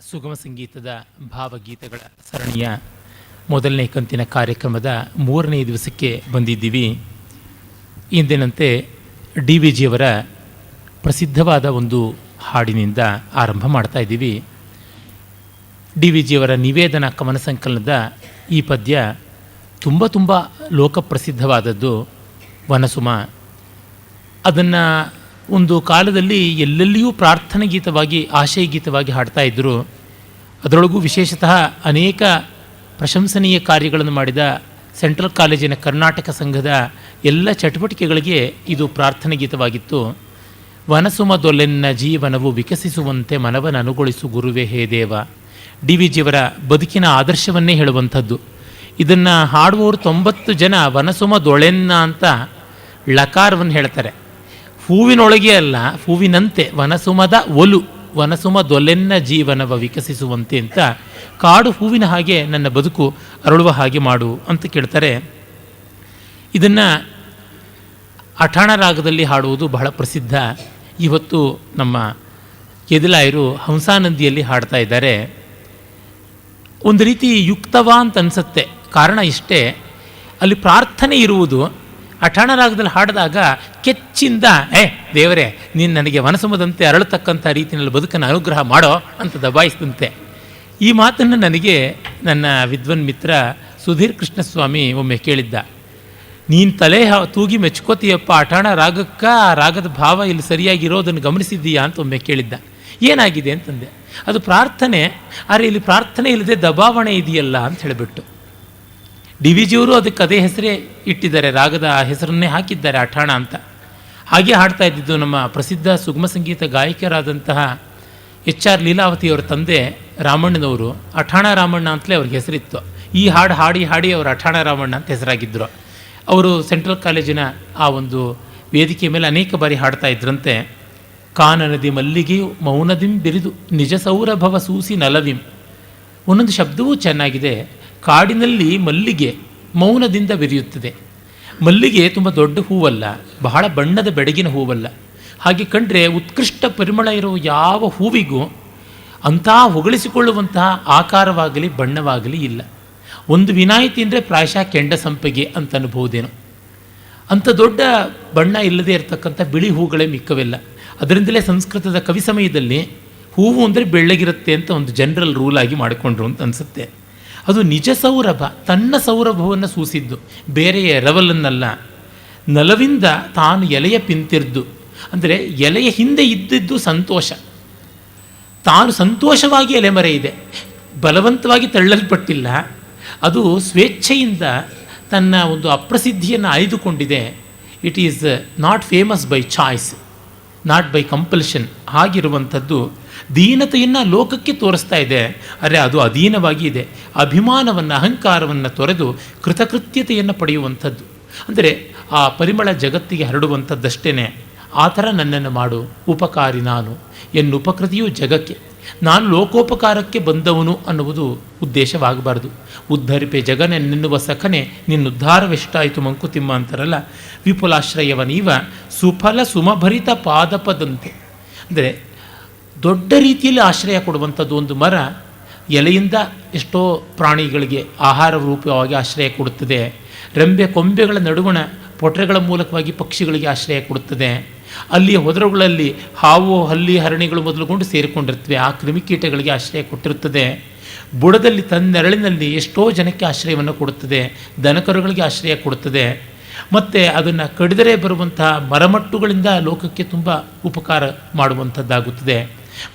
ಸುಗಮ ಸಂಗೀತದ ಭಾವಗೀತೆಗಳ ಸರಣಿಯ ಮೊದಲನೇ ಕಂತಿನ ಕಾರ್ಯಕ್ರಮದ 3ನೇ ದಿವಸಕ್ಕೆ ಬಂದಿದ್ದೀವಿ. ಇಂದಿನಂತೆ ಡಿ ವಿ ಜಿಯವರ ಪ್ರಸಿದ್ಧವಾದ ಒಂದು ಹಾಡಿನಿಂದ ಆರಂಭ ಮಾಡ್ತಾ ಇದ್ದೀವಿ. ಡಿ ವಿ ಜಿಯವರ ನಿವೇದನ ಕವನ ಸಂಕಲನದ ಈ ಪದ್ಯ ತುಂಬ ಲೋಕಪ್ರಸಿದ್ಧವಾದದ್ದು. ವನಸುಮ ಅದನ್ನು ಒಂದು ಕಾಲದಲ್ಲಿ ಎಲ್ಲೆಲ್ಲಿಯೂ ಪ್ರಾರ್ಥನಾ ಗೀತವಾಗಿ, ಆಶಯ ಗೀತವಾಗಿ ಹಾಡ್ತಾ ಇದ್ದರು. ಅದರೊಳಗೂ ವಿಶೇಷತಃ ಅನೇಕ ಪ್ರಶಂಸನೀಯ ಕಾರ್ಯಗಳನ್ನು ಮಾಡಿದ ಸೆಂಟ್ರಲ್ ಕಾಲೇಜಿನ ಕರ್ನಾಟಕ ಸಂಘದ ಎಲ್ಲ ಚಟುವಟಿಕೆಗಳಿಗೆ ಇದು ಪ್ರಾರ್ಥನಾ ಗೀತವಾಗಿತ್ತು. ವನಸುಮದೊಲೆನ್ನ ಜೀವನವು ವಿಕಸಿಸುವಂತೆ ಮನವನ್ನು ಅನುಗೊಳಿಸು ಗುರುವೇ ಹೇ ದೇವ. ಡಿ ವಿ ಜಿಯವರ ಬದುಕಿನ ಆದರ್ಶವನ್ನೇ ಹೇಳುವಂಥದ್ದು. ಇದನ್ನು ಹಾಡುವವರು 90 ಜನ ವನಸುಮದೊಳೆನ್ನ ಅಂತ ಲಕಾರವನ್ನು ಹೇಳ್ತಾರೆ. ಹೂವಿನೊಳಗೆ ಅಲ್ಲ, ಹೂವಿನಂತೆ ವನಸುಮದ ಒಲು, ವನಸುಮದೊಲೆನ್ನ ಜೀವನವ ವಿಕಸಿಸುವಂತೆ ಅಂತ, ಕಾಡು ಹೂವಿನ ಹಾಗೆ ನನ್ನ ಬದುಕು ಅರಳುವ ಹಾಗೆ ಮಾಡು ಅಂತ ಕೇಳ್ತಾರೆ. ಇದನ್ನು ಅಠಾಣ ರಾಗದಲ್ಲಿ ಹಾಡುವುದು ಬಹಳ ಪ್ರಸಿದ್ಧ. ಇವತ್ತು ನಮ್ಮ ಕೆದಿಲಾಯರು ಹಂಸಾನಂದಿಯಲ್ಲಿ ಹಾಡ್ತಾ ಇದ್ದಾರೆ. ಒಂದು ರೀತಿ ಯುಕ್ತವ ಅಂತ ಅನಿಸುತ್ತೆ. ಕಾರಣ ಇಷ್ಟೇ, ಅಲ್ಲಿ ಪ್ರಾರ್ಥನೆ ಇರುವುದು. ಅಠಾಣ ರಾಗದಲ್ಲಿ ಹಾಡಿದಾಗ ಕೆಚ್ಚಿಂದ ದೇವರೇ ನೀನು ನನಗೆ ವನಸುಮದಂತೆ ಅರಳತಕ್ಕಂಥ ರೀತಿಯಲ್ಲಿ ಬದುಕನ್ನು ಅನುಗ್ರಹ ಮಾಡೋ ಅಂತ ದಬಾಯಿಸಿದಂತೆ. ಈ ಮಾತನ್ನು ನನಗೆ ನನ್ನ ವಿದ್ವನ್ ಮಿತ್ರ ಸುಧೀರ್ ಕೃಷ್ಣಸ್ವಾಮಿ ಒಮ್ಮೆ ಕೇಳಿದ್ದ. ನೀನು ತಲೆ ತೂಗಿ ಮೆಚ್ಕೋತೀಯಪ್ಪ, ಅಠಾಣ ರಾಗಕ್ಕೆ ಆ ರಾಗದ ಭಾವ ಇಲ್ಲಿ ಸರಿಯಾಗಿರೋದನ್ನು ಗಮನಿಸಿದ್ದೀಯಾ ಅಂತ ಒಮ್ಮೆ ಕೇಳಿದ್ದ. ಏನಾಗಿದೆ ಅಂತಂದೆ. ಅದು ಪ್ರಾರ್ಥನೆ, ಆದರೆ ಇಲ್ಲಿ ಪ್ರಾರ್ಥನೆ ಇಲ್ಲದೆ ದಬಾವಣೆ ಇದೆಯಲ್ಲ ಅಂತ ಹೇಳಿಬಿಟ್ಟು. ಡಿ ವಿ ಜಿಯವರು ಅದಕ್ಕೆ ಅದೇ ಹೆಸರೇ ಇಟ್ಟಿದ್ದಾರೆ, ರಾಗದ ಆ ಹೆಸರನ್ನೇ ಹಾಕಿದ್ದಾರೆ ಅಠಾಣ ಅಂತ. ಹಾಗೆ ಹಾಡ್ತಾ ಇದ್ದಿದ್ದು ನಮ್ಮ ಪ್ರಸಿದ್ಧ ಸುಗಮ ಸಂಗೀತ ಗಾಯಕರಾದಂತಹ ಎಚ್ ಆರ್ ಲೀಲಾವತಿಯವರ ತಂದೆ ರಾಮಣ್ಣನವರು. ಅಠಾಣ ರಾಮಣ್ಣ ಅಂತಲೇ ಅವ್ರಿಗೆ ಹೆಸರಿತ್ತು. ಈ ಹಾಡು ಹಾಡಿ ಅವರು ಅಠಾಣ ರಾಮಣ್ಣ ಅಂತ ಹೆಸರಾಗಿದ್ದರು. ಅವರು ಸೆಂಟ್ರಲ್ ಕಾಲೇಜಿನ ಆ ಒಂದು ವೇದಿಕೆ ಮೇಲೆ ಅನೇಕ ಬಾರಿ ಹಾಡ್ತಾ ಇದ್ರಂತೆ. ಕಾನನದಿ ಮಲ್ಲಿಗೆಯು ಮೌನದಿಂ ಬಿರಿದು ನಿಜ ಸೌರಭವ ಸೂಸಿ ನಲವಿಂ. ಒಂದೊಂದು ಶಬ್ದವೂ ಚೆನ್ನಾಗಿದೆ. ಕಾಡಿನಲ್ಲಿ ಮಲ್ಲಿಗೆ ಮೌನದಿಂದ ಬಿರಿಯುತ್ತದೆ. ಮಲ್ಲಿಗೆ ತುಂಬ ದೊಡ್ಡ ಹೂವಲ್ಲ, ಬಹಳ ಬಣ್ಣದ ಬೆಡಗಿನ ಹೂವಲ್ಲ. ಹಾಗೆ ಕಂಡ್ರೆ ಉತ್ಕೃಷ್ಟ ಪರಿಮಳ ಇರೋ ಯಾವ ಹೂವಿಗೂ ಅಂತಹ ಹೊಗಳಿಸಿಕೊಳ್ಳುವಂತಹ ಆಕಾರವಾಗಲಿ ಬಣ್ಣವಾಗಲಿ ಇಲ್ಲ. ಒಂದು ವಿನಾಯಿತಿ ಅಂದರೆ ಪ್ರಾಯಶಃ ಕೆಂಡ ಸಂಪಿಗೆ ಅಂತ ಅನ್ಬಹುದೇನೋ. ಅಂಥ ದೊಡ್ಡ ಬಣ್ಣ ಇಲ್ಲದೆ ಇರತಕ್ಕಂಥ ಬಿಳಿ ಹೂಗಳೇ ಮಿಕ್ಕವೆಲ್ಲ. ಅದರಿಂದಲೇ ಸಂಸ್ಕೃತದ ಕವಿ ಸಮಯದಲ್ಲಿ ಹೂವು ಅಂದರೆ ಬೆಳ್ಳಗಿರುತ್ತೆ ಅಂತ ಒಂದು ಜನರಲ್ ರೂಲ್ ಆಗಿ ಮಾಡಿಕೊಂಡ್ರು ಅಂತ ಅನಿಸುತ್ತೆ. ಅದು ನಿಜ ಸೌರಭ, ತನ್ನ ಸೌರಭವನ್ನು ಸೂಸಿದ್ದು, ಬೇರೆಯ ಎರವಲನ್ನಲ್ಲ. ನಲವಿಂದ ತಾನು ಎಲೆಯ ಪಿಂತಿರ್ದು, ಅಂದರೆ ಎಲೆಯ ಹಿಂದೆ ಇದ್ದಿದ್ದು ಸಂತೋಷ. ತಾನು ಸಂತೋಷವಾಗಿ ಎಲೆಮರೆ ಇದೆ, ಬಲವಂತವಾಗಿ ತಳ್ಳಲ್ಪಟ್ಟಿಲ್ಲ. ಅದು ಸ್ವೇಚ್ಛೆಯಿಂದ ತನ್ನ ಒಂದು ಅಪ್ರಸಿದ್ಧಿಯನ್ನು ಆಯ್ದುಕೊಂಡಿದೆ. It is not famous by choice, not by compulsion. ಹಾಗಿರುವಂಥದ್ದು ದೀನತೆಯನ್ನು ಲೋಕಕ್ಕೆ ತೋರಿಸ್ತಾ ಇದೆ. ಆದರೆ ಅದು ಅಧೀನವಾಗಿ ಇದೆ. ಅಭಿಮಾನವನ್ನು, ಅಹಂಕಾರವನ್ನು ತೊರೆದು ಕೃತಕೃತ್ಯತೆಯನ್ನು ಪಡೆಯುವಂಥದ್ದು. ಅಂದರೆ ಆ ಪರಿಮಳ ಜಗತ್ತಿಗೆ ಹರಡುವಂಥದ್ದಷ್ಟೇ. ಆ ಥರ ನನ್ನನ್ನು ಮಾಡು, ಉಪಕಾರಿ ನಾನು, ಎನ್ನುಪಕೃತಿಯು ಜಗಕ್ಕೆ. ನಾನು ಲೋಕೋಪಕಾರಕ್ಕೆ ಬಂದವನು ಅನ್ನುವುದು ಉದ್ದೇಶವಾಗಬಾರ್ದು. ಉದ್ಧರಿಪೆ ಜಗನೆನ್ನೆನ್ನುವ ಸಖನೆ ನಿನ್ನುದ್ಧಾರವೆಷ್ಟಾಯಿತು ಮಂಕುತಿಮ್ಮ ಅಂತಾರಲ್ಲ. ವಿಪುಲಾಶ್ರಯವನೀವ ಸುಫಲ ಸುಮಭರಿತ ಪಾದಪದಂತೆ. ಅಂದರೆ ದೊಡ್ಡ ರೀತಿಯಲ್ಲಿ ಆಶ್ರಯ ಕೊಡುವಂಥದ್ದು ಒಂದು ಮರ. ಎಲೆಯಿಂದ ಎಷ್ಟೋ ಪ್ರಾಣಿಗಳಿಗೆ ಆಹಾರ ರೂಪವಾಗಿ ಆಶ್ರಯ ಕೊಡುತ್ತದೆ. ರೆಂಬೆ ಕೊಂಬೆಗಳ ನಡುವಣ ಪೊಟ್ರೆಗಳ ಮೂಲಕವಾಗಿ ಪಕ್ಷಿಗಳಿಗೆ ಆಶ್ರಯ ಕೊಡುತ್ತದೆ. ಅಲ್ಲಿಯ ಹೊದರುಗಳಲ್ಲಿ ಹಾವು, ಹಲ್ಲಿ, ಹರಣಿಗಳು ಮೊದಲುಗೊಂಡು ಸೇರಿಕೊಂಡಿರ್ತವೆ. ಆ ಕ್ರಿಮಿಕೀಟಗಳಿಗೆ ಆಶ್ರಯ ಕೊಟ್ಟಿರುತ್ತದೆ. ಬುಡದಲ್ಲಿ ತನ್ನೆರಳಿನಲ್ಲಿ ಎಷ್ಟೋ ಜನಕ್ಕೆ ಆಶ್ರಯವನ್ನು ಕೊಡುತ್ತದೆ. ದನಕರುಗಳಿಗೆ ಆಶ್ರಯ ಕೊಡುತ್ತದೆ. ಮತ್ತು ಅದನ್ನು ಕಡಿದರೆ ಬರುವಂತಹ ಮರಮಟ್ಟುಗಳಿಂದ ಲೋಕಕ್ಕೆ ತುಂಬ ಉಪಕಾರ ಮಾಡುವಂಥದ್ದಾಗುತ್ತದೆ.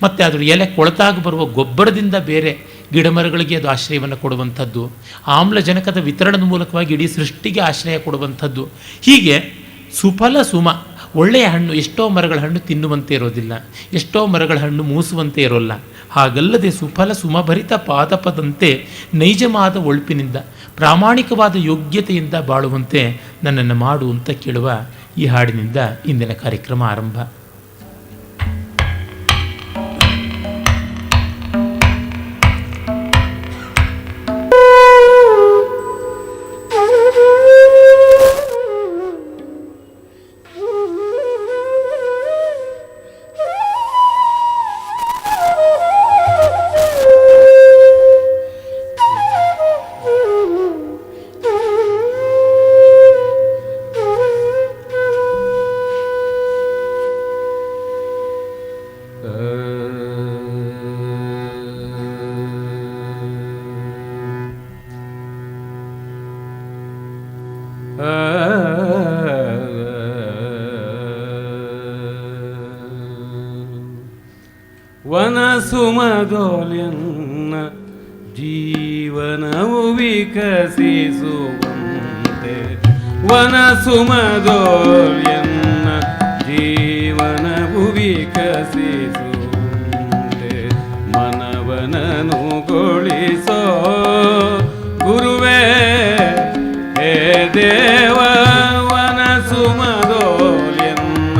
ಮತ್ತು ಅದರ ಎಲೆ ಕೊಳತಾಗ ಬರುವ ಗೊಬ್ಬರದಿಂದ ಬೇರೆ ಗಿಡಮರಗಳಿಗೆ ಅದು ಆಶ್ರಯವನ್ನು ಕೊಡುವಂಥದ್ದು. ಆಮ್ಲಜನಕದ ವಿತರಣದ ಮೂಲಕವಾಗಿ ಇಡೀ ಸೃಷ್ಟಿಗೆ ಆಶ್ರಯ ಕೊಡುವಂಥದ್ದು. ಹೀಗೆ ಸುಫಲ ಸುಮ, ಒಳ್ಳೆಯ ಹಣ್ಣು. ಎಷ್ಟೋ ಮರಗಳ ಹಣ್ಣು ತಿನ್ನುವಂತೆ ಇರೋದಿಲ್ಲ, ಎಷ್ಟೋ ಮರಗಳ ಹಣ್ಣು ಮೂಸುವಂತೆ ಇರೋಲ್ಲ. ಹಾಗಲ್ಲದೆ ಸುಫಲ ಸುಮಭರಿತ ಪಾದಪದಂತೆ ನೈಜವಾದ ಒಳ್ಪಿನಿಂದ, ಪ್ರಾಮಾಣಿಕವಾದ ಯೋಗ್ಯತೆಯಿಂದ ಬಾಳುವಂತೆ ನನ್ನನ್ನು ಮಾಡು ಅಂತ ಕೇಳುವ ಈ ಹಾಡಿನಿಂದ ಇಂದಿನ ಕಾರ್ಯಕ್ರಮ ಆರಂಭ. ಸುಮದೋಲ್ಯನ್ನ ಜೀವನವು ವಿಕಸಿಸುವಂತೆ ವನ ಸುಮದೋಲ್ಯನ್ನ ಜೀವನವು ವಿಕಸಿಸುವಂತೆ ಮನವನನು ಗೊಳಿಸೋ ಗುರುವೇ ಹೇ ದೇವವನ ಸುಮದೋಲ್ಯನ್ನ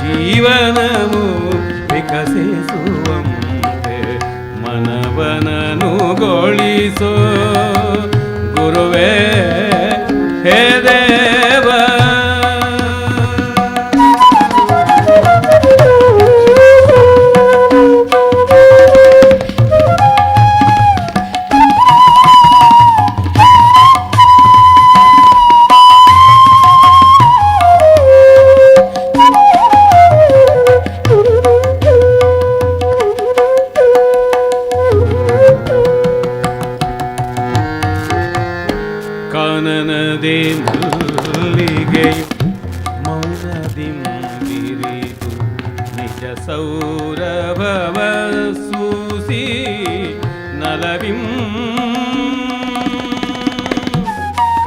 ಜೀವನವು ವಿಕಸಿಸುವಂತೆ ಮನವನನು ಗೊಳಿಸೋ ಗುರುವೇ ಹೇ ದೇವ. ಕಾನನದೆ ಮಲ್ಲಿಗೆಯು ಮೌನದಿಂದಿರಿದು ನಿಜ ಸೌರಭವ ಸೂಸಿ ನಲವಿಂ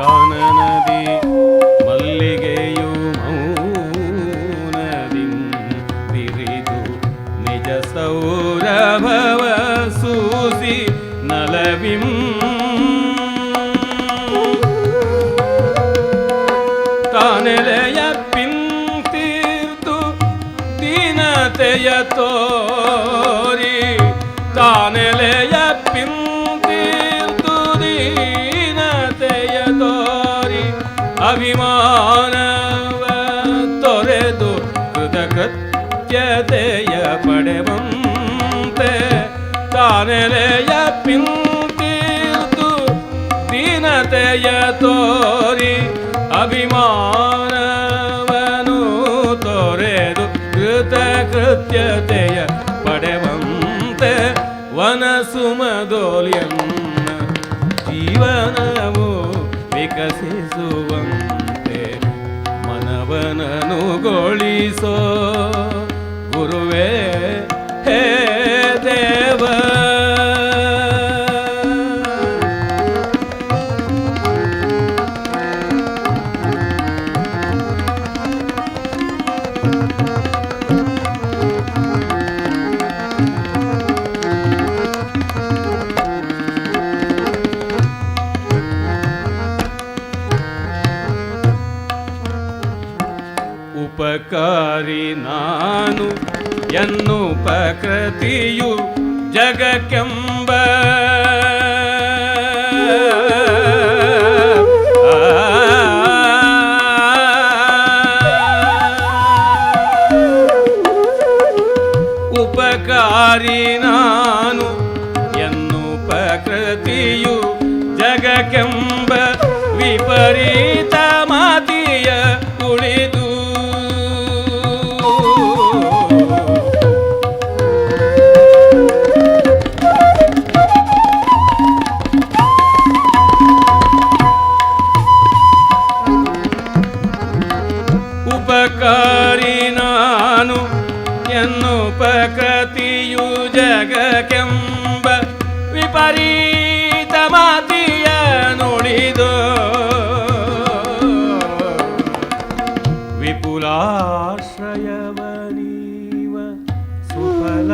ಕಾನನದಿ ಮಲ್ಲಿಗೆಯು ಮೌನದಿಂದಿರಿದು ನಿಜ ಸೌರಭವ ಸೂಸಿ ನಲವಿಂ ತಾನೆಲೆಯ ಪಿಂತೀರ್ತು ದೀನತೆಯ ತೋರಿ ತಾನೆಲೆಯ ಪಿಂತೀರ್ತು ದೀನತೆಯ ತೋರಿ ಅಭಿಮಾನವ ತೊರೆದು ಕೃತಕೃತ್ಯತೆಯ ಪಡೆವಂತೆ ತಾನೆಲೆಯ ಪಿಂತೀರ್ತು ದೀನತೆಯ ತೋರಿ ಅಭಿಮಾನವನು ತೊರೆದು ಕೃತಕೃತ್ಯತೆಯ ಪಡೆವಂತೆ ವನ ಸುಮದೋಲ್ಯನ್ನ ಜೀವನವು ವಿಕಸಿಸುವಂತೆ ಮನವನನು ಗೊಳಿಸೋ ಗುರುವೇ ಹೇ ದೇವ. ಉಪಕಾರಿ ನಾನು ಎನ್ನು ಪ್ರಕೃತಿಯು ಜಗಕ್ಕೆಂಬ ಉಪಕಾರಿ ನಾನು ಎನ್ನು ಪ್ರಕೃತಿಯು ಜಗಕ್ಕೆಂಬ ವಿಪರೀತ ಮಾತಿಯ ಉಳಿದು ಉಪಕಾರಿ ನಾನು ಎನ್ನು ಪ್ರಕೃತಿಯು ಜಗಕ್ಕೆಂಬ ವಿಪರೀತ ಮಾತಿಯ ನುಡಿದು ವಿಪುಲಾಶ್ರಯವನೀವ ಸುಫಲ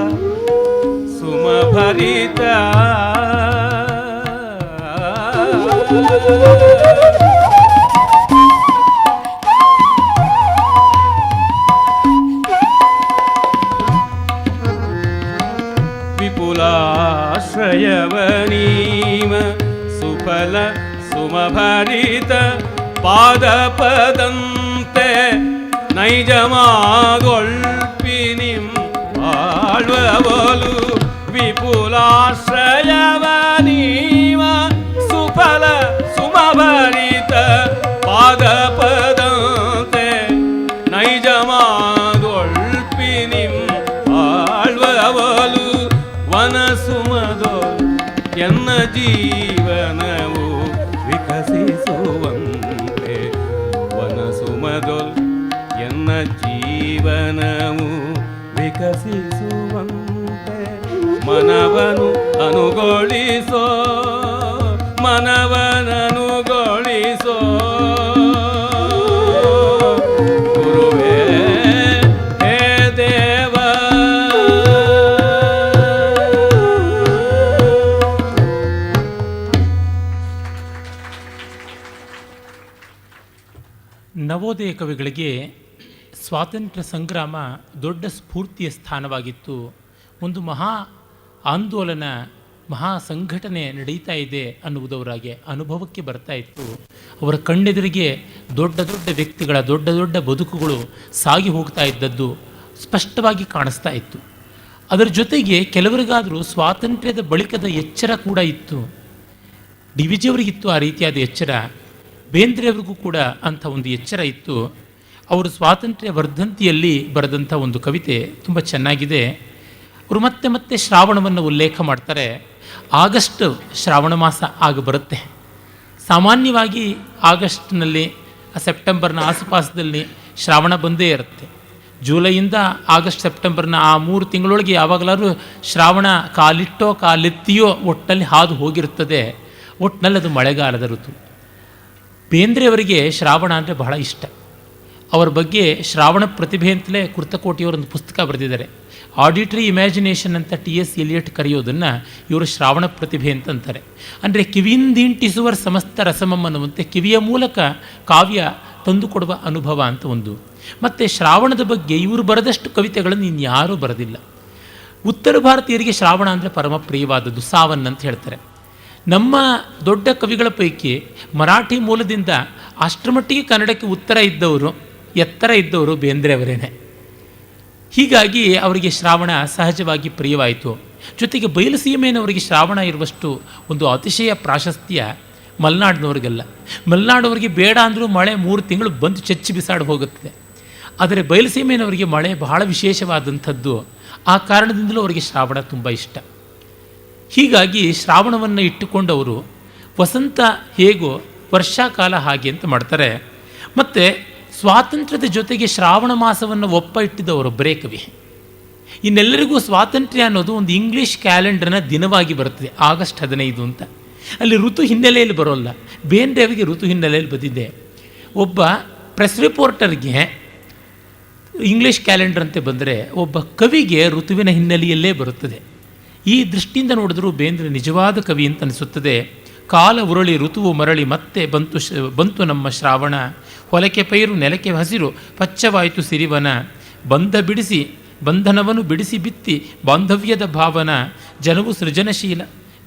ಸುಮಭರಿತ ವಿಪುಲಾಶ್ರಯವನೀವ ಸುಫಲ ಸುಮಭರಿತ ಪಾದಪದಂತೆ ನೈಜಮಾಗೊಳ್ಪಿನಿಂ ಆಳ್ವವಲು ವಿಪುಲಾಶ್ರಯವನೀವ ಸುಫಲ ಸುಮಭರಿತ ಪಾದಪದಂತೆ ನೈಜಮಾಗೊಳ್ಪಿನಿಂ ಆಳ್ವವಲು ವನ ಸುಮದೋ ಎನ್ನ ಜೀವನವು ವಿಕಸಿಸುವಂತೆ ವನ ಸುಮದೊಲ್ ಎನ್ನ ಜೀವನವು ವಿಕಸಿಸುವಂತೆ ಮನವನು ಅನುಗೊಳಿಸೋ ಮನವನನುಗೊಳಿಸೋ ಗುರುವೇ ಹೇ ದೇವ. ನವೋದಯ ಕವಿಗಳಿಗೆ ಸ್ವಾತಂತ್ರ್ಯ ಸಂಗ್ರಾಮ ದೊಡ್ಡ ಸ್ಫೂರ್ತಿಯ ಸ್ಥಾನವಾಗಿತ್ತು. ಒಂದು ಮಹಾ ಆಂದೋಲನ, ಮಹಾ ಸಂಘಟನೆ ನಡೀತಾ ಇದೆ ಅನ್ನುವುದವರಾಗೆ ಅನುಭವಕ್ಕೆ ಬರ್ತಾ ಇತ್ತು. ಅವರ ಕಣ್ಣೆದುರಿಗೆ ದೊಡ್ಡ ದೊಡ್ಡ ವ್ಯಕ್ತಿಗಳ ದೊಡ್ಡ ದೊಡ್ಡ ಬದುಕುಗಳು ಸಾಗಿ ಹೋಗ್ತಾ ಇದ್ದದ್ದು ಸ್ಪಷ್ಟವಾಗಿ ಕಾಣಿಸ್ತಾ ಇತ್ತು. ಅದರ ಜೊತೆಗೆ ಕೆಲವರಿಗಾದರೂ ಸ್ವಾತಂತ್ರ್ಯದ ಬಳಿಕದ ಎಚ್ಚರ ಕೂಡ ಇತ್ತು. ಡಿ ವಿ ಜಿಯವರಿಗಿತ್ತು ಆ ರೀತಿಯಾದ ಎಚ್ಚರ, ಬೇಂದ್ರೆಯವರಿಗೂ ಕೂಡ ಅಂಥ ಒಂದು ಎಚ್ಚರ ಇತ್ತು. ಅವರು ಸ್ವಾತಂತ್ರ್ಯ ವರ್ಧಂತಿಯಲ್ಲಿ ಬರೆದಂಥ ಒಂದು ಕವಿತೆ ತುಂಬ ಚೆನ್ನಾಗಿದೆ. ಅವರು ಮತ್ತೆ ಮತ್ತೆ ಶ್ರಾವಣವನ್ನು ಉಲ್ಲೇಖ ಮಾಡ್ತಾರೆ. ಆಗಸ್ಟ್ ಶ್ರಾವಣ ಮಾಸ ಆಗ ಬರುತ್ತೆ. ಸಾಮಾನ್ಯವಾಗಿ ಆಗಸ್ಟ್ನಲ್ಲಿ, ಸೆಪ್ಟೆಂಬರ್ನ ಆಸುಪಾಸದಲ್ಲಿ ಶ್ರಾವಣ ಬಂದೇ ಇರುತ್ತೆ. ಜೂಲೈಯಿಂದ ಆಗಸ್ಟ್ ಸೆಪ್ಟೆಂಬರ್ನ ಆ 3 ತಿಂಗಳೊಳಗೆ ಯಾವಾಗಲಾದ್ರೂ ಶ್ರಾವಣ ಕಾಲಿಟ್ಟೋ ಕಾಲೆತ್ತಿಯೋ ಒಟ್ಟಲ್ಲಿ ಹಾದು ಹೋಗಿರುತ್ತದೆ. ಒಟ್ಟಿನಲ್ಲಿ ಅದು ಮಳೆಗಾಲದ ಋತು. ಬೇಂದ್ರೆಯವರಿಗೆ ಶ್ರಾವಣ ಅಂದರೆ ಬಹಳ ಇಷ್ಟ. ಅವರ ಬಗ್ಗೆ ಶ್ರಾವಣ ಪ್ರತಿಭೆ ಅಂತಲೇ ಕುರ್ತಕೋಟಿಯವರೊಂದು ಪುಸ್ತಕ ಬರೆದಿದ್ದಾರೆ. ಆಡಿಟ್ರಿ ಇಮ್ಯಾಜಿನೇಷನ್ ಅಂತ ಟಿ.ಎಸ್. ಎಲಿಯಟ್ ಕರೆಯೋದನ್ನು ಇವರು ಶ್ರಾವಣ ಪ್ರತಿಭೆ ಅಂತಂತಾರೆ. ಅಂದರೆ ಕಿವಿಯಿಂದಿಂಟಿಸುವ ಸಮಸ್ತ ರಸಮಂ ಅನ್ನುವಂತೆ ಕಿವಿಯ ಮೂಲಕ ಕಾವ್ಯ ತಂದುಕೊಡುವ ಅನುಭವ ಅಂತ ಒಂದು. ಮತ್ತು ಶ್ರಾವಣದ ಬಗ್ಗೆ ಇವರು ಬರೆದಷ್ಟು ಕವಿತೆಗಳನ್ನು ಇನ್ಯಾರೂ ಬರೆದಿಲ್ಲ. ಉತ್ತರ ಭಾರತೀಯರಿಗೆ ಶ್ರಾವಣ ಅಂದರೆ ಪರಮ ಪ್ರಿಯವಾದದ್ದು, ಸಾವನ್ ಅಂತ ಹೇಳ್ತಾರೆ. ನಮ್ಮ ದೊಡ್ಡ ಕವಿಗಳ ಪೈಕಿ ಮರಾಠಿ ಮೂಲದಿಂದ ಅಷ್ಟರಮಟ್ಟಿಗೆ ಕನ್ನಡಕ್ಕೆ ಎತ್ತರ ಇದ್ದವರು ಬೇಂದ್ರೆಯವರೇನೆ. ಹೀಗಾಗಿ ಅವರಿಗೆ ಶ್ರಾವಣ ಸಹಜವಾಗಿ ಪ್ರಿಯವಾಯಿತು. ಜೊತೆಗೆ ಬಯಲುಸೀಮೆಯವರಿಗೆ ಶ್ರಾವಣ ಇರುವಷ್ಟು ಒಂದು ಅತಿಶಯ ಪ್ರಾಶಸ್ತ್ಯ ಮಲೆನಾಡಿನವ್ರಿಗೆಲ್ಲ. ಮಲೆನಾಡವರಿಗೆ ಬೇಡ ಅಂದರೂ ಮಳೆ 3 ತಿಂಗಳು ಬಂದು ಚೆಚ್ಚಿ ಬಿಸಾಡಿ ಹೋಗುತ್ತದೆ. ಆದರೆ ಬಯಲುಸೀಮೆಯವರಿಗೆ ಮಳೆ ಬಹಳ ವಿಶೇಷವಾದಂಥದ್ದು. ಆ ಕಾರಣದಿಂದಲೂ ಅವರಿಗೆ ಶ್ರಾವಣ ತುಂಬ ಇಷ್ಟ. ಹೀಗಾಗಿ ಶ್ರಾವಣವನ್ನು ಇಟ್ಟುಕೊಂಡವರು ವಸಂತ ಹೇಗೋ ವರ್ಷಾಕಾಲ ಹಾಗೆ ಅಂತ ಮಾಡ್ತಾರೆ. ಮತ್ತು ಸ್ವಾತಂತ್ರ್ಯದ ಜೊತೆಗೆ ಶ್ರಾವಣ ಮಾಸವನ್ನು ಒಪ್ಪ ಇಟ್ಟಿದ್ದವರೊಬ್ಬರೇ ಕವಿ. ಇನ್ನೆಲ್ಲರಿಗೂ ಸ್ವಾತಂತ್ರ್ಯ ಅನ್ನೋದು ಒಂದು ಇಂಗ್ಲೀಷ್ ಕ್ಯಾಲೆಂಡರ್ನ ದಿನವಾಗಿ ಬರುತ್ತದೆ, ಆಗಸ್ಟ್ 15 ಅಂತ. ಅಲ್ಲಿ ಋತು ಹಿನ್ನೆಲೆಯಲ್ಲಿ ಬರೋಲ್ಲ. ಬೇಂದ್ರೆಯವರಿಗೆ ಋತು ಹಿನ್ನೆಲೆಯಲ್ಲಿ ಬಂದಿದೆ. ಒಬ್ಬ ಪ್ರೆಸ್ ರಿಪೋರ್ಟರ್ಗೆ ಇಂಗ್ಲೀಷ್ ಕ್ಯಾಲೆಂಡರ್ ಅಂತ ಬಂದರೆ, ಒಬ್ಬ ಕವಿಗೆ ಋತುವಿನ ಹಿನ್ನೆಲೆಯಲ್ಲೇ ಬರುತ್ತದೆ. ಈ ದೃಷ್ಟಿಯಿಂದ ನೋಡಿದ್ರೂ ಬೇಂದ್ರೆ ನಿಜವಾದ ಕವಿ ಅಂತ ಅನಿಸುತ್ತದೆ. ಕಾಲ ಉರುಳಿ ಋತುವು ಮರಳಿ ಮತ್ತೆ ಬಂತು ನಮ್ಮ ಶ್ರಾವಣ, ಹೊಲಕ್ಕೆ ಪೈರು ನೆಲಕ್ಕೆ ಹಸಿರು ಪಚ್ಚವಾಯಿತು ಸಿರಿವನ, ಬಂಧನವನ್ನು ಬಿಡಿಸಿ ಬಿತ್ತಿ ಬಾಂಧವ್ಯದ ಭಾವನ, ಜನವು ಸೃಜನಶೀಲ.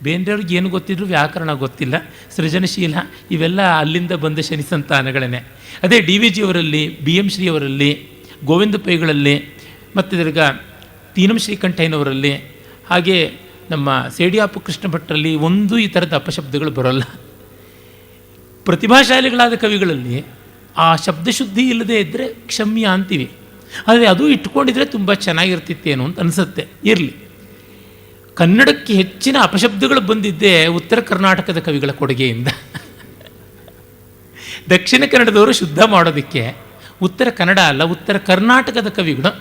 ಬೇಂದ್ರೆಯವ್ರಿಗೆ ಏನು ಗೊತ್ತಿದ್ರು ವ್ಯಾಕರಣ ಗೊತ್ತಿಲ್ಲ, ಸೃಜನಶೀಲ ಇವೆಲ್ಲ ಅಲ್ಲಿಂದ ಬಂದ ಶನಿ ಸಂತಾನಗಳೇ. ಅದೇ ಡಿ ವಿ ಜಿಯವರಲ್ಲಿ, ಬಿ ಎಂ ಶ್ರೀಯವರಲ್ಲಿ, ಗೋವಿಂದ ಪೈಗಳಲ್ಲಿ, ಮತ್ತು ತಿರ್ಗ ತೀನಂ ಶ್ರೀಕಂಠಯ್ಯನವರಲ್ಲಿ, ಹಾಗೆ ನಮ್ಮ ಸೇಡಿಯಾಪು ಕೃಷ್ಣ ಭಟ್ಟರಲ್ಲಿ ಒಂದು ಈ ಥರದ ಅಪಶಬ್ದಗಳು ಬರೋಲ್ಲ. ಪ್ರತಿಭಾಶಾಲಿಗಳಾದ ಕವಿಗಳಲ್ಲಿ ಆ ಶಬ್ದಶುದ್ಧಿ ಇಲ್ಲದೆ ಇದ್ದರೆ ಕ್ಷಮ್ಯ ಅಂತೀವಿ. ಆದರೆ ಅದು ಇಟ್ಕೊಂಡಿದ್ರೆ ತುಂಬ ಚೆನ್ನಾಗಿರ್ತಿತ್ತೇನೋ ಅಂತ ಅನಿಸುತ್ತೆ. ಇರಲಿ, ಕನ್ನಡಕ್ಕೆ ಹೆಚ್ಚಿನ ಅಪಶಬ್ದಗಳು ಬಂದಿದ್ದೇ ಉತ್ತರ ಕರ್ನಾಟಕದ ಕವಿಗಳ ಕೊಡುಗೆಯಿಂದ. ದಕ್ಷಿಣ ಕನ್ನಡದವರು ಶುದ್ಧ ಮಾಡೋದಕ್ಕೆ ಉತ್ತರ ಕನ್ನಡ ಅಲ್ಲ, ಉತ್ತರ ಕರ್ನಾಟಕದ ಕವಿಗಳು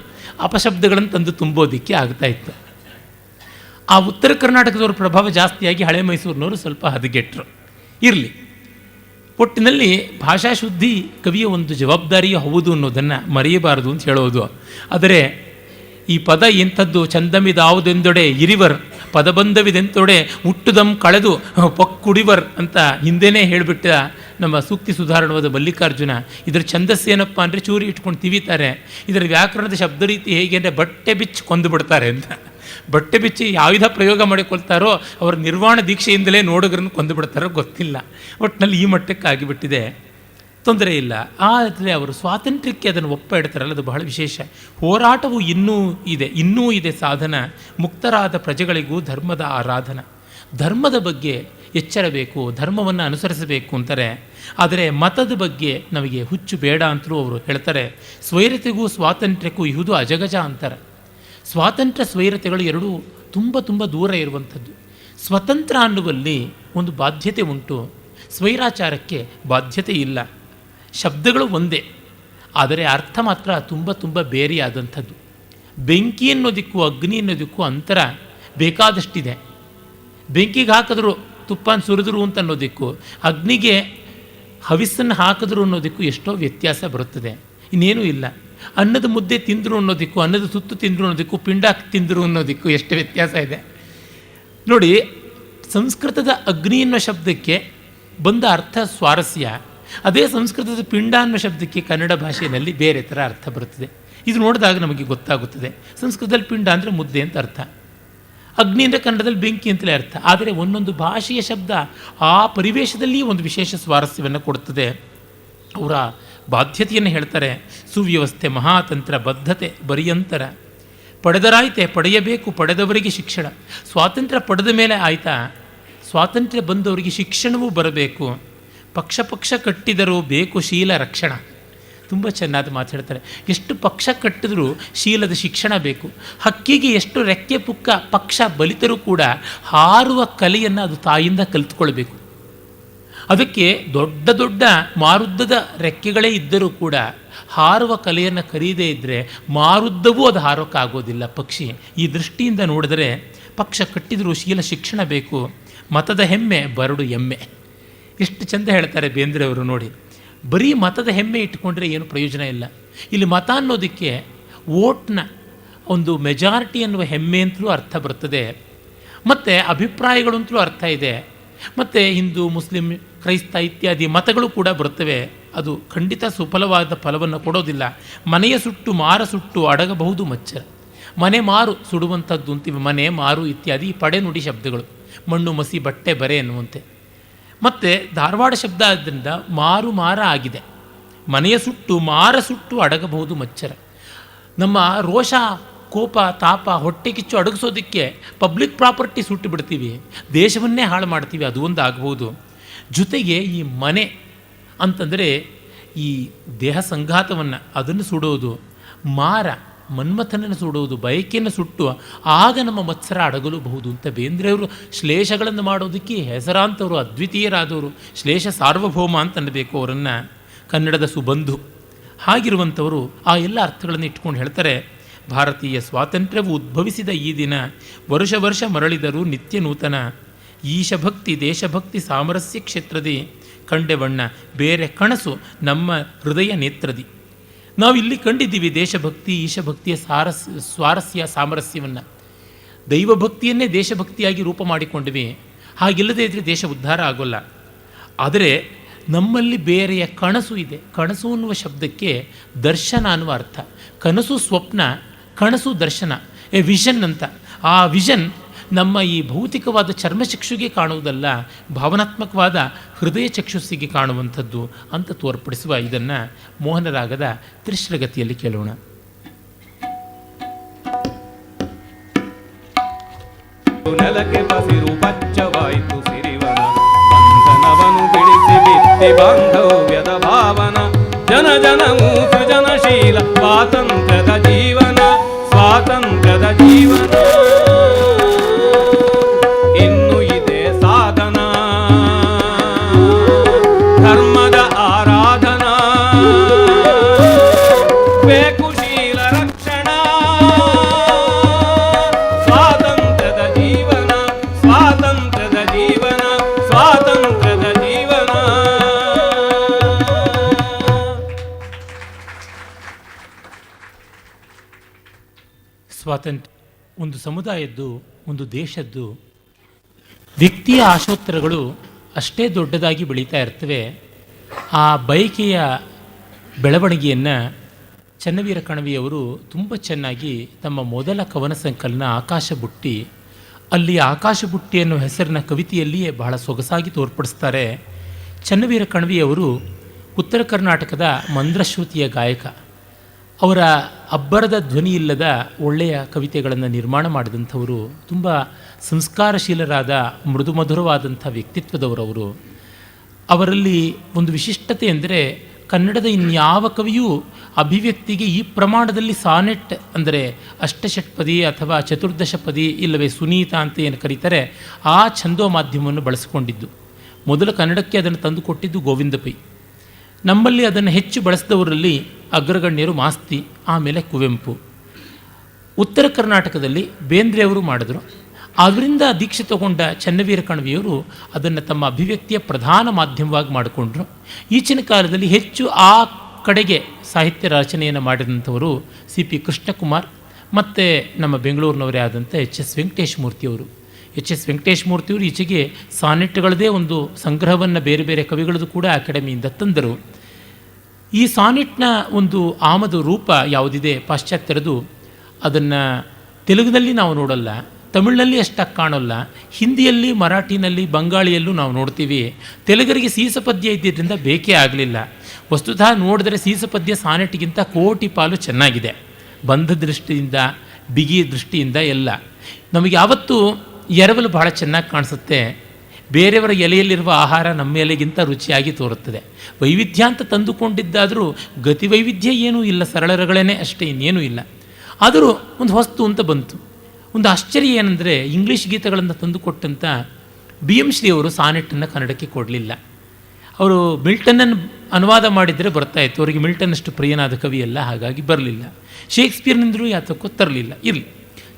ಅಪಶಬ್ದಗಳನ್ನು ತಂದು ತುಂಬೋದಕ್ಕೆ ಆಗ್ತಾಯಿತ್ತು. ಆ ಉತ್ತರ ಕರ್ನಾಟಕದವ್ರ ಪ್ರಭಾವ ಜಾಸ್ತಿಯಾಗಿ ಹಳೆ ಮೈಸೂರಿನವರು ಸ್ವಲ್ಪ ಹದಗೆಟ್ಟರು. ಇರಲಿ, ಒಟ್ಟಿನಲ್ಲಿ ಭಾಷಾಶುದ್ಧಿ ಕವಿಯ ಒಂದು ಜವಾಬ್ದಾರಿಯೂ ಹೌದು ಅನ್ನೋದನ್ನು ಮರೆಯಬಾರದು ಅಂತ ಹೇಳೋದು. ಆದರೆ ಈ ಪದ ಎಂಥದ್ದು ಚಂದಮಿದಾವುದೆಂದೊಡೆ ಇರಿವರ್ ಪದಬಂಧವಿದೆಂತೊಡೆ ಹುಟ್ಟುದಂ ಕಳೆದು ಪಕ್ಕುಡಿವರ್ ಅಂತ ಹಿಂದೆನೇ ಹೇಳಿಬಿಟ್ಟ ನಮ್ಮ ಸೂಕ್ತಿ ಸುಧಾರಣವಾದ ಮಲ್ಲಿಕಾರ್ಜುನ. ಇದರ ಛಂದಸ್ಸೇನಪ್ಪ ಅಂದರೆ ಚೂರಿ ಇಟ್ಕೊಂಡು ತಿವಿತಾರೆ. ಇದರ ವ್ಯಾಕರಣದ ಶಬ್ದ ರೀತಿ ಹೇಗೆ ಅಂದರೆ ಬಟ್ಟೆ ಬಿಚ್ಚಿ ಕೊಂದು ಬಿಡ್ತಾರೆ ಅಂತ. ಬಟ್ಟೆ ಬಿಚ್ಚಿ ಆಯುಧ ಪ್ರಯೋಗ ಮಾಡಿಕೊಳ್ತಾರೋ ಅವರ ನಿರ್ವಾಣ ದೀಕ್ಷೆಯಿಂದಲೇ ನೋಡುಗರನ್ನು ಕೊಂದು ಬಿಡ್ತಾರೋ ಗೊತ್ತಿಲ್ಲ. ಒಟ್ಟಿನಲ್ಲಿ ಈ ಮಟ್ಟಕ್ಕೆ ಆಗಿಬಿಟ್ಟಿದೆ. ತೊಂದರೆ ಇಲ್ಲ. ಆದರೆ ಅವರು ಸ್ವಾತಂತ್ರ್ಯಕ್ಕೆ ಅದನ್ನು ಒಪ್ಪ ಇಡ್ತಾರಲ್ಲ, ಅದು ಬಹಳ ವಿಶೇಷ. ಹೋರಾಟವು ಇನ್ನೂ ಇದೆ ಸಾಧನ, ಮುಕ್ತರಾದ ಪ್ರಜೆಗಳಿಗೂ ಧರ್ಮದ ಆರಾಧನ. ಧರ್ಮದ ಬಗ್ಗೆ ಎಚ್ಚರ ಬೇಕು, ಧರ್ಮವನ್ನು ಅನುಸರಿಸಬೇಕು ಅಂತಾರೆ. ಆದರೆ ಮತದ ಬಗ್ಗೆ ನಮಗೆ ಹುಚ್ಚು ಬೇಡ ಅಂತಲೂ ಅವರು ಹೇಳ್ತಾರೆ. ಸ್ವೈರತೆಗೂ ಸ್ವಾತಂತ್ರ್ಯಕ್ಕೂ ಇಹುದು ಅಜಗಜ ಅಂತಾರೆ. ಸ್ವಾತಂತ್ರ್ಯ ಸ್ವೈರತೆಗಳು ಎರಡೂ ತುಂಬ ತುಂಬ ದೂರ ಇರುವಂಥದ್ದು. ಸ್ವತಂತ್ರ ಅನ್ನುವಲ್ಲಿ ಒಂದು ಬಾಧ್ಯತೆ ಉಂಟು, ಸ್ವೈರಾಚಾರಕ್ಕೆ ಬಾಧ್ಯತೆ ಇಲ್ಲ. ಶಬ್ದಗಳು ಒಂದೇ, ಆದರೆ ಅರ್ಥ ಮಾತ್ರ ತುಂಬ ತುಂಬ ಬೇರೆಯಾದಂಥದ್ದು. ಬೆಂಕಿ ಅನ್ನೋದಕ್ಕೂ ಅಗ್ನಿ ಅನ್ನೋದಕ್ಕೂ ಅಂತರ ಬೇಕಾದಷ್ಟಿದೆ. ಬೆಂಕಿಗೆ ಹಾಕಿದ್ರು ತುಪ್ಪನ ಸುರಿದ್ರು ಅಂತ ಅನ್ನೋದಕ್ಕೂ, ಅಗ್ನಿಗೆ ಹವಿಸ್ಸನ್ನು ಹಾಕಿದ್ರು ಅನ್ನೋದಕ್ಕೂ ಎಷ್ಟೋ ವ್ಯತ್ಯಾಸ ಬರುತ್ತದೆ. ಇನ್ನೇನೂ ಇಲ್ಲ. ಅನ್ನದ ಮುದ್ದೆ ತಿಂದರು ಅನ್ನೋದಕ್ಕೂ, ಅನ್ನದ ತುತ್ತು ತಿಂದರು ಅನ್ನೋದಕ್ಕೂ, ಪಿಂಡ ತಿಂದರು ಅನ್ನೋದಕ್ಕೂ ಎಷ್ಟು ವ್ಯತ್ಯಾಸ ಇದೆ ನೋಡಿ. ಸಂಸ್ಕೃತದ ಅಗ್ನಿ ಅನ್ನೋ ಶಬ್ದಕ್ಕೆ ಬಂದ ಅರ್ಥ ಸ್ವಾರಸ್ಯ, ಅದೇ ಸಂಸ್ಕೃತದ ಪಿಂಡ ಅನ್ನೋ ಶಬ್ದಕ್ಕೆ ಕನ್ನಡ ಭಾಷೆಯಲ್ಲಿ ಬೇರೆ ಥರ ಅರ್ಥ ಬರುತ್ತದೆ. ಇದು ನೋಡಿದಾಗ ನಮಗೆ ಗೊತ್ತಾಗುತ್ತದೆ. ಸಂಸ್ಕೃತದಲ್ಲಿ ಪಿಂಡ ಅಂದರೆ ಮುದ್ದೆ ಅಂತ ಅರ್ಥ, ಅಗ್ನಿ ಅಂದರೆ ಕನ್ನಡದಲ್ಲಿ ಬೆಂಕಿ ಅಂತಲೇ ಅರ್ಥ. ಆದರೆ ಒಂದೊಂದು ಭಾಷೆಯ ಶಬ್ದ ಆ ಪರಿವೇಶದಲ್ಲಿ ಒಂದು ವಿಶೇಷ ಸ್ವಾರಸ್ಯವನ್ನು ಕೊಡುತ್ತದೆ. ಅವರ ಬಾಧ್ಯತೆಯನ್ನು ಹೇಳ್ತಾರೆ. ಸುವ್ಯವಸ್ಥೆ, ಮಹಾತಂತ್ರ, ಬದ್ಧತೆ, ಬರಿಯಂತರ. ಪಡೆದರಾಯ್ತೆ, ಪಡೆಯಬೇಕು, ಪಡೆದವರಿಗೆ ಶಿಕ್ಷಣ. ಸ್ವಾತಂತ್ರ್ಯ ಪಡೆದ ಮೇಲೆ ಆಯಿತಾ, ಸ್ವಾತಂತ್ರ್ಯ ಬಂದವರಿಗೆ ಶಿಕ್ಷಣವೂ ಬರಬೇಕು. ಪಕ್ಷ ಪಕ್ಷ ಕಟ್ಟಿದರೂ ಬೇಕು ಶೀಲ ರಕ್ಷಣ. ತುಂಬ ಚೆನ್ನಾಗಿ ಮಾತಾಡ್ತಾರೆ. ಎಷ್ಟು ಪಕ್ಷ ಕಟ್ಟಿದ್ರೂ ಶೀಲದ ಶಿಕ್ಷಣ ಬೇಕು. ಹಕ್ಕಿಗೆ ಎಷ್ಟು ರೆಕ್ಕೆ ಪುಕ್ಕ ಪಕ್ಷ ಬಲಿತರೂ ಕೂಡ ಹಾರುವ ಕಲೆಯನ್ನು ಅದು ತಾಯಿಯಿಂದ ಕಲಿತ್ಕೊಳ್ಬೇಕು. ಅದಕ್ಕೆ ದೊಡ್ಡ ದೊಡ್ಡ ಮಾರುದ್ದದ ರೆಕ್ಕೆಗಳೇ ಇದ್ದರೂ ಕೂಡ ಹಾರುವ ಕಲೆಯನ್ನು ಕರೀದೇ ಇದ್ದರೆ ಮಾರುದ್ದವೂ ಅದು ಹಾರೋಕ್ಕಾಗೋದಿಲ್ಲ ಪಕ್ಷಿ. ಈ ದೃಷ್ಟಿಯಿಂದ ನೋಡಿದರೆ ಪಕ್ಷ ಕಟ್ಟಿದರೂ ಶೀಲ ಶಿಕ್ಷಣ ಬೇಕು. ಮತದ ಹೆಮ್ಮೆ ಬರಡು ಎಮ್ಮೆ. ಎಷ್ಟು ಚೆಂದ ಹೇಳ್ತಾರೆ ಬೇಂದ್ರೆಯವರು ನೋಡಿ. ಬರೀ ಮತದ ಹೆಮ್ಮೆ ಇಟ್ಕೊಂಡ್ರೆ ಏನು ಪ್ರಯೋಜನ ಇಲ್ಲ. ಇಲ್ಲಿ ಮತ ಅನ್ನೋದಕ್ಕೆ ವೋಟ್ನ ಒಂದು ಮೆಜಾರಿಟಿ ಅನ್ನುವ ಹೆಮ್ಮೆ ಅಂತಲೂ ಅರ್ಥ ಬರ್ತದೆ, ಮತ್ತು ಅಭಿಪ್ರಾಯಗಳು ಅಂತಲೂ ಅರ್ಥ ಇದೆ, ಮತ್ತು ಹಿಂದೂ, ಮುಸ್ಲಿಂ, ಕ್ರೈಸ್ತ ಇತ್ಯಾದಿ ಮತಗಳು ಕೂಡ ಬರ್ತವೆ. ಅದು ಖಂಡಿತ ಸುಫಲವಾದ ಫಲವನ್ನು ಕೊಡೋದಿಲ್ಲ. ಮನೆಯ ಸುಟ್ಟು ಮಾರ ಸುಟ್ಟು ಅಡಗಬಹುದು ಮಚ್ಚರ. ಮನೆ ಮಾರು ಸುಡುವಂಥದ್ದು ಅಂತೀವಿ, ಮನೆ ಮಾರು ಇತ್ಯಾದಿ ಪಡೆ ನುಡಿ ಶಬ್ದಗಳು. ಮಣ್ಣು ಮಸಿ ಬಟ್ಟೆ ಬರೆ ಎನ್ನುವಂತೆ. ಮತ್ತು ಧಾರವಾಡ ಶಬ್ದ ಆದ್ದರಿಂದ ಮಾರು ಮಾರ ಆಗಿದೆ. ಮನೆಯ ಸುಟ್ಟು ಮಾರ ಸುಟ್ಟು ಅಡಗಬಹುದು ಮಚ್ಚರ. ನಮ್ಮ ರೋಷ, ಕೋಪ, ತಾಪ, ಹೊಟ್ಟೆ ಕಿಚ್ಚು ಅಡಗಿಸೋದಕ್ಕೆ ಪಬ್ಲಿಕ್ ಪ್ರಾಪರ್ಟಿ ಸುಟ್ಟು ಬಿಡ್ತೀವಿ, ದೇಶವನ್ನೇ ಹಾಳು ಮಾಡ್ತೀವಿ, ಅದು ಒಂದು ಆಗಬಹುದು. ಜೊತೆಗೆ ಈ ಮನೆ ಅಂತಂದರೆ ಈ ದೇಹ ಸಂಘಾತವನ್ನು ಅದನ್ನು ಸುಡೋದು, ಮಾರ ಮನ್ಮಥನನ್ನು ಸುಡೋದು, ಬಯಕೆಯನ್ನು ಸುಟ್ಟು ಆಗ ನಮ್ಮ ಮತ್ಸರ ಅಡಗಲೂಬಹುದು ಅಂತ ಬೇಂದ್ರೆಯವರು ಶ್ಲೇಷಗಳನ್ನು ಮಾಡೋದಕ್ಕೆ ಹೆಸರಾಂತವರು, ಅದ್ವಿತೀಯರಾದವರು, ಶ್ಲೇಷ ಸಾರ್ವಭೌಮ ಅಂತ ಅನ್ನಬೇಕು ಅವರನ್ನು, ಕನ್ನಡದ ಸುಬಂಧು. ಹಾಗಿರುವಂಥವರು ಆ ಎಲ್ಲ ಅರ್ಥಗಳನ್ನು ಇಟ್ಕೊಂಡು ಹೇಳ್ತಾರೆ. ಭಾರತೀಯ ಸ್ವಾತಂತ್ರ್ಯವು ಉದ್ಭವಿಸಿದ ಈ ದಿನ ವರುಷ ವರ್ಷ ಮರಳಿದರೂ ನಿತ್ಯ ನೂತನ. ಈಶಭಕ್ತಿ ದೇಶಭಕ್ತಿ ಸಾಮರಸ್ಯ ಕ್ಷೇತ್ರದಿ ಕಂಡೆವಣ್ಣ ಬೇರೆ ಕನಸು ನಮ್ಮ ಹೃದಯ ನೇತ್ರದಿ. ನಾವು ಇಲ್ಲಿ ಕಂಡಿದ್ದೀವಿ ದೇಶಭಕ್ತಿ, ಈಶಭಕ್ತಿಯ ಸ್ವಾರಸ್ಯ, ಸಾಮರಸ್ಯವನ್ನು. ದೈವಭಕ್ತಿಯನ್ನೇ ದೇಶಭಕ್ತಿಯಾಗಿ ರೂಪ ಮಾಡಿಕೊಂಡಿವಿ. ಹಾಗಿಲ್ಲದೇ ಇದ್ದರೆ ದೇಶ ಉದ್ಧಾರ ಆಗೋಲ್ಲ. ಆದರೆ ನಮ್ಮಲ್ಲಿ ಬೇರೆಯ ಕನಸು ಇದೆ. ಕನಸು ಅನ್ನುವ ಶಬ್ದಕ್ಕೆ ದರ್ಶನ ಅನ್ನುವ ಅರ್ಥ. ಕನಸು ಸ್ವಪ್ನ, ಕನಸು ದರ್ಶನ, ಎ ವಿಷನ್ ಅಂತ. ಆ ವಿಷನ್ ನಮ್ಮ ಈ ಭೌತಿಕವಾದ ಚರ್ಮಚಕ್ಷುಗೆ ಕಾಣುವುದಲ್ಲ, ಭಾವನಾತ್ಮಕವಾದ ಹೃದಯ ಚಕ್ಷುಸ್ಸಿಗೆ ಕಾಣುವಂಥದ್ದು ಅಂತ ತೋರ್ಪಡಿಸುವ ಇದನ್ನು ಮೋಹನರಾಗದ ತ್ರಿಶ್ರಗತಿಯಲ್ಲಿ ಕೇಳೋಣ. ನೆಲಕ್ಕೆ ಬಸಿರು ಪಚ್ಚವಾಯಿತು ಸಿರಿವನ, ಬಂಧನವನು ಬಿಡಿಸಿ ಬಿತ್ತಿ ಬಾಂಧವ್ಯದ ಭಾವನ. ಜನ ಜನಮೂ ಸೃಜನಶೀಲ ಸ್ವಾತಂತ್ರ್ಯದ ಜೀವನ, ಸ್ವಾತಂತ್ರ್ಯದ ಜೀವನ. ಇನ್ನು ಇದೆ ಸಾಧನ ಧರ್ಮದ ಆರಾಧನಾ, ಬೇಕು ಶೀಲ ರಕ್ಷಣಾ. ಸ್ವಾತಂತ್ರ್ಯದ ಜೀವನ, ಸ್ವಾತಂತ್ರ್ಯದ ಜೀವನ, ಸ್ವಾತಂತ್ರ್ಯದ ಜೀವನ. ಸ್ವಾತಂತ್ರ್ಯ ಒಂದು ಸಮುದಾಯದ್ದು, ಒಂದು ದೇಶದ್ದು. ವ್ಯಕ್ತಿಯ ಆಶೋತ್ತರಗಳು ಅಷ್ಟೇ ದೊಡ್ಡದಾಗಿ ಬೆಳೀತಾ ಇರ್ತವೆ. ಆ ಬಯಕೆಯ ಬೆಳವಣಿಗೆಯನ್ನು ಚನ್ನವೀರ ಕಣವಿಯವರು ತುಂಬ ಚೆನ್ನಾಗಿ ತಮ್ಮ ಮೊದಲ ಕವನ ಸಂಕಲನ ಆಕಾಶ ಬುಟ್ಟಿ, ಅಲ್ಲಿ ಆಕಾಶ ಬುಟ್ಟಿ ಅನ್ನೋ ಹೆಸರಿನ ಕವಿತೆಯಲ್ಲಿಯೇ ಬಹಳ ಸೊಗಸಾಗಿ ತೋರ್ಪಡಿಸ್ತಾರೆ. ಚನ್ನವೀರ ಕಣವಿಯವರು ಉತ್ತರ ಕರ್ನಾಟಕದ ಮಂದ್ರಶ್ರುತಿಯ ಗಾಯಕ. ಅವರ ಅಬ್ಬರದ ಧ್ವನಿ ಇಲ್ಲದ ಒಳ್ಳೆಯ ಕವಿತೆಗಳನ್ನು ನಿರ್ಮಾಣ ಮಾಡಿದಂಥವರು. ತುಂಬ ಸಂಸ್ಕಾರಶೀಲರಾದ ಮೃದು ಮಧುರವಾದಂಥ ವ್ಯಕ್ತಿತ್ವದವರವರು. ಅವರಲ್ಲಿ ಒಂದು ವಿಶಿಷ್ಟತೆ ಎಂದರೆ ಕನ್ನಡದ ಇನ್ಯಾವ ಕವಿಯೂ ಅಭಿವ್ಯಕ್ತಿಗೆ ಈ ಪ್ರಮಾಣದಲ್ಲಿ ಸಾನೆಟ್ ಅಂದರೆ ಅಷ್ಟಷಟ್ಪದಿ ಅಥವಾ ಚತುರ್ದಶಪದಿ ಇಲ್ಲವೇ ಸುನೀತ ಅಂತ ಏನು ಕರೀತಾರೆ ಆ ಛಂದೋ ಮಾಧ್ಯಮವನ್ನು ಬಳಸಿಕೊಂಡಿದ್ದು. ಮೊದಲು ಕನ್ನಡಕ್ಕೆ ಅದನ್ನು ತಂದುಕೊಟ್ಟಿದ್ದು ಗೋವಿಂದ ಪೈ. ನಮ್ಮಲ್ಲಿ ಅದನ್ನು ಹೆಚ್ಚು ಬಳಸಿದವರಲ್ಲಿ ಅಗ್ರಗಣ್ಯರು ಮಾಸ್ತಿ, ಆಮೇಲೆ ಕುವೆಂಪು. ಉತ್ತರ ಕರ್ನಾಟಕದಲ್ಲಿ ಬೇಂದ್ರೆಯವರು ಮಾಡಿದ್ರು. ಅದರಿಂದ ದೀಕ್ಷೆ ತಗೊಂಡ ಚನ್ನವೀರ ಕಣವಿಯವರು ಅದನ್ನು ತಮ್ಮ ಅಭಿವ್ಯಕ್ತಿಯ ಪ್ರಧಾನ ಮಾಧ್ಯಮವಾಗಿ ಮಾಡಿಕೊಂಡ್ರು. ಈಚಿನ ಕಾಲದಲ್ಲಿ ಹೆಚ್ಚು ಆ ಕಡೆಗೆ ಸಾಹಿತ್ಯ ರಚನೆಯನ್ನು ಮಾಡಿದಂಥವರು ಸಿ.ಪಿ. ಕೃಷ್ಣಕುಮಾರ್ ಮತ್ತು ನಮ್ಮ ಬೆಂಗಳೂರಿನವರೇ ಆದಂಥ ಎಚ್.ಎಸ್. ವೆಂಕಟೇಶ ಮೂರ್ತಿಯವರು. ಎಚ್.ಎಸ್. ವೆಂಕಟೇಶ ಮೂರ್ತಿಯವರು ಈಚೆಗೆ ಸಾನೆಟ್ಗಳದೇ ಒಂದು ಸಂಗ್ರಹವನ್ನು ಬೇರೆ ಬೇರೆ ಕವಿಗಳದ್ದು ಕೂಡ ಅಕಾಡೆಮಿಯಿಂದ ತಂದರು. ಈ ಸಾನೆಟ್ನ ಒಂದು ಆಮದು ರೂಪ ಯಾವುದಿದೆ ಪಾಶ್ಚಾತ್ಯರದು, ಅದನ್ನು ತೆಲುಗಿನಲ್ಲಿ ನಾವು ನೋಡಲ್ಲ, ತಮಿಳಿನಲ್ಲಿ ಅಷ್ಟಾಗಿ ಕಾಣೋಲ್ಲ, ಹಿಂದಿಯಲ್ಲಿ, ಮರಾಠಿನಲ್ಲಿ, ಬಂಗಾಳಿಯಲ್ಲೂ ನಾವು ನೋಡ್ತೀವಿ. ತೆಲುಗರಿಗೆ ಸೀಸಪದ್ಯ ಇದ್ದಿದ್ದರಿಂದ ಬೇಕೇ ಆಗಲಿಲ್ಲ. ವಸ್ತುತಃ ನೋಡಿದ್ರೆ ಸೀಸಪದ್ಯ ಸಾನೆಟ್ಗಿಂತ ಕೋಟಿ ಪಾಲು ಚೆನ್ನಾಗಿದೆ, ಬಂಧ ದೃಷ್ಟಿಯಿಂದ, ಬಿಗಿ ದೃಷ್ಟಿಯಿಂದ ಎಲ್ಲ. ನಮಗೆ ಯಾವತ್ತೂ ಎರವಲು ಬಹಳ ಚೆನ್ನಾಗಿ ಕಾಣಿಸುತ್ತೆ. ಬೇರೆಯವರ ಎಲೆಯಲ್ಲಿರುವ ಆಹಾರ ನಮ್ಮ ಎಲೆಗಿಂತ ರುಚಿಯಾಗಿ ತೋರುತ್ತದೆ. ವೈವಿಧ್ಯ ಅಂತ ತಂದುಕೊಂಡಿದ್ದಾದರೂ ಗತಿ ವೈವಿಧ್ಯ ಏನೂ ಇಲ್ಲ, ಸರಳರಗಳೇ ಅಷ್ಟೇ, ಇನ್ನೇನೂ ಇಲ್ಲ. ಆದರೂ ಒಂದು ವಸ್ತು ಅಂತ ಬಂತು. ಒಂದು ಆಶ್ಚರ್ಯ ಏನಂದರೆ, ಇಂಗ್ಲೀಷ್ ಗೀತೆಗಳನ್ನು ತಂದುಕೊಟ್ಟಂಥ BM ಶ್ರೀ ಅವರು ಸಾನೆಟ್ಟನ್ನು ಕನ್ನಡಕ್ಕೆ ಕೊಡಲಿಲ್ಲ. ಅವರು ಮಿಲ್ಟನ್ನನ್ನು ಅನುವಾದ ಮಾಡಿದರೆ ಬರ್ತಾಯಿತ್ತು, ಅವರಿಗೆ ಮಿಲ್ಟನ್ನಷ್ಟು ಪ್ರಿಯನಾದ ಕವಿಯಲ್ಲ, ಹಾಗಾಗಿ ಬರಲಿಲ್ಲ. ಶೇಕ್ಸ್ಪಿಯರ್ನಿಂದಲೂ ಯಾತಕ್ಕೂ ತರಲಿಲ್ಲ. ಇರಲಿ,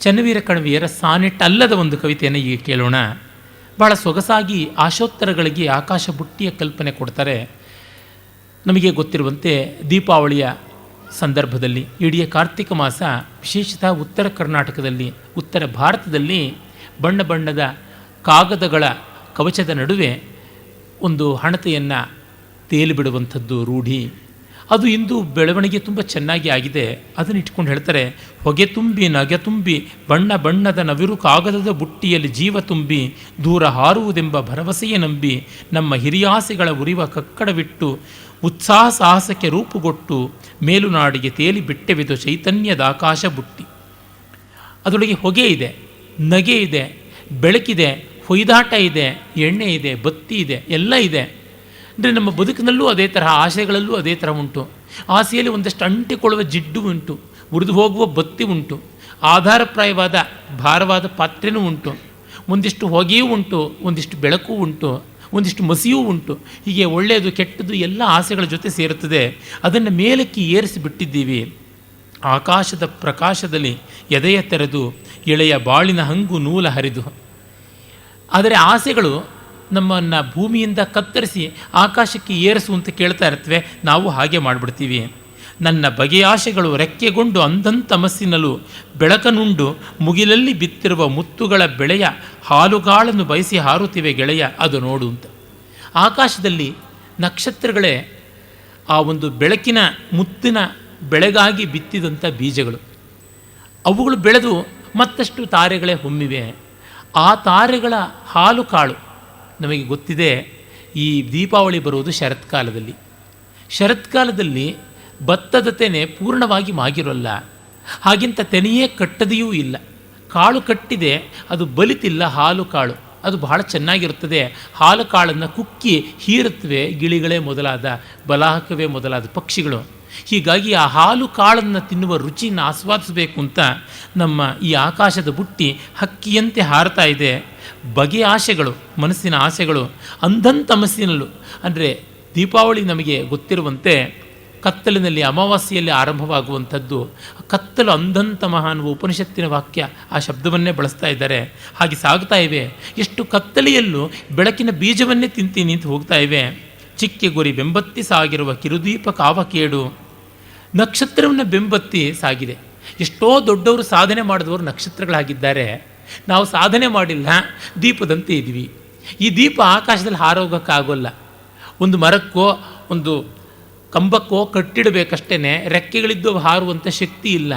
ಚನ್ನವೀರ ಕಣವಿಯರ ಸಾನೆಟ್ ಅಲ್ಲದ ಒಂದು ಕವಿತೆಯನ್ನು ಈಗ ಕೇಳೋಣ. ಭಾಳ ಸೊಗಸಾಗಿ ಆಶೋತ್ತರಗಳಿಗೆ ಆಕಾಶ ಬುಟ್ಟಿಯ ಕಲ್ಪನೆ ಕೊಡ್ತಾರೆ. ನಮಗೆ ಗೊತ್ತಿರುವಂತೆ ದೀಪಾವಳಿಯ ಸಂದರ್ಭದಲ್ಲಿ ಇಡೀ ಕಾರ್ತಿಕ ಮಾಸ, ವಿಶೇಷತಃ ಉತ್ತರ ಕರ್ನಾಟಕದಲ್ಲಿ, ಉತ್ತರ ಭಾರತದಲ್ಲಿ ಬಣ್ಣ ಬಣ್ಣದ ಕಾಗದಗಳ ಕವಚದ ನಡುವೆ ಒಂದು ಹಣತೆಯನ್ನು ತೇಲಿಬಿಡುವಂಥದ್ದು ರೂಢಿ. ಅದು ಇಂದು ಬೆಳವಣಿಗೆ ತುಂಬ ಚೆನ್ನಾಗಿ ಆಗಿದೆ. ಅದನ್ನು ಇಟ್ಕೊಂಡು ಹೇಳ್ತಾರೆ, ಹೊಗೆ ತುಂಬಿ ನಗೆ ತುಂಬಿ ಬಣ್ಣ ಬಣ್ಣದ ನವಿರು ಕಾಗದದ ಬುಟ್ಟಿಯಲ್ಲಿ ಜೀವ ತುಂಬಿ ದೂರ ಹಾರುವುದೆಂಬ ಭರವಸೆಯೇ ನಂಬಿ ನಮ್ಮ ಹಿರಿಯಾಸೆಗಳ ಉರಿವ ಕಕ್ಕಡವಿಟ್ಟು ಉತ್ಸಾಹ ಸಾಹಸಕ್ಕೆ ರೂಪುಗೊಟ್ಟು ಮೇಲುನಾಡಿಗೆ ತೇಲಿ ಬಿಟ್ಟೆವಿದು ಚೈತನ್ಯದ ಆಕಾಶ ಬುಟ್ಟಿ. ಅದರೊಳಗೆ ಹೊಗೆ ಇದೆ, ನಗೆ ಇದೆ, ಬೆಳಕಿದೆ, ಹೊಯ್ದಾಟ ಇದೆ, ಎಣ್ಣೆ ಇದೆ, ಬತ್ತಿ ಇದೆ, ಎಲ್ಲ ಇದೆ. ಅಂದರೆ ನಮ್ಮ ಬದುಕಿನಲ್ಲೂ ಅದೇ ತರಹ, ಆಸೆಗಳಲ್ಲೂ ಅದೇ ಥರ ಉಂಟು. ಆಸೆಯಲ್ಲಿ ಒಂದಷ್ಟು ಅಂಟಿಕೊಳ್ಳುವ ಜಿಡ್ಡು ಉಂಟು, ಉರಿದು ಹೋಗುವ ಬತ್ತಿ ಉಂಟು, ಆಧಾರಪ್ರಾಯವಾದ ಭಾರವಾದ ಪಾತ್ರೆನೂ ಉಂಟು, ಒಂದಿಷ್ಟು ಹೊಗೆಯೂ ಉಂಟು, ಒಂದಿಷ್ಟು ಬೆಳಕು ಉಂಟು, ಒಂದಿಷ್ಟು ಮಸಿಯೂ ಉಂಟು. ಹೀಗೆ ಒಳ್ಳೆಯದು ಕೆಟ್ಟದ್ದು ಎಲ್ಲ ಆಸೆಗಳ ಜೊತೆ ಸೇರುತ್ತದೆ. ಅದನ್ನು ಮೇಲಕ್ಕೆ ಏರಿಸಿ ಬಿಟ್ಟಿದ್ದೀವಿ. ಆಕಾಶದ ಪ್ರಕಾಶದಲ್ಲಿ ಎದೆಯ ತೆರೆದು ಎಳೆಯ ಬಾಳಿನ ಹಂಗು ನೂಲ ಹರಿದು. ಆದರೆ ಆಸೆಗಳು ನಮ್ಮನ್ನು ಭೂಮಿಯಿಂದ ಕತ್ತರಿಸಿ ಆಕಾಶಕ್ಕೆ ಏರಿಸು ಅಂತ ಕೇಳ್ತಾ ಇರ್ತವೆ. ನಾವು ಹಾಗೆ ಮಾಡಿಬಿಡ್ತೀವಿ. ನನ್ನ ಬಗೆಯಾಶೆಗಳು ರೆಕ್ಕೆಗೊಂಡು ಅಂಧಂತಮಸ್ಸಿನಲ್ಲೂ ಬೆಳಕನುಂಡು ಮುಗಿಲಲ್ಲಿ ಬಿತ್ತಿರುವ ಮುತ್ತುಗಳ ಬೆಳೆಯ ಹಾಲುಗಾಳನ್ನು ಬಯಸಿ ಹಾರುತ್ತಿವೆ ಗೆಳೆಯ, ಅದು ನೋಡು ಅಂತ. ಆಕಾಶದಲ್ಲಿ ನಕ್ಷತ್ರಗಳೇ ಆ ಒಂದು ಬೆಳಕಿನ ಮುತ್ತಿನ ಬೆಳೆಗಾಗಿ ಬಿತ್ತಿದಂಥ ಬೀಜಗಳು. ಅವುಗಳು ಬೆಳೆದು ಮತ್ತಷ್ಟು ತಾರೆಗಳೇ ಹೊಮ್ಮಿವೆ. ಆ ತಾರೆಗಳ ಹಾಲು ಕಾಳು ನಮಗೆ ಗೊತ್ತಿದೆ. ಈ ದೀಪಾವಳಿ ಬರುವುದು ಶರತ್ಕಾಲದಲ್ಲಿ. ಶರತ್ಕಾಲದಲ್ಲಿ ಭತ್ತದ ತೆನೆ ಪೂರ್ಣವಾಗಿ ಮಾಗಿರೋಲ್ಲ, ಹಾಗಿಂತ ತೆನೆಯೇ ಕಟ್ಟದೆಯೂ ಇಲ್ಲ. ಕಾಳು ಕಟ್ಟಿದೆ, ಅದು ಬಲಿತಿಲ್ಲ, ಹಾಲು ಕಾಳು ಅದು ಬಹಳ ಚೆನ್ನಾಗಿರುತ್ತದೆ. ಹಾಲು ಕಾಳನ್ನು ಕುಕ್ಕಿ ಹೀರುತ್ತವೆ ಗಿಳಿಗಳೇ ಮೊದಲಾದ, ಬಲಾಹಕವೇ ಮೊದಲಾದ ಪಕ್ಷಿಗಳು. ಹೀಗಾಗಿ ಆ ಹಾಲು ಕಾಳನ್ನು ತಿನ್ನುವ ರುಚಿಯನ್ನು ಆಸ್ವಾದಿಸಬೇಕು ಅಂತ ನಮ್ಮ ಈ ಆಕಾಶದ ಬುಟ್ಟಿ ಹಕ್ಕಿಯಂತೆ ಹಾರತಾ ಇದೆ. ಬಗೆಯ ಆಸೆಗಳು, ಮನಸ್ಸಿನ ಆಸೆಗಳು ಅಂಧಂತಮಸ್ಸಿನಲ್ಲೂ. ಅಂದರೆ ದೀಪಾವಳಿ ನಮಗೆ ಗೊತ್ತಿರುವಂತೆ ಕತ್ತಲಿನಲ್ಲಿ ಅಮಾವಾಸ್ಯೆಯಲ್ಲಿ ಆರಂಭವಾಗುವಂಥದ್ದು. ಕತ್ತಲು ಅಂಧಂತಮಃ ಅನ್ನುವ ಉಪನಿಷತ್ತಿನ ವಾಕ್ಯ ಆ ಶಬ್ದವನ್ನೇ ಬಳಸ್ತಾ ಇದ್ದಾರೆ. ಹಾಗೆ ಸಾಗ್ತಾ ಇವೆ. ಎಷ್ಟು ಕತ್ತಲೆಯಲ್ಲೂ ಬೆಳಕಿನ ಬೀಜವನ್ನೇ ತಿಂತೀನಿ ಅಂತ ಹೋಗ್ತಾ ಇವೆ. ಚಿಕ್ಕೆ ಗುರಿ ಬೆಂಬತ್ತಿ ಸಾಗಿರುವ ಕಿರುದೀಪ ಕಾವಕೇಡು. ನಕ್ಷತ್ರವನ್ನು ಬೆಂಬತ್ತಿ ಸಾಗಿದೆ. ಎಷ್ಟೋ ದೊಡ್ಡವರು ಸಾಧನೆ ಮಾಡಿದವರು ನಕ್ಷತ್ರಗಳಾಗಿದ್ದಾರೆ. ನಾವು ಸಾಧನೆ ಮಾಡಿಲ್ಲ, ದೀಪದಂತೆ ಇದ್ವಿ. ಈ ದೀಪ ಆಕಾಶದಲ್ಲಿ ಹಾರೋಗೋಕ್ಕಾಗೋಲ್ಲ. ಒಂದು ಮರಕ್ಕೋ ಒಂದು ಕಂಬಕ್ಕೋ ಕಟ್ಟಿಡಬೇಕಷ್ಟೇ. ರೆಕ್ಕೆಗಳಿದ್ದು ಹಾರುವಂಥ ಶಕ್ತಿ ಇಲ್ಲ.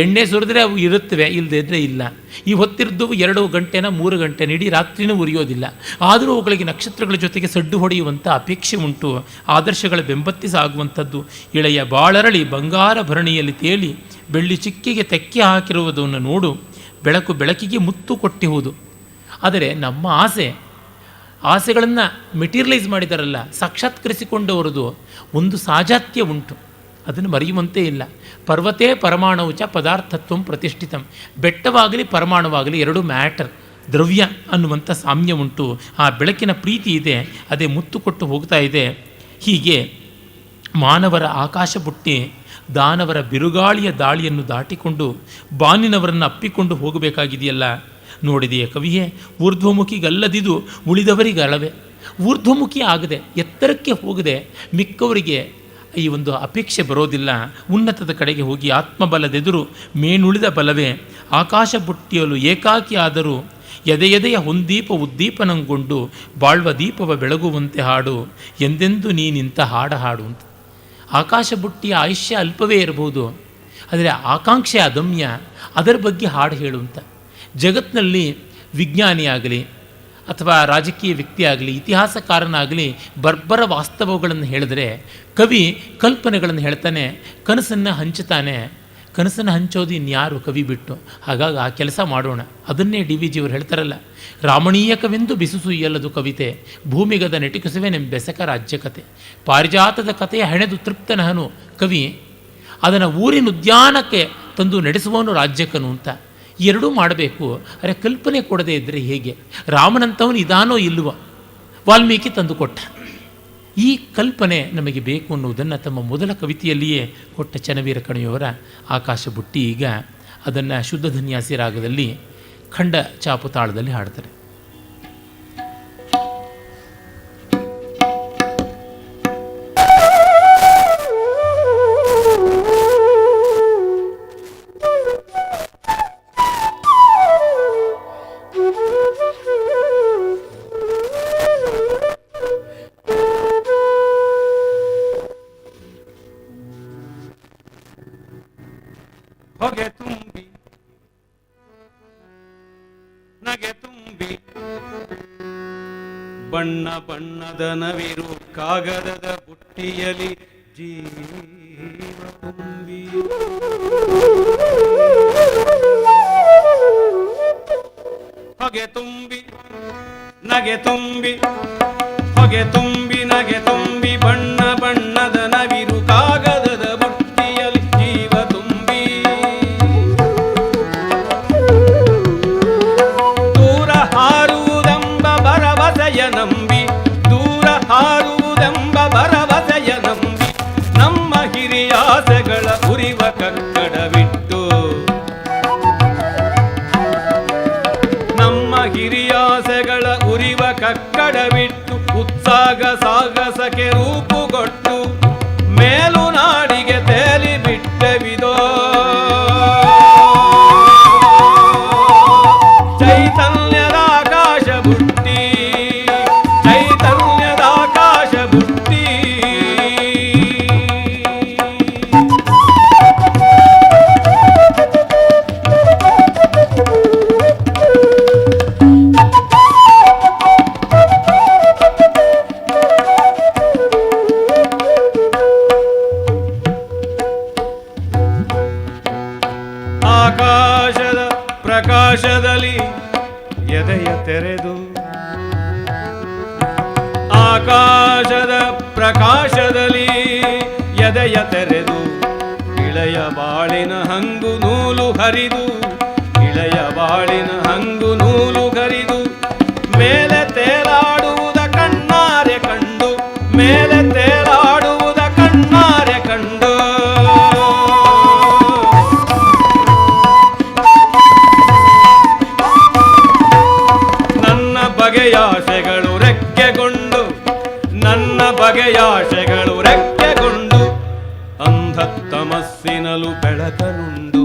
ಎಣ್ಣೆ ಸುರಿದ್ರೆ ಅವು ಇರುತ್ತವೆ, ಇಲ್ಲದೇ ಇದ್ದರೆ ಇಲ್ಲ. ಈ ಹೊತ್ತಿರದ್ದು 2 ಗಂಟೆನ 3 ಗಂಟೆ ಇಡೀ ರಾತ್ರಿನೂ ಉರಿಯೋದಿಲ್ಲ. ಆದರೂ ಅವುಗಳಿಗೆ ನಕ್ಷತ್ರಗಳ ಜೊತೆಗೆ ಸಡ್ಡು ಹೊಡೆಯುವಂಥ ಅಪೇಕ್ಷೆ ಉಂಟು. ಆದರ್ಶಗಳ ಬೆಂಬತ್ತಿ ಸಾಗುವಂಥದ್ದು. ಇಳೆಯ ಬಾಳರಳಿ ಬಂಗಾರ ಭರಣಿಯಲ್ಲಿ ತೇಲಿ ಬೆಳ್ಳಿ ಚಿಕ್ಕಿಗೆ ತೆಕ್ಕೆ ಹಾಕಿರುವುದನ್ನು ನೋಡು. ಬೆಳಕು ಬೆಳಕಿಗೆ ಮುತ್ತು ಕೊಟ್ಟಿಹುದು. ಆದರೆ ನಮ್ಮ ಆಸೆಗಳನ್ನು ಮೆಟೀರಿಯಲೈಸ್ ಮಾಡಿದಾರಲ್ಲ, ಸಾಕ್ಷಾತ್ಕರಿಸಿಕೊಂಡವರದು ಒಂದು ಸಾಜಾತ್ಯ ಉಂಟು, ಅದನ್ನು ಮರೆಯುವಂತೆ ಇಲ್ಲ. ಪರ್ವತೇ ಪರಮಾಣು ಚ ಪದಾರ್ಥತ್ವ ಪ್ರತಿಷ್ಠಿತಂ. ಬೆಟ್ಟವಾಗಲಿ ಪರಮಾಣುವಾಗಲಿ ಎರಡೂ ಮ್ಯಾಟರ್, ದ್ರವ್ಯ ಅನ್ನುವಂಥ ಸಾಮ್ಯ ಉಂಟು. ಆ ಬೆಳಕಿನ ಪ್ರೀತಿ ಇದೆ, ಅದೇ ಮುತ್ತು ಕೊಟ್ಟು ಹೋಗ್ತಾ ಇದೆ. ಹೀಗೆ ಮಾನವರ ಆಕಾಶ ಬುಟ್ಟಿ ದಾನವರ ಬಿರುಗಾಳಿಯ ದಾಳಿಯನ್ನು ದಾಟಿಕೊಂಡು ಬಾನಿನವರನ್ನು ಅಪ್ಪಿಕೊಂಡು ಹೋಗಬೇಕಾಗಿದೆಯಲ್ಲ. ನೋಡಿದೆಯೇ ಕವಿಯೇ, ಊರ್ಧ್ವಮುಖಿಗಲ್ಲದಿದು ಉಳಿದವರಿಗಲ್ಲವೇ. ಊರ್ಧ್ವಮುಖಿ ಆಗದೆ ಎತ್ತರಕ್ಕೆ ಹೋಗದೆ ಮಿಕ್ಕವರಿಗೆ ಈ ಒಂದು ಅಪೇಕ್ಷೆ ಬರೋದಿಲ್ಲ. ಉನ್ನತದ ಕಡೆಗೆ ಹೋಗಿ ಆತ್ಮಬಲದೆದುರು ಮೇನುಳಿದ ಬಲವೇ ಆಕಾಶ ಬುಟ್ಟಿಯಲು ಏಕಾಕಿ ಆದರೂ ಎದೆಯ ಹೊಂದೀಪ ಉದ್ದೀಪನಂಗೊಂಡು ಬಾಳ್ವ ದೀಪವ ಬೆಳಗುವಂತೆ ಹಾಡು ಎಂದೆಂದು ನೀನಿಂತ ಹಾಡು ಅಂತ. ಆಕಾಶ ಬುಟ್ಟಿಯ ಆಯುಷ್ಯ ಅಲ್ಪವೇ ಇರಬಹುದು, ಆದರೆ ಆಕಾಂಕ್ಷೆ ಅದಮ್ಯ, ಅದರ ಬಗ್ಗೆ ಹಾಡು ಹೇಳುವಂಥ. ಜಗತ್ತಿನಲ್ಲಿ ವಿಜ್ಞಾನಿಯಾಗಲಿ ಅಥವಾ ರಾಜಕೀಯ ವ್ಯಕ್ತಿಯಾಗಲಿ ಇತಿಹಾಸಕಾರನಾಗಲಿ ಬರ್ಬರ ವಾಸ್ತವಗಳನ್ನು ಹೇಳಿದ್ರೆ ಕವಿ ಕಲ್ಪನೆಗಳನ್ನು ಹೇಳ್ತಾನೆ, ಕನಸನ್ನು ಹಂಚುತ್ತಾನೆ. ಕನಸನ್ನು ಹಂಚೋದು ಇನ್ಯಾರು ಕವಿ ಬಿಟ್ಟು. ಹಾಗಾಗಿ ಆ ಕೆಲಸ ಮಾಡೋಣ. ಅದನ್ನೇ ಡಿ ವಿ ಜಿಯವರು ಹೇಳ್ತಾರಲ್ಲ, ರಾಮಣೀಯಕವೆಂದು ಬಿಸುಸುಯ್ಯಲ್ಲದು ಕವಿತೆ, ಭೂಮಿಗದ ನೆಟಿಕಿಸುವೆನೆಂಬೆಸಕ ರಾಜ್ಯ ಕತೆ. ಪಾರಿಜಾತದ ಕಥೆಯ ಹೆಣೆದು ತೃಪ್ತನಹನು ಕವಿ, ಅದನ್ನು ಊರಿನ ಉದ್ಯಾನಕ್ಕೆ ತಂದು ನಡೆಸುವವನು ರಾಜ್ಯಕನು ಅಂತ. ಎರಡೂ ಮಾಡಬೇಕು. ಅರೆ ಕಲ್ಪನೆ ಕೊಡದೇ ಇದ್ದರೆ ಹೇಗೆ? ರಾಮನಂಥವನು ಇದಾನೋ ಇಲ್ಲವೋ? ವಾಲ್ಮೀಕಿ ತಂದುಕೊಟ್ಟ. ಈ ಕಲ್ಪನೆ ನಮಗೆ ಬೇಕು ಅನ್ನುವುದನ್ನು ತಮ್ಮ ಮೊದಲ ಕವಿತೆಯಲ್ಲಿಯೇ ಕೊಟ್ಟ ಚನ್ನವೀರ ಕಣಿಯವರ ಆಕಾಶ ಬುಟ್ಟಿ ಈಗ ಅದನ್ನು ಶುದ್ಧ ಧನ್ಯಾಸಿ ರಾಗದಲ್ಲಿ ಖಂಡ ಚಾಪು ತಾಳದಲ್ಲಿ ಹಾಡ್ತಾರೆ. ಹೊಗೆ ತುಂಬಿ ನಗೆ ತುಂಬಿ ಬಣ್ಣ ಬಣ್ಣದ ನವಿರು ಕಾಗದದ ಬುಟ್ಟಿಯಲಿ ಜೀವ ತುಂಬಿ ಹೊಗೆ ತುಂಬಿ ನಗೆ ತುಂಬಿ ಹೊಗೆ ತುಂಬಿ ನಗೆ ತುಂಬಿ ಬಣ್ಣ ಬಣ್ಣದ ನವಿರು ಕಾಗದದ ಬುಟ್ಟಿಯಲಿ ಜೀವ ತುಂಬಿ ದೂರ ಹಾರುವುದೆಂಬ ಭರವಸೆಯ ನಂಬಿ ದೂರ ಹಾರುವುದೆಂಬ ಭರವಸೆಯ ನಂಬಿ ನಮ್ಮ ಹಿರಿಯಾಸೆಗಳ ಉರಿವ ಕಕ್ಕಡವಿಟ್ಟು ನಮ್ಮ ಹಿರಿಯಾಸೆಗಳ ಉರಿವ ಕಕ್ಕಡವಿಟ್ಟು ಉತ್ಸಾಹ ಸಾಗಸಕ್ಕೆ ರೂಪುಗೊಟ್ಟು ಮೇಲು ನಾಡಿಗೆ ತೇಲಿ ಬಿಟ್ಟವಿದೋ ಚೈತನ್ಯದ ಆಕಾಶ ಬುಟ್ಟಿ ಚೈತನ್ಯದ ಆಕಾಶ ಬುಟ್ಟಿ ಆಕಾಶದ ಪ್ರಕಾಶದಲ್ಲಿ ಎದೆಯ ತೆರೆದು ಆಕಾಶದ ಪ್ರಕಾಶದಲ್ಲಿ ಎದೆಯ ತೆರೆದು ಇಳೆಯ ಬಾಳಿನ ಹಂಗು ನೂಲು ಹರಿದು ಇಳೆಯ ಬಾಳಿನ ಹಂಗು ನೂಲು ಹರಿದು ಮೇಲೆ ತೇಲಾಡುವುದ ಕಣ್ಣಾರೆ ಕಂಡು ಮೇಲೆ ತೇಲಾಡುವುದ ಕಣ್ಣಾರೆ ಕಂಡು ಬಗೆಯಾಶೆಗಳು ರೆಕ್ಕೆಗೊಂಡು ನನ್ನ ಬಗೆಯಾಶೆಗಳು ರೆಕ್ಕೆಗೊಂಡು ಅಂಧ ತಮಸ್ಸಿನಲು ಬೆಳಕನುಂಡು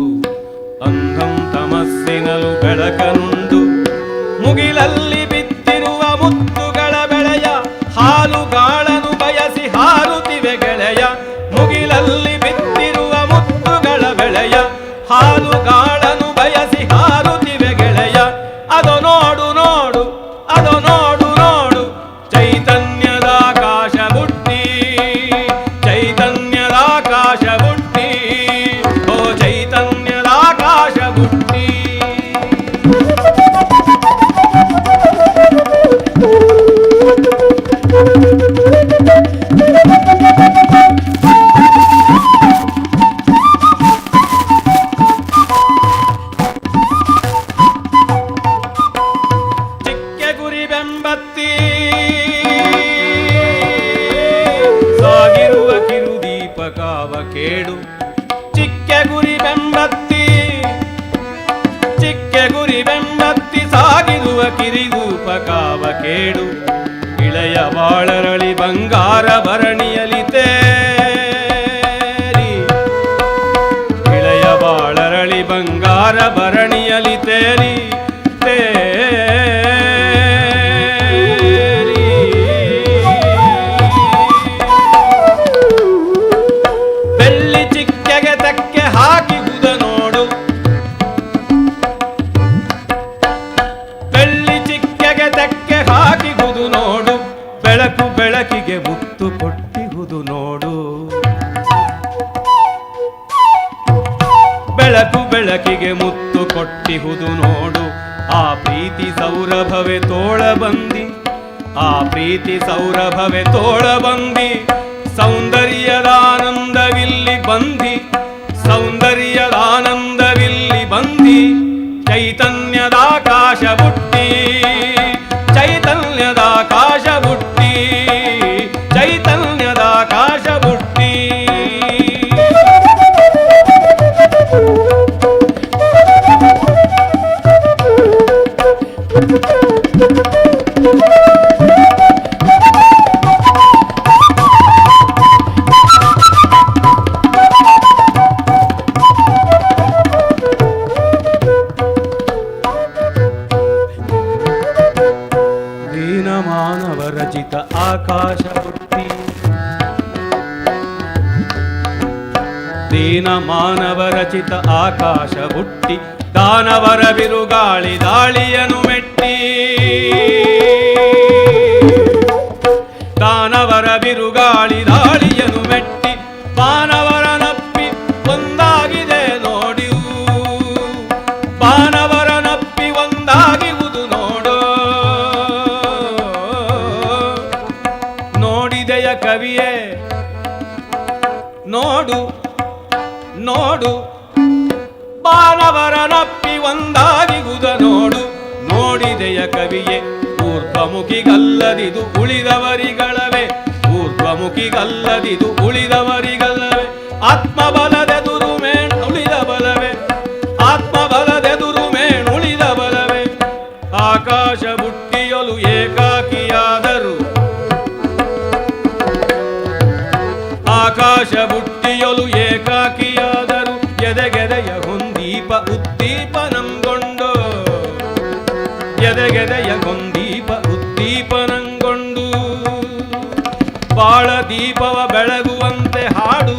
ಅಂಧಂ ತಮಸ್ಸಿನಲು ಬೆಳಕನುಂಡು ಮುಗಿಲಲ್ಲಿ ಬಿತ್ತಿರುವ ಮುತ್ತುಗಳ ಬೆಳೆಯ ಹಾಲುಗಾಳನು ಬಯಸಿ ಹಾರುತ್ತಿವೆ ಗೆಳೆಯ ಮುಗಿಲಲ್ಲಿ ಬಿತ್ತಿರುವ ಮುತ್ತುಗಳ ಬೆಳೆಯ ಹಾಲುಗಾಳನು ಬಯಸಿ ಹಾರುತ್ತಿವೆ ಗೆಳೆಯ ಅದು ನೋಡು ನೋಡು ಅದು ನೋಡು ನೋಡು ಚೈತನ್ಯದ ಆಕಾಶ ಬುಟ್ಟಿ ಚೈತನ್ಯದ ಆಕಾಶ ಬುಟ್ಟಿ ಓ ಚೈತನ್ಯದ ಆಕಾಶ ಬುಟ್ಟಿ ಸಾಗಿರುವ ಕಿರುದೀಪಕಾವ ಕೇಡು ಚಿಕ್ಕೆ ಗುರಿ ಬೆಂಬತ್ತಿ ಸಾಗಿರುವ ಕಿರಿಗೂಪ ಕಾವ ಕೇಡು ಇಳೆಯ ಬಾಳರಳಿ ಬಂಗಾರ ಭರಣಿಯಲಿ ತೇರಿ ಇಳೆಯ ಬಾಳರಳಿ ಬಂಗಾರ ಭರಣಿಯಲಿ ತೇರಿ ಬೆಳ್ಳಿ ಚಿಕ್ಕೆಗೆ ತಕ್ಕೆ ಹಾಕಿಹುದ ನೋಡು ಬೆಳ್ಳಿ ಚಿಕ್ಕೆಗೆ ತಕ್ಕೆ ಹಾಕಿಹುದು ನೋಡು ಬೆಳಕು ಬೆಳಕಿಗೆ ಮುತ್ತು ಕೊಟ್ಟಿಹುದು ನೋಡು ಬೆಳಕು ಬೆಳಕಿಗೆ ಮುತ್ತು ಕೊಟ್ಟಿಹುದು ನೋಡು ಆ ಪ್ರೀತಿ ಸೌರಭವೇ ತೋಳ ಬಂದಿ ಆ ಪ್ರೀತಿ ಸೌರಭವೇ ತೋಳ ಬಂದಿ ಸೌಂದರ್ಯದಾನಂದವಿಲ್ಲಿ ಬಂದಿ ಸೌಂದರ್ಯದಾನಂದವಿಲ್ಲಿ ಬಂದಿ ಚೈತನ್ಯದಾಕಾಶ ಬುಟ್ಟಿ ಚೈತನ್ಯದಾಕಾಶ ಬುಟ್ಟಿ ಚೈತನ್ಯದಾಕಾಶ ಬುಟ್ಟಿ ದೀನಮಾನವ ರಚಿತ ಆಕಾಶ ಬುಟ್ಟಿ ದೀನಮಾನವ ರಚಿತ ಆಕಾಶ ಬುಟ್ಟಿ ದಾನವರ ಬಿರುಗಾಳಿ ದಾಳಿಯನು ಮೆಟ್ಟಿ ದಾನವರ ಬಿರುಗಾಳಿ ದಾಳಿಯನು ಮೆಟ್ಟಿ ಬಾನವರ ನಪ್ಪಿ ಒಂದಾಗಿದೆ ನೋಡಿ ಬಾನವರ ನಪ್ಪಿ ಒಂದಾಗಿವುದು ನೋಡು ನೋಡಿದೆಯ ಕವಿಯೇ ನೋಡು ನೋಡು ಬಾನವರ ನಪ್ಪಿ ಒಂದಾಗಿಗುದ ನೋಡು ನೋಡಿದೆಯ ಕವಿಯೇ ಊರ್ಧ್ವಮುಖಿಗಲ್ಲದಿದು ಉಳಿದವರಿಗಳವೇ ಊರ್ಧ್ವಮುಖಿಗಲ್ಲದಿದು ಉಳಿದವರಿಗಳವೇ ಆತ್ಮಬಲದೆದುರು ಮೇಣುಳಿದ ಬಲವೇ ಆತ್ಮಬಲದೆದುರು ಮೇಣುಳಿದ ಬಲವೇ ಆಕಾಶ ಬುಟ್ಟಿಯೊಲು ಏಕಾಕಿಯಾದರು ಆಕಾಶ ಬುಟ್ಟಿಯೊಲು ಏಕಾಕಿಯಾದರು ಎದೆಗೆದೆಯ ಹೊಂದೀಪ ಉದ್ದೀಪನಂಗೊಂಡು ಎದೆಗೆದೆಯ ಹೊಂದೀಪ ಉದ್ದೀಪನಂಗೊಂಡು ಬಾಳ ದೀಪವ ಬೆಳಗುವಂತೆ ಹಾಡು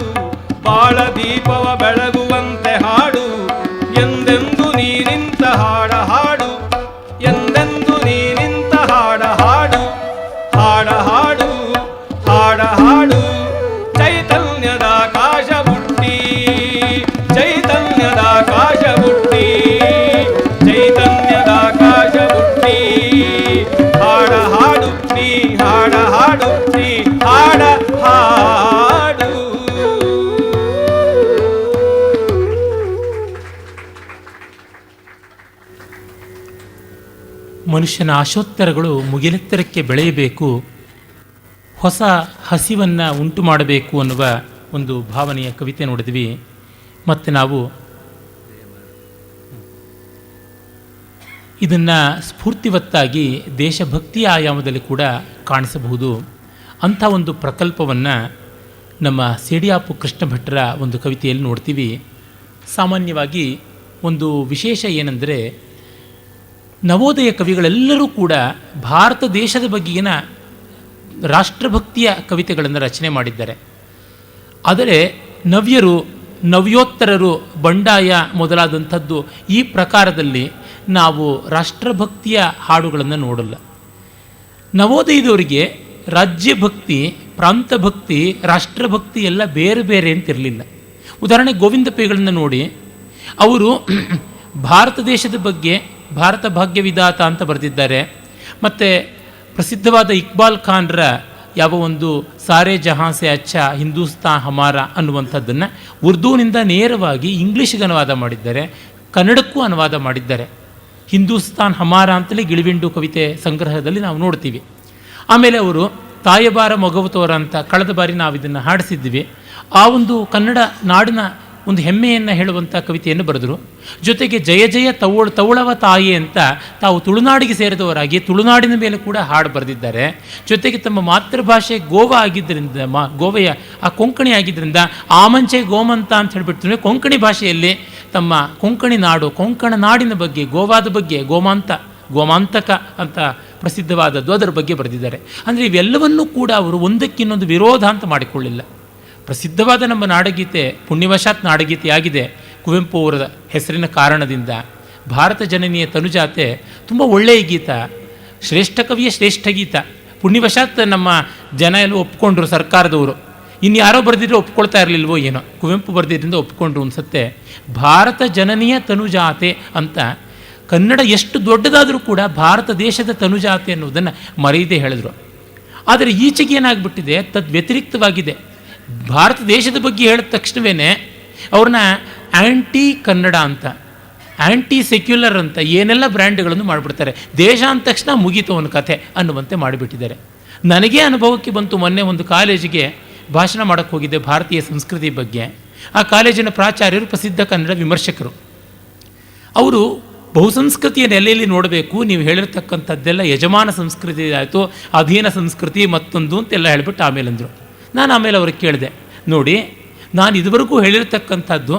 ಬಾಳ ದೀಪವ ಬೆಳಗುವಂತೆ ಹಾಡು ಎಂದೆಂದು ನೀನಿಂತ ಹಾಡ ಹಾಡು ಎಂದೆಂದು ನೀನಿಂತ ಹಾಡ ಹಾಡು ಹಾಡ ಹಾಡು ಹಾಡ ಹಾಡು ಚೈತನ್ಯದಾಕಾಶ ಬುಟ್ಟಿ ಚೈತನ್ಯದಾಕಾಶ ಬುಟ್ಟಿ ಚೈತನ್ಯದಾಕಾಶ ಬುಟ್ಟಿ ಹಾಡ ಹಾಡು ನೀ ಹಾಡ ಹಾಡು ನೀ ಹಾಡ ಹಾಡು ಮನುಷ್ಯನ ಆಶೋತ್ತರಗಳು ಮುಗಿಲೆತ್ತರಕ್ಕೆ ಬೆಳೆಯಬೇಕು, ಹೊಸ ಹಸಿವನ್ನು ಉಂಟು ಮಾಡಬೇಕು ಅನ್ನುವ ಒಂದು ಭಾವನೆಯ ಕವಿತೆ ನೋಡಿದ್ವಿ. ಮತ್ತು ನಾವು ಇದನ್ನು ಸ್ಫೂರ್ತಿವತ್ತಾಗಿ ದೇಶಭಕ್ತಿಯ ಆಯಾಮದಲ್ಲಿ ಕೂಡ ಕಾಣಿಸಬಹುದು. ಅಂಥ ಒಂದು ಪ್ರಕಲ್ಪವನ್ನು ನಮ್ಮ ಸೇಡಿಯಾಪು ಕೃಷ್ಣ ಭಟ್ಟರ ಒಂದು ಕವಿತೆಯಲ್ಲಿ ನೋಡ್ತೀವಿ. ಸಾಮಾನ್ಯವಾಗಿ ಒಂದು ವಿಶೇಷ ಏನೆಂದರೆ, ನವೋದಯ ಕವಿಗಳೆಲ್ಲರೂ ಕೂಡ ಭಾರತ ದೇಶದ ಬಗೆಗಿನ ರಾಷ್ಟ್ರಭಕ್ತಿಯ ಕವಿತೆಗಳನ್ನು ರಚನೆ ಮಾಡಿದ್ದಾರೆ. ಆದರೆ ನವ್ಯರು, ನವ್ಯೋತ್ತರರು, ಬಂಡಾಯ ಮೊದಲಾದಂಥದ್ದು ಈ ಪ್ರಕಾರದಲ್ಲಿ ನಾವು ರಾಷ್ಟ್ರಭಕ್ತಿಯ ಹಾಡುಗಳನ್ನು ನೋಡಲ್ಲ. ನವೋದಯದವರಿಗೆ ರಾಜ್ಯಭಕ್ತಿ, ಪ್ರಾಂತಭಕ್ತಿ, ರಾಷ್ಟ್ರಭಕ್ತಿ ಎಲ್ಲ ಬೇರೆ ಬೇರೆ ಅಂತಿರಲಿಲ್ಲ. ಉದಾಹರಣೆ ಗೋವಿಂದ ಪೈಗಳನ್ನು ನೋಡಿ, ಅವರು ಭಾರತ ದೇಶದ ಬಗ್ಗೆ ಭಾರತ ಭಾಗ್ಯವಿದಾತ ಅಂತ ಬರೆದಿದ್ದಾರೆ. ಮತ್ತು ಪ್ರಸಿದ್ಧವಾದ ಇಕ್ಬಾಲ್ ಖಾನ್ರ ಯಾವ ಒಂದು ಸಾರೆ ಜಹಾಂ ಸೆ ಅಚ್ಚಾ ಹಿಂದೂಸ್ತಾನ್ ಹಮಾರ ಅನ್ನುವಂಥದ್ದನ್ನು ಉರ್ದೂನಿಂದ ನೇರವಾಗಿ ಇಂಗ್ಲೀಷ್ಗೆ ಅನುವಾದ ಮಾಡಿದ್ದಾರೆ, ಕನ್ನಡಕ್ಕೂ ಅನುವಾದ ಮಾಡಿದ್ದಾರೆ. ಹಿಂದೂಸ್ತಾನ್ ಹಮಾರ ಅಂತಲೇ ಗಿಳಿವಿಂಡು ಕವಿತೆ ಸಂಗ್ರಹದಲ್ಲಿ ನಾವು ನೋಡ್ತೀವಿ. ಆಮೇಲೆ ಅವರು ತಾಯಬಾರ ಮೊಗವತೋರ ಅಂತ ಕಳೆದ ಬಾರಿ ನಾವು ಇದನ್ನು ಹಾಡಿಸಿದ್ವಿ. ಆ ಒಂದು ಕನ್ನಡ ನಾಡಿನ ಒಂದು ಹೆಮ್ಮೆಯನ್ನು ಹೇಳುವಂಥ ಕವಿತೆಯನ್ನು ಬರೆದರು. ಜೊತೆಗೆ ಜಯ ಜಯ ತವಳವ ತಾಯಿ ಅಂತ ತಾವು ತುಳುನಾಡಿಗೆ ಸೇರಿದವರಾಗಿ ತುಳುನಾಡಿನ ಮೇಲೆ ಕೂಡ ಹಾಡು ಬರೆದಿದ್ದಾರೆ. ಜೊತೆಗೆ ತಮ್ಮ ಮಾತೃಭಾಷೆ ಗೋವಾ ಆಗಿದ್ದರಿಂದ ಗೋವೆಯ ಆ ಕೊಂಕಣಿ ಆಗಿದ್ದರಿಂದ ಆಮಂಚೆ ಗೋಮಂತ ಅಂತ ಹೇಳಿಬಿಡ್ತಾರೆ. ಕೊಂಕಣಿ ಭಾಷೆಯಲ್ಲಿ ತಮ್ಮ ಕೊಂಕಣಿ ನಾಡು ಕೊಂಕಣ ನಾಡಿನ ಬಗ್ಗೆ ಗೋವಾದ ಬಗ್ಗೆ ಗೋಮಾಂತಕ ಅಂತ ಪ್ರಸಿದ್ಧವಾದದ್ದು ಅದರ ಬಗ್ಗೆ ಬರೆದಿದ್ದಾರೆ. ಅಂದರೆ ಇವೆಲ್ಲವನ್ನೂ ಕೂಡ ಅವರು ಒಂದಕ್ಕಿನ್ನೊಂದು ವಿರೋಧ ಅಂತ ಮಾಡಿಕೊಳ್ಳಿಲ್ಲ. ಪ್ರಸಿದ್ಧವಾದ ನಮ್ಮ ನಾಡಗೀತೆ ಪುಣ್ಯವಶಾತ್ ನಾಡಗೀತೆಯಾಗಿದೆ. ಕುವೆಂಪು ಅವರ ಹೆಸರಿನ ಕಾರಣದಿಂದ ಭಾರತ ಜನನಿಯ ತನುಜಾತೆ ತುಂಬ ಒಳ್ಳೆಯ ಗೀತ, ಶ್ರೇಷ್ಠ ಕವಿಯ ಶ್ರೇಷ್ಠ ಗೀತ. ಪುಣ್ಯವಶಾತ್ ನಮ್ಮ ಜನ ಎಲ್ಲ ಒಪ್ಕೊಂಡ್ರು, ಸರ್ಕಾರದವರು. ಇನ್ನು ಯಾರೋ ಬರೆದಿದ್ರೆ ಒಪ್ಕೊಳ್ತಾ ಇರಲಿಲ್ವೋ ಏನೋ, ಕುವೆಂಪು ಬರೆದಿದ್ದರಿಂದ ಒಪ್ಕೊಂಡ್ರು ಅನ್ಸುತ್ತೆ. ಭಾರತ ಜನನಿಯ ತನುಜಾತೆ ಅಂತ ಕನ್ನಡ ಎಷ್ಟು ದೊಡ್ಡದಾದರೂ ಕೂಡ ಭಾರತ ದೇಶದ ತನುಜಾತೆ ಅನ್ನೋದನ್ನು ಮರೆಯದೇ ಹೇಳಿದ್ರು. ಆದರೆ ಈಚೆಗೆ ಏನಾಗ್ಬಿಟ್ಟಿದೆ, ವ್ಯತಿರಿಕ್ತವಾಗಿದೆ. ಭಾರತ ದೇಶದ ಬಗ್ಗೆ ಹೇಳಿದ ತಕ್ಷಣವೇ ಅವ್ರನ್ನ ಆ್ಯಂಟಿ ಕನ್ನಡ ಅಂತ, ಆ್ಯಂಟಿ ಸೆಕ್ಯುಲರ್ ಅಂತ ಏನೆಲ್ಲ ಬ್ರ್ಯಾಂಡ್ಗಳನ್ನು ಮಾಡಿಬಿಡ್ತಾರೆ. ದೇಶ ಅಂದ ತಕ್ಷಣ ಮುಗೀತು ಅವನ ಕಥೆ ಅನ್ನುವಂತೆ ಮಾಡಿಬಿಟ್ಟಿದ್ದಾರೆ. ನನಗೇ ಅನುಭವಕ್ಕೆ ಬಂತು. ಮೊನ್ನೆ ಒಂದು ಕಾಲೇಜಿಗೆ ಭಾಷಣ ಮಾಡೋಕ್ಕೆ ಹೋಗಿದ್ದೆ ಭಾರತೀಯ ಸಂಸ್ಕೃತಿ ಬಗ್ಗೆ. ಆ ಕಾಲೇಜಿನ ಪ್ರಾಚಾರ್ಯರು ಪ್ರಸಿದ್ಧ ಕನ್ನಡ ವಿಮರ್ಶಕರು. ಅವರು ಬಹುಸಂಸ್ಕೃತಿಯ ನೆಲೆಯಲ್ಲಿ ನೋಡಬೇಕು, ನೀವು ಹೇಳಿರ್ತಕ್ಕಂಥದ್ದೆಲ್ಲ ಯಜಮಾನ ಸಂಸ್ಕೃತಿ ಆಯಿತು, ಅಧೀನ ಸಂಸ್ಕೃತಿ ಮತ್ತೊಂದು ಅಂತೆಲ್ಲ ಹೇಳಿಬಿಟ್ಟು ಆಮೇಲೆ ನಾನು ಅವ್ರಿಗೆ ಕೇಳಿದೆ, ನೋಡಿ ನಾನು ಇದುವರೆಗೂ ಹೇಳಿರ್ತಕ್ಕಂಥದ್ದು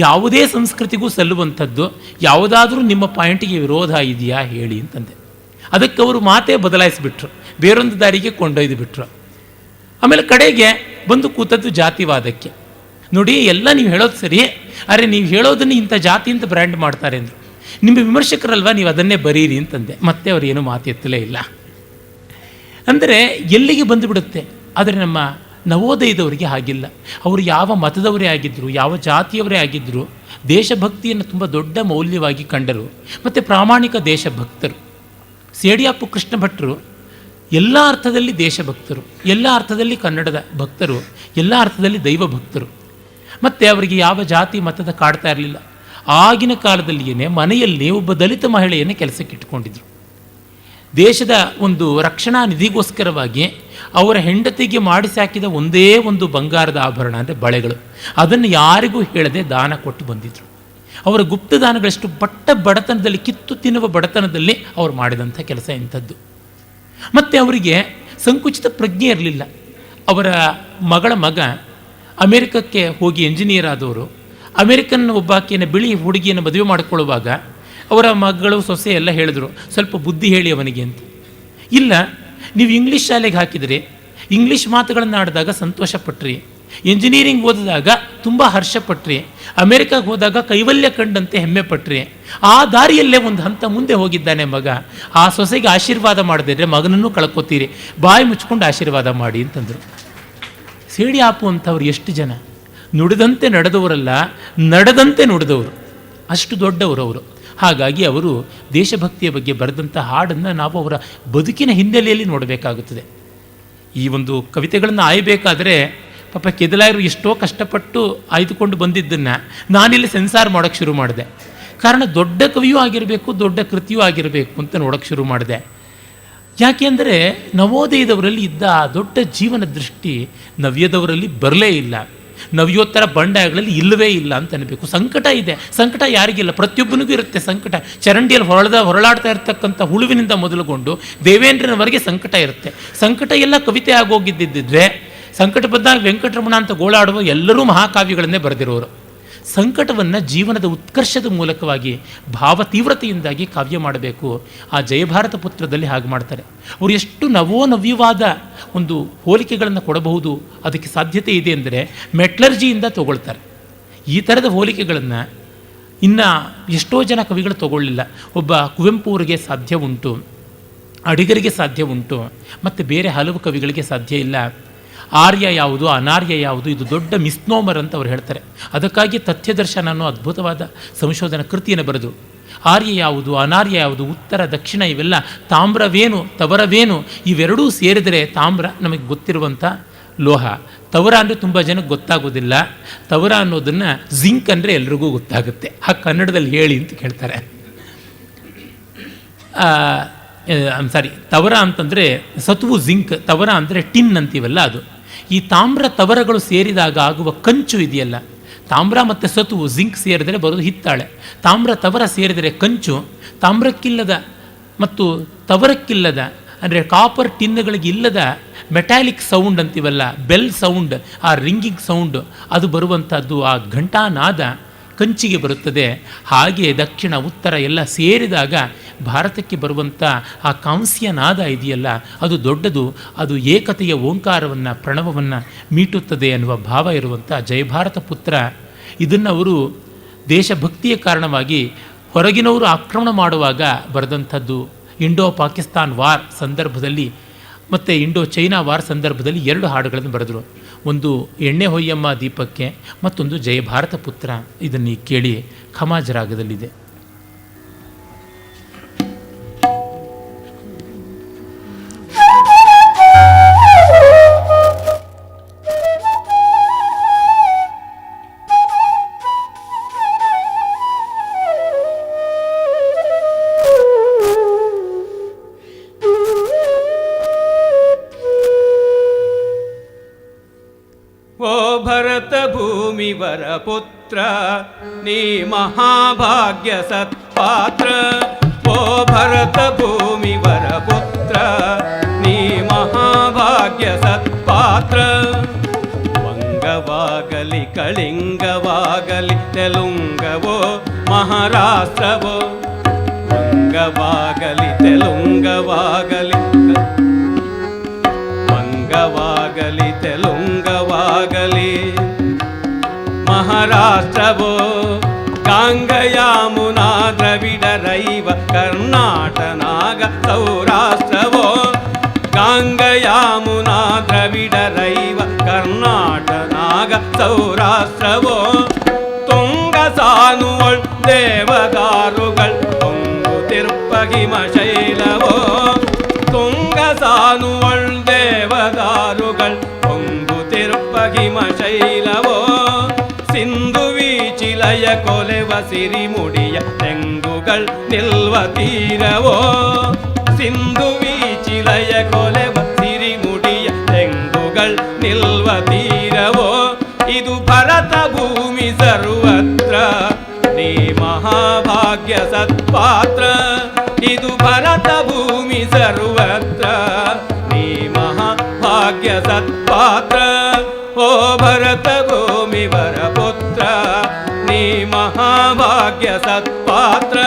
ಯಾವುದೇ ಸಂಸ್ಕೃತಿಗೂ ಸಲ್ಲುವಂಥದ್ದು, ಯಾವುದಾದ್ರೂ ನಿಮ್ಮ ಪಾಯಿಂಟಿಗೆ ವಿರೋಧ ಇದೆಯಾ ಹೇಳಿ ಅಂತಂದೆ. ಅದಕ್ಕೆ ಅವರು ಮಾತೇ ಬದಲಾಯಿಸಿಬಿಟ್ರು, ಬೇರೊಂದು ದಾರಿಗೆ ಕೊಂಡೊಯ್ದು ಬಿಟ್ರು. ಆಮೇಲೆ ಕಡೆಗೆ ಬಂದು ಕೂತದ್ದು ಜಾತಿವಾದಕ್ಕೆ. ನೋಡಿ ಎಲ್ಲ ನೀವು ಹೇಳೋದು ಸರಿ, ಅರೆ ನೀವು ಹೇಳೋದನ್ನು ಇಂಥ ಜಾತಿ ಅಂತ ಬ್ರ್ಯಾಂಡ್ ಮಾಡ್ತಾರೆ ಅಂದರು. ನಿಮ್ಮ ವಿಮರ್ಶಕರಲ್ವಾ, ನೀವು ಅದನ್ನೇ ಬರೀರಿ ಅಂತಂದೆ. ಮತ್ತೆ ಅವರು ಏನೂ ಮಾತು ಎತ್ತಲೇ ಇಲ್ಲ. ಅಂದರೆ ಎಲ್ಲಿಗೆ ಬಂದುಬಿಡುತ್ತೆ. ಆದರೆ ನಮ್ಮ ನವೋದಯದವರಿಗೆ ಹಾಗಿಲ್ಲ. ಅವರು ಯಾವ ಮತದವರೇ ಆಗಿದ್ದರು, ಯಾವ ಜಾತಿಯವರೇ ಆಗಿದ್ದರು, ದೇಶಭಕ್ತಿಯನ್ನು ತುಂಬ ದೊಡ್ಡ ಮೌಲ್ಯವಾಗಿ ಕಂಡರು ಮತ್ತು ಪ್ರಾಮಾಣಿಕ ದೇಶಭಕ್ತರು. ಸೇಡಿಯಾಪು ಕೃಷ್ಣ ಭಟ್ರು ಎಲ್ಲ ಅರ್ಥದಲ್ಲಿ ದೇಶಭಕ್ತರು, ಎಲ್ಲ ಅರ್ಥದಲ್ಲಿ ಕನ್ನಡದ ಭಕ್ತರು, ಎಲ್ಲ ಅರ್ಥದಲ್ಲಿ ದೈವ ಭಕ್ತರು. ಮತ್ತು ಅವರಿಗೆ ಯಾವ ಜಾತಿ ಮತದ ಕಾಡ್ತಾ ಇರಲಿಲ್ಲ. ಆಗಿನ ಕಾಲದಲ್ಲಿಯೇ ಮನೆಯಲ್ಲಿ ಒಬ್ಬ ದಲಿತ ಮಹಿಳೆಯನ್ನು ಕೆಲಸಕ್ಕೆ ಇಟ್ಕೊಂಡಿದ್ರು. ದೇಶದ ಒಂದು ರಕ್ಷಣಾ ನಿಧಿಗೋಸ್ಕರವಾಗಿ ಅವರ ಹೆಂಡತಿಗೆ ಮಾಡಿಸಿ ಹಾಕಿದ ಒಂದೇ ಒಂದು ಬಂಗಾರದ ಆಭರಣ ಅಂದರೆ ಬಳೆಗಳು, ಅದನ್ನು ಯಾರಿಗೂ ಹೇಳದೆ ದಾನ ಕೊಟ್ಟು ಬಂದಿದ್ರು. ಅವರ ಗುಪ್ತದಾನಗಳಷ್ಟು ಬಡತನದಲ್ಲಿ, ಕಿತ್ತು ತಿನ್ನುವ ಬಡತನದಲ್ಲಿ ಅವರು ಮಾಡಿದಂಥ ಕೆಲಸ ಇಂಥದ್ದು. ಮತ್ತು ಅವರಿಗೆ ಸಂಕುಚಿತ ಪ್ರಜ್ಞೆ ಇರಲಿಲ್ಲ. ಅವರ ಮಗಳ ಮಗ ಅಮೇರಿಕಕ್ಕೆ ಹೋಗಿ ಎಂಜಿನಿಯರ್ ಆದವರು, ಅಮೇರಿಕನ್ ಒಬ್ಬಾಕೆಯನ್ನು ಬಿಳಿ ಹುಡುಗಿಯನ್ನು ಮದುವೆ ಮಾಡಿಕೊಳ್ಳುವಾಗ ಅವರ ಮಗಳು ಸೊಸೆ ಎಲ್ಲ ಹೇಳಿದ್ರು, ಸ್ವಲ್ಪ ಬುದ್ಧಿ ಹೇಳಿ ಅವನಿಗೆ ಅಂತ. ಇಲ್ಲ, ನೀವು ಇಂಗ್ಲೀಷ್ ಶಾಲೆಗೆ ಹಾಕಿದರೆ ಇಂಗ್ಲೀಷ್ ಮಾತುಗಳನ್ನು ಆಡಿದಾಗ ಸಂತೋಷಪಟ್ರಿ, ಎಂಜಿನಿಯರಿಂಗ್ ಓದಿದಾಗ ತುಂಬ ಹರ್ಷಪಟ್ರಿ, ಅಮೇರಿಕಾಗೆ ಹೋದಾಗ ಕೈವಲ್ಯ ಕಂಡಂತೆ ಹೆಮ್ಮೆ ಪಟ್ರಿ. ಆ ದಾರಿಯಲ್ಲೇ ಒಂದು ಹಂತ ಮುಂದೆ ಹೋಗಿದ್ದಾನೆ ಮಗ. ಆ ಸೊಸೆಗೆ ಆಶೀರ್ವಾದ ಮಾಡದಿದ್ರೆ ಮಗನನ್ನು ಕಳ್ಕೊತೀರಿ, ಬಾಯಿ ಮುಚ್ಕೊಂಡು ಆಶೀರ್ವಾದ ಮಾಡಿ ಅಂತಂದರು. ಸೇಡಿ ಆಪು ಅಂಥವ್ರು ಎಷ್ಟು ಜನ. ನುಡಿದಂತೆ ನಡೆದವರಲ್ಲ, ನಡೆದಂತೆ ನುಡಿದವರು, ಅಷ್ಟು ದೊಡ್ಡವರು ಅವರು. ಹಾಗಾಗಿ ಅವರು ದೇಶಭಕ್ತಿಯ ಬಗ್ಗೆ ಬರೆದಂಥ ಹಾಡನ್ನು ನಾವು ಅವರ ಬದುಕಿನ ಹಿನ್ನೆಲೆಯಲ್ಲಿ ನೋಡಬೇಕಾಗುತ್ತದೆ. ಈ ಒಂದು ಕವಿತೆಗಳನ್ನು ಆಯಬೇಕಾದರೆ ಪಾಪ ಕೆದಲಾಯರು ಎಷ್ಟೋ ಕಷ್ಟಪಟ್ಟು ಆಯ್ದುಕೊಂಡು ಬಂದಿದ್ದನ್ನು ನಾನಿಲ್ಲಿ ಸೆನ್ಸಾರ್ ಮಾಡೋಕ್ಕೆ ಶುರು ಮಾಡಿದೆ. ಕಾರಣ ದೊಡ್ಡ ಕವಿಯೂ ಆಗಿರಬೇಕು, ದೊಡ್ಡ ಕೃತಿಯೂ ಆಗಿರಬೇಕು ಅಂತ ನೋಡೋಕ್ಕೆ ಶುರು ಮಾಡಿದೆ. ಯಾಕೆಂದರೆ ನವೋದಯದವರಲ್ಲಿ ಇದ್ದ ಆ ದೊಡ್ಡ ಜೀವನ ದೃಷ್ಟಿ ನವ್ಯದವರಲ್ಲಿ ಬರಲೇ ಇಲ್ಲ. ನವ್ಯೋತ್ತರ ಬಂಡಾಯಗಳಲ್ಲಿ ಇಲ್ಲವೇ ಇಲ್ಲ ಅಂತ ಅನ್ಬೇಕು. ಸಂಕಟ ಇದೆ, ಸಂಕಟ ಯಾರಿಗಿಲ್ಲ, ಪ್ರತಿಯೊಬ್ಬನಿಗೂ ಇರುತ್ತೆ ಸಂಕಟ. ಚರಂಡಿಯಲ್ಲಿ ಹೊರಳಾಡ್ತಾ ಇರ್ತಕ್ಕಂಥ ಹುಳುವಿನಿಂದ ಮೊದಲುಗೊಂಡು ದೇವೇಂದ್ರನವರೆಗೆ ಸಂಕಟ ಇರುತ್ತೆ. ಸಂಕಟ ಎಲ್ಲ ಕವಿತೆ ಆಗೋಗಿದ್ದಿದ್ರೆ ಸಂಕಟ ಬಂದಾಗ ವೆಂಕಟರಮಣ ಅಂತ ಗೋಳಾಡುವ ಎಲ್ಲರೂ ಮಹಾಕಾವ್ಯಗಳನ್ನೇ ಬರೆದಿರೋರು. ಸಂಕಟವನ್ನು ಜೀವನದ ಉತ್ಕರ್ಷದ ಮೂಲಕವಾಗಿ ಭಾವ ತೀವ್ರತೆಯಿಂದಾಗಿ ಕಾವ್ಯ ಮಾಡಬೇಕು. ಆ ಜಯಭಾರತ ಪುತ್ರದಲ್ಲಿ ಹಾಗೆ ಮಾಡ್ತಾರೆ. ಅವರು ಎಷ್ಟು ನವ್ಯವಾದ ಒಂದು ಹೋಲಿಕೆಗಳನ್ನು ಕೊಡಬಹುದು, ಅದಕ್ಕೆ ಸಾಧ್ಯತೆ ಇದೆ ಅಂದರೆ ಮೆಟ್ಲರ್ಜಿಯಿಂದ ತಗೊಳ್ತಾರೆ. ಈ ಥರದ ಹೋಲಿಕೆಗಳನ್ನು ಇನ್ನು ಎಷ್ಟೋ ಜನ ಕವಿಗಳು ತಗೊಳ್ಳಿಲ್ಲ. ಒಬ್ಬ ಕುವೆಂಪು ಅವರಿಗೆ ಸಾಧ್ಯ ಉಂಟು, ಅಡಿಗರಿಗೆ ಸಾಧ್ಯ ಉಂಟು, ಮತ್ತು ಬೇರೆ ಹಲವು ಕವಿಗಳಿಗೆ ಸಾಧ್ಯ ಇಲ್ಲ. ಆರ್ಯ ಯಾವುದು, ಅನಾರ್ಯ ಯಾವುದು, ಇದು ದೊಡ್ಡ ಮಿಸ್ನೋಮರ್ ಅಂತ ಅವ್ರು ಹೇಳ್ತಾರೆ. ಅದಕ್ಕಾಗಿ ತಥ್ಯದರ್ಶನ ಅನ್ನೋ ಅದ್ಭುತವಾದ ಸಂಶೋಧನಾ ಕೃತಿಯನ್ನು ಬರೆದು ಆರ್ಯ ಯಾವುದು, ಅನಾರ್ಯ ಯಾವುದು, ಉತ್ತರ ದಕ್ಷಿಣ ಇವೆಲ್ಲ ತಾಮ್ರವೇನು ತವರವೇನು ಇವೆರಡೂ ಸೇರಿದರೆ ತಾಮ್ರ ನಮಗೆ ಗೊತ್ತಿರುವಂಥ ಲೋಹ. ತವರ ಅಂದರೆ ತುಂಬ ಜನಕ್ಕೆ ಗೊತ್ತಾಗೋದಿಲ್ಲ. ತವರ ಅನ್ನೋದನ್ನು ಜಿಂಕ್ ಅಂದರೆ ಎಲ್ರಿಗೂ ಗೊತ್ತಾಗುತ್ತೆ. ಆ ಕನ್ನಡದಲ್ಲಿ ಹೇಳಿ ಅಂತ ಕೇಳ್ತಾರೆ. ತವರ ಅಂತಂದರೆ ಸತ್ವು ಜಿಂಕ್, ತವರ ಅಂದರೆ ಟಿನ್ ಅಂತೀವಲ್ಲ ಅದು. ಈ ತಾಮ್ರ ತವರಗಳು ಸೇರಿದಾಗ ಆಗುವ ಕಂಚು ಇದೆಯಲ್ಲ, ತಾಮ್ರ ಮತ್ತು ಸತು ಜಿಂಕ್ ಸೇರಿದರೆ ಬರೋದು ಹಿತ್ತಾಳೆ, ತಾಮ್ರ ತವರ ಸೇರಿದರೆ ಕಂಚು, ತಾಮ್ರಕ್ಕಿಲ್ಲದ ಮತ್ತು ತವರಕ್ಕಿಲ್ಲದ ಅಂದರೆ ಕಾಪರ್ ಟಿನ್ನುಗಳಿಗಿಲ್ಲದ ಮೆಟ್ಯಾಲಿಕ್ ಸೌಂಡ್ ಅಂತೀವಲ್ಲ, ಬೆಲ್ ಸೌಂಡ್, ಆ ರಿಂಗಿಂಗ್ ಸೌಂಡ್ ಅದು ಬರುವಂಥದ್ದು, ಆ ಘಂಟಾನಾದ ಕಂಚಿಗೆ ಬರುತ್ತದೆ. ಹಾಗೆ ದಕ್ಷಿಣ ಉತ್ತರ ಎಲ್ಲ ಸೇರಿದಾಗ ಭಾರತಕ್ಕೆ ಬರುವಂಥ ಆ ಕಾಂಸ್ಯನಾದ ಇದೆಯಲ್ಲ ಅದು ದೊಡ್ಡದು, ಅದು ಏಕತೆಯ ಓಂಕಾರವನ್ನು ಪ್ರಣವವನ್ನು ಮೀಟುತ್ತದೆ ಅನ್ನುವ ಭಾವ ಇರುವಂಥ ಜಯಭಾರತ ಪುತ್ರ. ಇದನ್ನು ಅವರು ದೇಶಭಕ್ತಿಯ ಕಾರಣವಾಗಿ ಹೊರಗಿನವರು ಆಕ್ರಮಣ ಮಾಡುವಾಗ ಬರೆದಂಥದ್ದು. ಇಂಡೋ ಪಾಕಿಸ್ತಾನ್ ವಾರ್ ಸಂದರ್ಭದಲ್ಲಿ ಮತ್ತು ಇಂಡೋ ಚೈನಾ ವಾರ್ ಸಂದರ್ಭದಲ್ಲಿ 2 ಹಾಡುಗಳನ್ನು ಬರೆದರು. ಒಂದು ಎಣ್ಣೆ ಹೊಯ್ಯಮ್ಮ ದೀಪಕ್ಕೆ, ಮತ್ತೊಂದು ಜಯಭಾರತ ಪುತ್ರ. ಇದನ್ನು ಕೇಳಿ ಖಮಾಜ್ ರಾಗದಲ್ಲಿದೆ. ಭೂಮಿವರ ಪುತ್ರ ನೀ ಮಹಾಭಾಗ್ಯ ಸತ್ಪಾತ್ರ. ಓ ಭರತ ಭೂಮಿವರ ಪುತ್ರ ನೀ ಮಹಾಭಾಗ್ಯ ಸತ್ಪಾತ್ರ. ವಂಗವಾಗಲಿ ಕಳಿಂಗವಾಗಲಿ ತೆಲುಂಗವೋ ಮಹಾರಾಷ್ಟ್ರವೋ, ವಂಗವಾಗಲಿ ತೆಲುಂಗವಾಗಲಿ ವಂಗವಾಗಲಿ ತೆಲುಂಗವಾಗಲಿ ಮಹಾರಾಷ್ಟ್ರವೋ, ಗಾಂಗ ಯಾಮುನಾ ದ್ರವಿಡ ರೈವ ಕರ್ನಾಟ ನಾಗ ಸೌರಾಷ್ಟ್ರವೋ, ಗಾಂಗ ಯಾಮುನಾ ದ್ರವಿಡ ರೈವ ಕರ್ನಾಟ ನಾಗ ಸೌರಾಷ್ಟ್ರವೋ. ತುಂಗ ಸಾನುವಳ್ ದೇವದಾರುಗಳ್ ತುಂಗುತಿರ್ಪ ಹಿಮಶೈಲವೋ, ತುಂಗ ಸಾನುವಳ್ ದೇವದಾರುಗಳ್ ತುಂಗುತಿರ್ಪ ಹಿಮಶೈಲವೋ. ಸಿಂಧು ವೀಚಿಲಯ ಕೊಲೆವ ಸಿರಿಮುಡಿಯ ತೆಂಗುಗಳ್ ನಿಲ್ವ ತೀರವೋ, ಸಿಂಧು ವೀಚಿಲಯ ಕೊಲೆವ ಸಿರಿಮುಡಿಯ ತೆಂಗುಗಳ್ ನಿಲ್ವ ತೀರವೋ. ಇದು ಭರತ ಭೂಮಿ ಸರ್ವತ್ರ ನೀ ಮಹಾಭಾಗ್ಯ ಸತ್ಪಾತ್ರ. ಇದು ಭರತ ಭೂಮಿ ಸರ್ವತ್ರ ನೀ ಮಹಾಭಾಗ್ಯ ಸತ್ಪಾತ್ರ. ಓ ಭರತ ಭೂಮಿ ವರ ಪುತ್ರ ನೀ ಮಹಾಭಾಗ್ಯ ಸತ್ಪಾತ್ರ.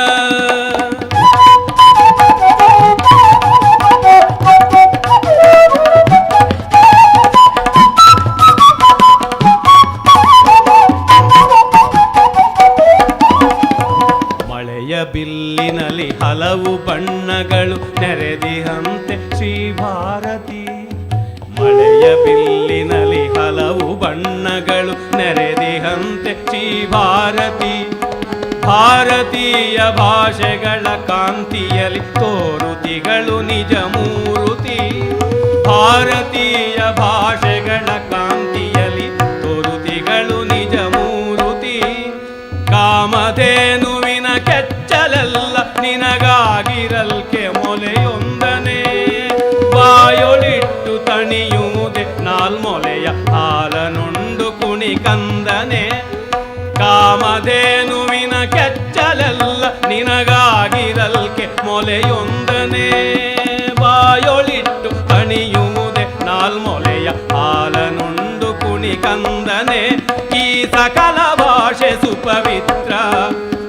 ಮಳೆಯ ಬಿಲ್ಲಿನಲ್ಲಿ ಹಲವು ಬಣ್ಣಗಳು ನೆರೆದಿಹಂತೆ ಶ್ರೀ ಭಾರತಿ. ಮಳೆಯ ಬಿಲ್ಲಿನಲ್ಲಿ ಹಲವು ಬಣ್ಣಗಳು ನೆರೆದಿಹಂತೆ ಶ್ರೀ ಭಾರತಿ. ಭಾರತೀಯ ಭಾಷೆಗಳ ಕಾಂತಿಯಲ್ಲಿ ತೋರುತಿಗಳು ನಿಜ ಮೂರುತಿ. ಭಾರತೀಯ ಭಾಷೆಗಳ ಕಾಂತಿಯಲ್ಲಿ ತೋರುತಿಗಳು ನಿಜ ಮೂರುತಿ. ಕಾಮಧೇನುವಿನ ಕೆಚ್ಚಲೆಲ್ಲ ನಿನಗಾಗಿರಲ್ಕೆ ಮೊಲೆಯೊಂದನೆ, ಬಾಯೊಳಿಟ್ಟು ತಣಿಯುವುದೆ ನಾಲ್ಮೊಲೆಯ ಹಾಲನುಂಡು ಕುಣಿಕಂದನೆ. ಕಾಮಧೇನುವಿನ ಕೆಚ್ಚಲೆಲ್ಲ ನಿನಗಾಗಿರಲ್ಕೆ ಮೊಲೆಯೊಂದನೆ, ಬಾಯೊಳಿಟ್ಟು ತಣಿಯುವುದೆ ನಾಲ್ಮೊಲೆಯ ಹಾಲನುಂಡು ಕುಣಿಕಂದನೆ. ಈ ಸಕಲ ಭಾಷೆ ಸುಪವಿತ್ರ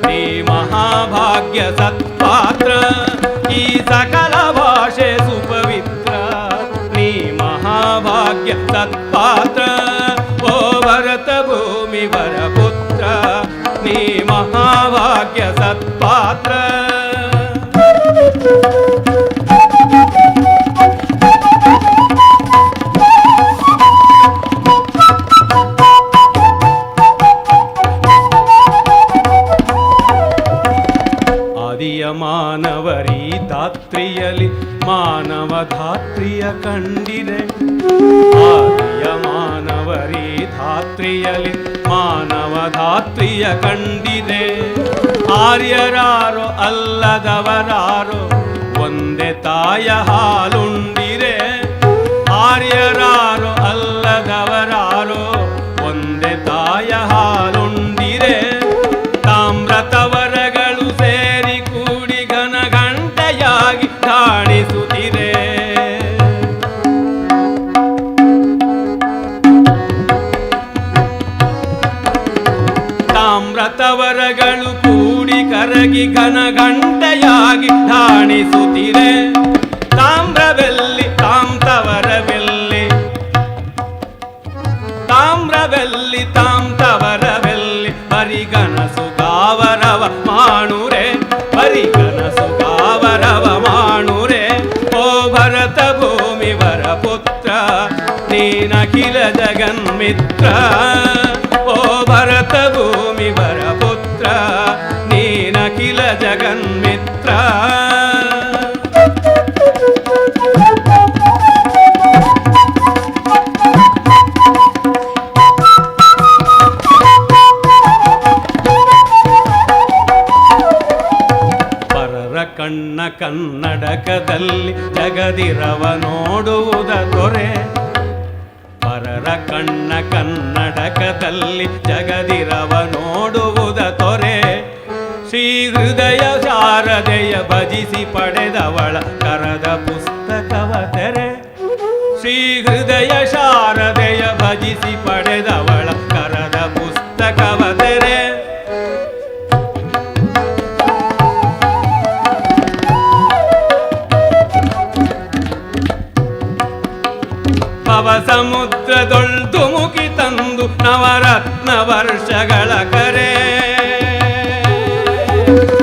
ನೀ ಮಹಾಭಾಗ್ಯ ಸತ್ಪಾತ್ರ. ಈ ಸಕಲ ಭಾಷೆ ಸುಪವಿತ್ರ ನೀ ಮಹಾಭಾಗ್ಯ ಸತ್ಪಾತ್ರ. ಓ ಭರತ ಭೂಮಿ ವರ ಪುತ್ರ ನೀ ಮಹಾಭಾಗ್ಯ ಸತ್ಪಾತ್ರ. ಆದಿಯ ಮಾನವರಿ ಧಾತ್ರಿಯಲಿ ಮಾನವ ಧಾತ್ರಿಯ ಕಂಡಿದೆ. ಆದಿಯ ಮಾನವರಿ ಧಾತ್ರಿಯಲಿ ಮಾನವ ಧಾತ್ರಿಯ ಕಂಡಿದೆ. ಆರ್ಯರಾರೋ ಅಲ್ಲದವರಾರೋ ಒಂದೇ ತಾಯ ಹಾಲುಂಡಿರೆ. ಆರ್ಯರಾರೋ ಅಲ್ಲದವರಾರೋ ಒಂದೇ ತಾಯ ಹಾಲುಂಡಿರೆ. ಬೆಳಗಿ ಘನ ಗಂಟೆಯಾಗಿ ಧಾಣಿಸುತ್ತಿರೆ. ತಾಮ್ರವೆಲ್ಲಿ ತಾಂತವರವೆಲ್ಲಿ, ತಾಮ್ರವೆಲ್ಲಿ ತಾಂತವರವೆಲ್ಲಿ, ಬರಿಗನಸು ಗಾವರವ ಮಾಣುರೆ, ಬರಿಗನಸು ಗಾವರವ ಮಾಣುರೆ. ಓ ಭರತ ಭೂಮಿವರ ಪುತ್ರ ನೀನಖಿಲ ಜಗನ್ಮಿತ್ರ. ಓ ಭರತ ಭೂಮಿವರ ಪುತ್ರ ನೀನಖಿಲ ಜಗನ್ಮಿತ್ರ. ಪರರ ಕಣ್ಣ ಕನ್ನಡಕದಲ್ಲಿ ಜಗದಿರವ ನೋಡುವುದ ತೊರೆ. ಪರರ ಕಣ್ಣ ಕನ್ನಡಕದಲ್ಲಿ ಜಗದಿರವ ನೋಡುವುದ ತೊರೆ. ಶ್ರೀ ಹೃದಯ ಶಾರದೆಯ ಭಜಿಸಿ ಪಡೆದವಳ ಕರದ ಪುಸ್ತಕವ ತೆರೆ. ಶ್ರೀ ಹೃದಯ ಶಾರದೆಯ ಭಜಿಸಿ ಪಡೆದವಳ ಕರದ ಪುಸ್ತಕವ ತೆರೆ. ಭವ ಸಮುದ್ರದೊಳ್ದುಮುಖಿ ತಂದು ನವರತ್ನ ವರ್ಷಗಳ ಕರೆ.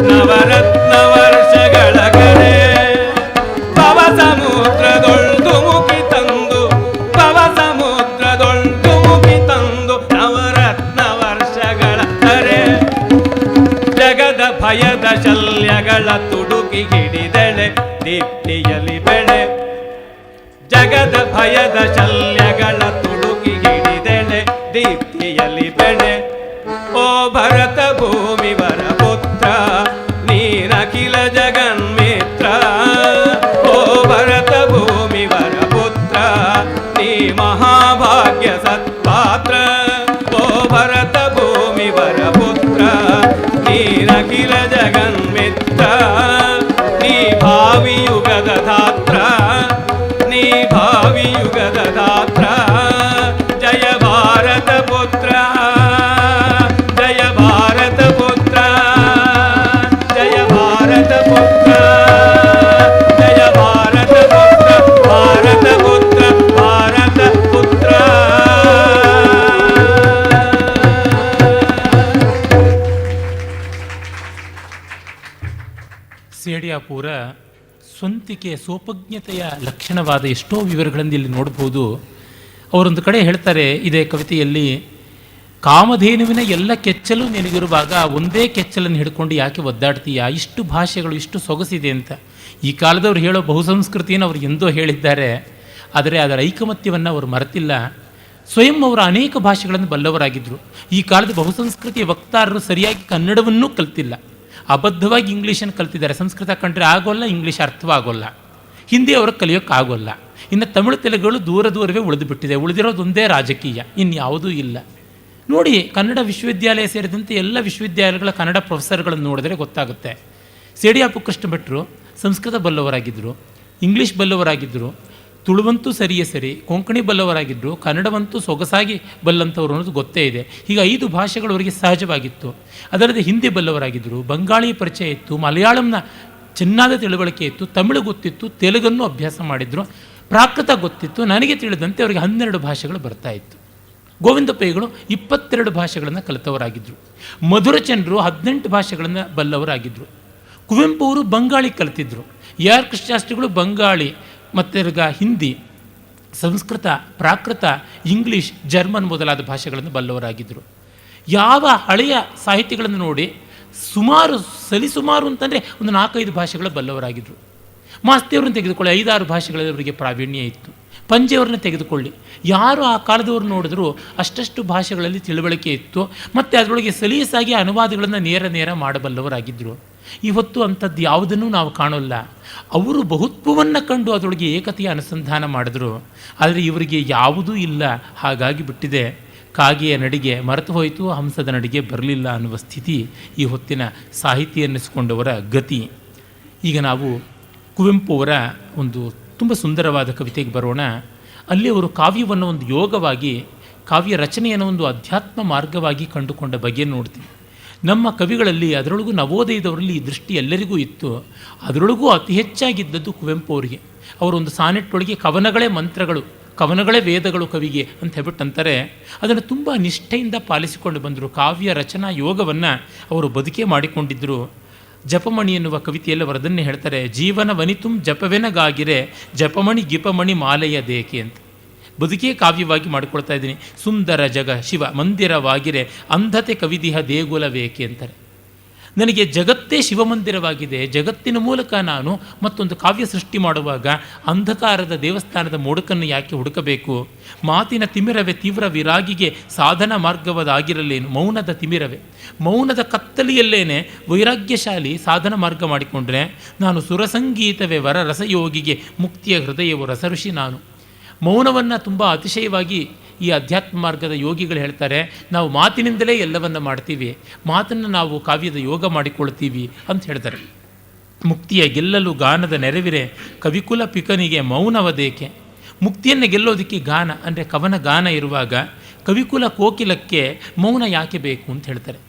ನವರತ್ನ ವರ್ಷಗಳ ಕರೆ. ಭವ ಸಮುದ್ರದೊಳ್ದುಮುಖಿ ತಂದು, ಭವ ಸಮುದ್ರದೊಳ್ದುಮುಖಿ ತಂದು ನವರತ್ನ ವರ್ಷಗಳ ಕರೆ. ಜಗದ ಭಯದ ಶಲ್ಯಗಳ ತುಡುಕಿ ಹಿಡಿದೆಳೆ ದೀಪ್ತಿಯಲಿ ಬೆಳೆ. ಜಗದ ಭಯದ ಶಲ್ಯಗಳ ತುಡುಕಿ ಹಿಡಿದೆಳೆ ದೀಪ್ತಿಯಲಿ ಬೆಳೆ. ಓ ಭರತ ಭೂಮಿವರ ಪುತ್ರ ನೀನಖಿಲ ಜಗನ್ಮಿತ್ರ. ಓ ಭರತ ಭೂಮಿವರ ಪುತ್ರ ನೀ ಮಹಾಭಾಗ್ಯ ಸತ್ಪಾತ್ರ. ಓ ಭರತ ಭೂಮಿವರ ಪುತ್ರ ನೀನಖಿಲ ಜಗನ್ಮಿತ್ರ. ನೀ ಭಾವಿ ಯುಗದ ಧಾತ್ರ, ನೀ ಭಾವಿ ಯುಗದ ಧಾತ್ರ. ಜಯ ಭಾರತ ಪುತ್ರ, ಜಯ ಭಾರತ ಪುತ್ರ, ಜಯ ಭಾರತ ಪುತ್ರ, ಜಯ ಭಾರತ ಪುತ್ರ, ಭಾರತ ಪುತ್ರ, ಭಾರತ ಪುತ್ರ. ಸೇಡಿಯಾಪುರ ಸ್ವಂತಿಕೆ ಸೋಪಜ್ಞತೆಯ ಲಕ್ಷಣವಾದ ಎಷ್ಟೋ ವಿವರಗಳನ್ನು ಇಲ್ಲಿ ನೋಡ್ಬೋದು. ಅವರೊಂದು ಕಡೆ ಹೇಳ್ತಾರೆ ಇದೇ ಕವಿತೆಯಲ್ಲಿ, ಕಾಮಧೇನುವಿನ ಎಲ್ಲ ಕೆಚ್ಚಲು ನಿನಗಿರುವಾಗ ಒಂದೇ ಕೆಚ್ಚಲನ್ನು ಹಿಡ್ಕೊಂಡು ಯಾಕೆ ಒದ್ದಾಡ್ತೀಯಾ, ಇಷ್ಟು ಭಾಷೆಗಳು ಇಷ್ಟು ಸೊಗಸಿದೆ ಅಂತ. ಈ ಕಾಲದವ್ರು ಹೇಳೋ ಬಹುಸಂಸ್ಕೃತಿಯನ್ನು ಅವರು ಎಂದೋ ಹೇಳಿದ್ದಾರೆ, ಆದರೆ ಅದರ ಐಕಮತ್ಯವನ್ನು ಅವರು ಮರೆತಿಲ್ಲ. ಸ್ವಯಂ ಅವರು ಅನೇಕ ಭಾಷೆಗಳನ್ನು ಬಲ್ಲವರಾಗಿದ್ದರು. ಈ ಕಾಲದ ಬಹುಸಂಸ್ಕೃತಿಯ ವಕ್ತಾರರು ಸರಿಯಾಗಿ ಕನ್ನಡವನ್ನೂ ಕಲ್ತಿಲ್ಲ, ಅಬದ್ಧವಾಗಿ ಇಂಗ್ಲೀಷನ್ನು ಕಲ್ತಿದ್ದಾರೆ. ಸಂಸ್ಕೃತ ಕಂಡ್ರೆ ಆಗೋಲ್ಲ, ಇಂಗ್ಲೀಷ್ ಅರ್ಥವಾಗೋಲ್ಲ, ಹಿಂದಿ ಅವ್ರಿಗೆ ಕಲಿಯೋಕ್ಕಾಗೋಲ್ಲ. ಇನ್ನು ತಮಿಳು ತೆಲುಗುಗಳು ದೂರ ದೂರವೇ ಉಳಿದು ಬಿಟ್ಟಿದೆ. ಉಳಿದಿರೋದು ಒಂದೇ ರಾಜಕೀಯ, ಇನ್ಯಾವುದೂ ಇಲ್ಲ. ನೋಡಿ, ಕನ್ನಡ ವಿಶ್ವವಿದ್ಯಾಲಯ ಸೇರಿದಂತೆ ಎಲ್ಲ ವಿಶ್ವವಿದ್ಯಾಲಯಗಳ ಕನ್ನಡ ಪ್ರೊಫೆಸರ್ಗಳನ್ನು ನೋಡಿದ್ರೆ ಗೊತ್ತಾಗುತ್ತೆ. ಸೇಡಿಯಾಪು ಕೃಷ್ಣ ಭಟ್ರು ಸಂಸ್ಕೃತ ಬಲ್ಲವರಾಗಿದ್ದರು, ಇಂಗ್ಲೀಷ್ ಬಲ್ಲವರಾಗಿದ್ದರು, ತುಳುವಂತೂ ಸರಿಯೇ ಸರಿ, ಕೊಂಕಣಿ ಬಲ್ಲವರಾಗಿದ್ದರು, ಕನ್ನಡವಂತೂ ಸೊಗಸಾಗಿ ಬಲ್ಲಂಥವ್ರು ಅನ್ನೋದು ಗೊತ್ತೇ ಇದೆ. ಹೀಗೆ 5 ಭಾಷೆಗಳು ಅವರಿಗೆ ಸಹಜವಾಗಿತ್ತು. ಅದಲ್ಲದೆ ಹಿಂದಿ ಬಲ್ಲವರಾಗಿದ್ದರು, ಬಂಗಾಳಿ ಪರಿಚಯ ಇತ್ತು, ಮಲಯಾಳಂನ ಚೆನ್ನಾದ ತಿಳುವಳಿಕೆ ಇತ್ತು, ತಮಿಳು ಗೊತ್ತಿತ್ತು, ತೆಲುಗನ್ನು ಅಭ್ಯಾಸ ಮಾಡಿದರು, ಪ್ರಾಕೃತ ಗೊತ್ತಿತ್ತು. ನನಗೆ ತಿಳಿದಂತೆ ಅವರಿಗೆ 12 ಭಾಷೆಗಳು ಬರ್ತಾ ಇತ್ತು. ಗೋವಿಂದ ಪೈಗಳು 22 ಭಾಷೆಗಳನ್ನು ಕಲಿತವರಾಗಿದ್ದರು. ಮಧುರಚಂದ್ರರು 18 ಭಾಷೆಗಳನ್ನು ಬಲ್ಲವರಾಗಿದ್ದರು. ಕುವೆಂಪು ಅವರು ಬಂಗಾಳಿ ಕಲಿತಿದ್ದರು. AR ಕೃಷ್ಣಶಾಸ್ತ್ರಿಗಳು ಬಂಗಾಳಿ ಮತ್ತು ಹಿಂದಿ, ಸಂಸ್ಕೃತ, ಪ್ರಾಕೃತ, ಇಂಗ್ಲೀಷ್, ಜರ್ಮನ್ ಮೊದಲಾದ ಭಾಷೆಗಳನ್ನು ಬಲ್ಲವರಾಗಿದ್ದರು. ಯಾವ ಹಳೆಯ ಸಾಹಿತಿಗಳನ್ನು ನೋಡಿ ಸರಿಸುಮಾರು ಅಂತಂದರೆ ಒಂದು 4-5 ಭಾಷೆಗಳ ಬಲ್ಲವರಾಗಿದ್ದರು. ಮಾಸ್ತಿಯವ್ರನ್ನ ತೆಗೆದುಕೊಳ್ಳಿ, 5-6 ಭಾಷೆಗಳಲ್ಲಿ ಅವರಿಗೆ ಪ್ರಾವೀಣ್ಯ ಇತ್ತು. ಪಂಜೆಯವ್ರನ್ನ ತೆಗೆದುಕೊಳ್ಳಿ, ಯಾರು ಆ ಕಾಲದವ್ರು ನೋಡಿದ್ರು ಅಷ್ಟಷ್ಟು ಭಾಷೆಗಳಲ್ಲಿ ತಿಳುವಳಿಕೆ ಇತ್ತು, ಮತ್ತು ಅದರೊಳಗೆ ಸಲೀಸಾಗಿ ಅನುವಾದಗಳನ್ನು ನೇರ ಮಾಡಬಲ್ಲವರಾಗಿದ್ದರು. ಇವತ್ತು ಅಂಥದ್ದು ಯಾವುದನ್ನು ನಾವು ಕಾಣೋಲ್ಲ. ಅವರು ಬಹುತ್ವವನ್ನು ಕಂಡು ಅದರೊಳಗೆ ಏಕತೆಯ ಅನುಸಂಧಾನ ಮಾಡಿದ್ರು, ಆದರೆ ಇವರಿಗೆ ಯಾವುದೂ ಇಲ್ಲ. ಹಾಗಾಗಿ ಬಿಟ್ಟಿದೆ. ಕಾಗೆಯ ನಡಿಗೆ ಮರೆತು ಹೋಯಿತು, ಹಂಸದ ನಡಿಗೆ ಬರಲಿಲ್ಲ ಅನ್ನುವ ಸ್ಥಿತಿ ಈ ಹೊತ್ತಿನ ಸಾಹಿತಿ ಅನ್ನಿಸಿಕೊಂಡವರ ಗತಿ. ಈಗ ನಾವು ಕುವೆಂಪು ಅವರ ಒಂದು ತುಂಬ ಸುಂದರವಾದ ಕವಿತೆಗೆ ಬರೋಣ. ಅಲ್ಲಿ ಅವರು ಕಾವ್ಯವನ್ನು ಒಂದು ಯೋಗವಾಗಿ, ಕಾವ್ಯ ರಚನೆಯನ್ನು ಒಂದು ಅಧ್ಯಾತ್ಮ ಮಾರ್ಗವಾಗಿ ಕಂಡುಕೊಂಡ ಬಗೆಯನ್ನು ನೋಡ್ತೀವಿ. ನಮ್ಮ ಕವಿಗಳಲ್ಲಿ ಅದರೊಳಗೂ ನವೋದಯದವರಲ್ಲಿ ಈ ದೃಷ್ಟಿ ಎಲ್ಲರಿಗೂ ಇತ್ತು. ಅದರೊಳಗೂ ಅತಿ ಹೆಚ್ಚಾಗಿದ್ದದ್ದು ಕುವೆಂಪು ಅವರಿಗೆ. ಅವರೊಂದು ಸಾನೆಟ್ಟೊಳಗೆ ಕವನಗಳೇ ಮಂತ್ರಗಳು, ಕವನಗಳೇ ವೇದಗಳು ಕವಿಗೆ ಅಂತ ಹೇಳ್ಬಿಟ್ಟು ಅಂತಾರೆ. ಅದನ್ನು ತುಂಬ ನಿಷ್ಠೆಯಿಂದ ಪಾಲಿಸಿಕೊಂಡು ಬಂದರು. ಕಾವ್ಯ ರಚನಾ ಯೋಗವನ್ನು ಅವರು ಬದುಕೇ ಮಾಡಿಕೊಂಡಿದ್ದರು. ಜಪಮಣಿ ಎನ್ನುವ ಕವಿತೆಯಲ್ಲಿ ಅವರು ಅದನ್ನೇ ಹೇಳ್ತಾರೆ, ಜೀವನ ವನಿತುಂ ಜಪವೆನಗಾಗಿರೆ ಜಪಮಣಿ ಗಿಪಮಣಿ ಮಾಲೆಯ ದೇಕೆ ಅಂತ. ಬದುಕೇ ಕಾವ್ಯವಾಗಿ ಮಾಡಿಕೊಳ್ತಾ ಇದ್ದೀನಿ. ಸುಂದರ ಜಗ ಶಿವ ಮಂದಿರವಾಗಿರೆ ಅಂಧತೆ ಕವಿದಿಹ ದೇಗುಲವೇಕೆ ಅಂತಾರೆ. ನನಗೆ ಜಗತ್ತೇ ಶಿವಮಂದಿರವಾಗಿದೆ, ಜಗತ್ತಿನ ಮೂಲಕ ನಾನು ಮತ್ತೊಂದು ಕಾವ್ಯ ಸೃಷ್ಟಿ ಮಾಡುವಾಗ ಅಂಧಕಾರದ ದೇವಸ್ಥಾನದ ಮೊಡಕನ್ನು ಯಾಕೆ ಹುಡುಕಬೇಕು? ಮಾತಿನ ತಿಮಿರವೇ ತೀವ್ರ ವಿರಾಗಿಗೆ ಸಾಧನ ಮಾರ್ಗವದಾಗಿರಲೇನು ಮೌನದ ತಿಮಿರವೇ. ಮೌನದ ಕತ್ತಲಿಯಲ್ಲೇನೆ ವೈರಾಗ್ಯಶಾಲಿ ಸಾಧನ ಮಾರ್ಗ ಮಾಡಿಕೊಂಡ್ರೆ ನಾನು ಸುರಸಂಗೀತವೇ ವರ ರಸಯೋಗಿಗೆ ಮುಕ್ತಿಯ ಹೃದಯವು ರಸಋಷಿ ನಾನು. ಮೌನವನ್ನು ತುಂಬ ಅತಿಶಯವಾಗಿ ಈ ಅಧ್ಯಾತ್ಮ ಮಾರ್ಗದ ಯೋಗಿಗಳು ಹೇಳ್ತಾರೆ. ನಾವು ಮಾತಿನಿಂದಲೇ ಎಲ್ಲವನ್ನ ಮಾಡ್ತೀವಿ, ಮಾತನ್ನು ನಾವು ಕಾವ್ಯದ ಯೋಗ ಮಾಡಿಕೊಳ್ತೀವಿ ಅಂತ ಹೇಳ್ತಾರೆ. ಮುಕ್ತಿಯ ಗೆಲ್ಲಲು ಗಾನದ ನೆರವಿರೆ ಕವಿಕುಲ ಪಿಕನಿಗೆ ಮೌನವದೇಕೆ. ಮುಕ್ತಿಯನ್ನು ಗೆಲ್ಲೋದಕ್ಕೆ ಗಾನ ಅಂದರೆ ಕವನ ಗಾನ ಇರುವಾಗ ಕವಿಕುಲ ಕೋಕಿಲಕ್ಕೆ ಮೌನ ಯಾಕೆ ಬೇಕು ಅಂತ ಹೇಳ್ತಾರೆ.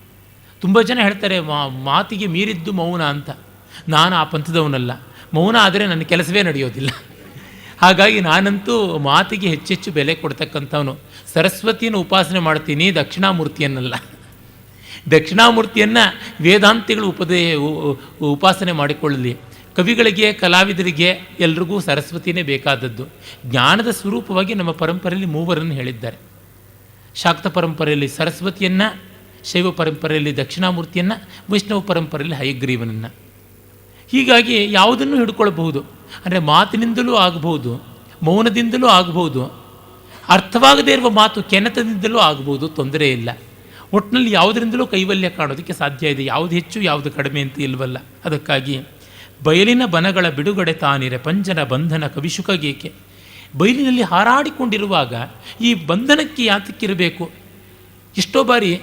ತುಂಬ ಜನ ಹೇಳ್ತಾರೆ ಮಾತಿಗೆ ಮೀರಿದ್ದು ಮೌನ ಅಂತ. ನಾನು ಆ ಪಂಥದವನಲ್ಲ. ಮೌನ ಆದರೆ ನನ್ನ ಕೆಲಸವೇ ನಡೆಯೋದಿಲ್ಲ. ಹಾಗಾಗಿ ನಾನಂತೂ ಮಾತಿಗೆ ಹೆಚ್ಚೆಚ್ಚು ಬೆಲೆ ಕೊಡ್ತಕ್ಕಂಥವನು. ಸರಸ್ವತಿಯನ್ನು ಉಪಾಸನೆ ಮಾಡ್ತೀನಿ, ದಕ್ಷಿಣಾಮೂರ್ತಿಯನ್ನಲ್ಲ. ದಕ್ಷಿಣಾಮೂರ್ತಿಯನ್ನು ವೇದಾಂತಿಗಳು ಉಪಾಸನೆ ಮಾಡಿಕೊಳ್ಳಲಿ. ಕವಿಗಳಿಗೆ, ಕಲಾವಿದರಿಗೆ ಎಲ್ರಿಗೂ ಸರಸ್ವತಿಯೇ ಬೇಕಾದದ್ದು. ಜ್ಞಾನದ ಸ್ವರೂಪವಾಗಿ ನಮ್ಮ ಪರಂಪರೆಯಲ್ಲಿ ಮೂವರನ್ನು ಹೇಳಿದ್ದಾರೆ. ಶಾಕ್ತ ಪರಂಪರೆಯಲ್ಲಿ ಸರಸ್ವತಿಯನ್ನು, ಶೈವ ಪರಂಪರೆಯಲ್ಲಿ ದಕ್ಷಿಣಾಮೂರ್ತಿಯನ್ನು, ವೈಷ್ಣವ ಪರಂಪರೆಯಲ್ಲಿ ಹಯಗ್ರೀವನನ್ನು. ಹೀಗಾಗಿ ಯಾವುದನ್ನು ಹಿಡ್ಕೊಳ್ಬಹುದು. ಅಂದರೆ ಮಾತಿನಿಂದಲೂ ಆಗಬಹುದು, ಮೌನದಿಂದಲೂ ಆಗಬಹುದು, ಅರ್ಥವಾಗದೇ ಇರುವ ಮಾತು ಕೆನೆತದಿಂದಲೂ ಆಗಬಹುದು, ತೊಂದರೆ ಇಲ್ಲ. ಒಟ್ಟಿನಲ್ಲಿ ಯಾವುದರಿಂದಲೂ ಕೈವಲ್ಯ ಕಾಣೋದಕ್ಕೆ ಸಾಧ್ಯ ಇದೆ. ಯಾವುದು ಹೆಚ್ಚು ಯಾವುದು ಕಡಿಮೆ ಅಂತ ಇಲ್ವಲ್ಲ. ಅದಕ್ಕಾಗಿ ಬಯಲಿನ ಬನಗಳ ಬಿಡುಗಡೆ ತಾನಿರೆ ಪಂಜನ ಬಂಧನ ಕವಿಶುಕಗೇಕೆ. ಬಯಲಿನಲ್ಲಿ ಹಾರಾಡಿಕೊಂಡಿರುವಾಗ ಈ ಬಂಧನಕ್ಕೆ ಯಾತಕ್ಕಿರಬೇಕು? ಎಷ್ಟೋ ಬಾರಿ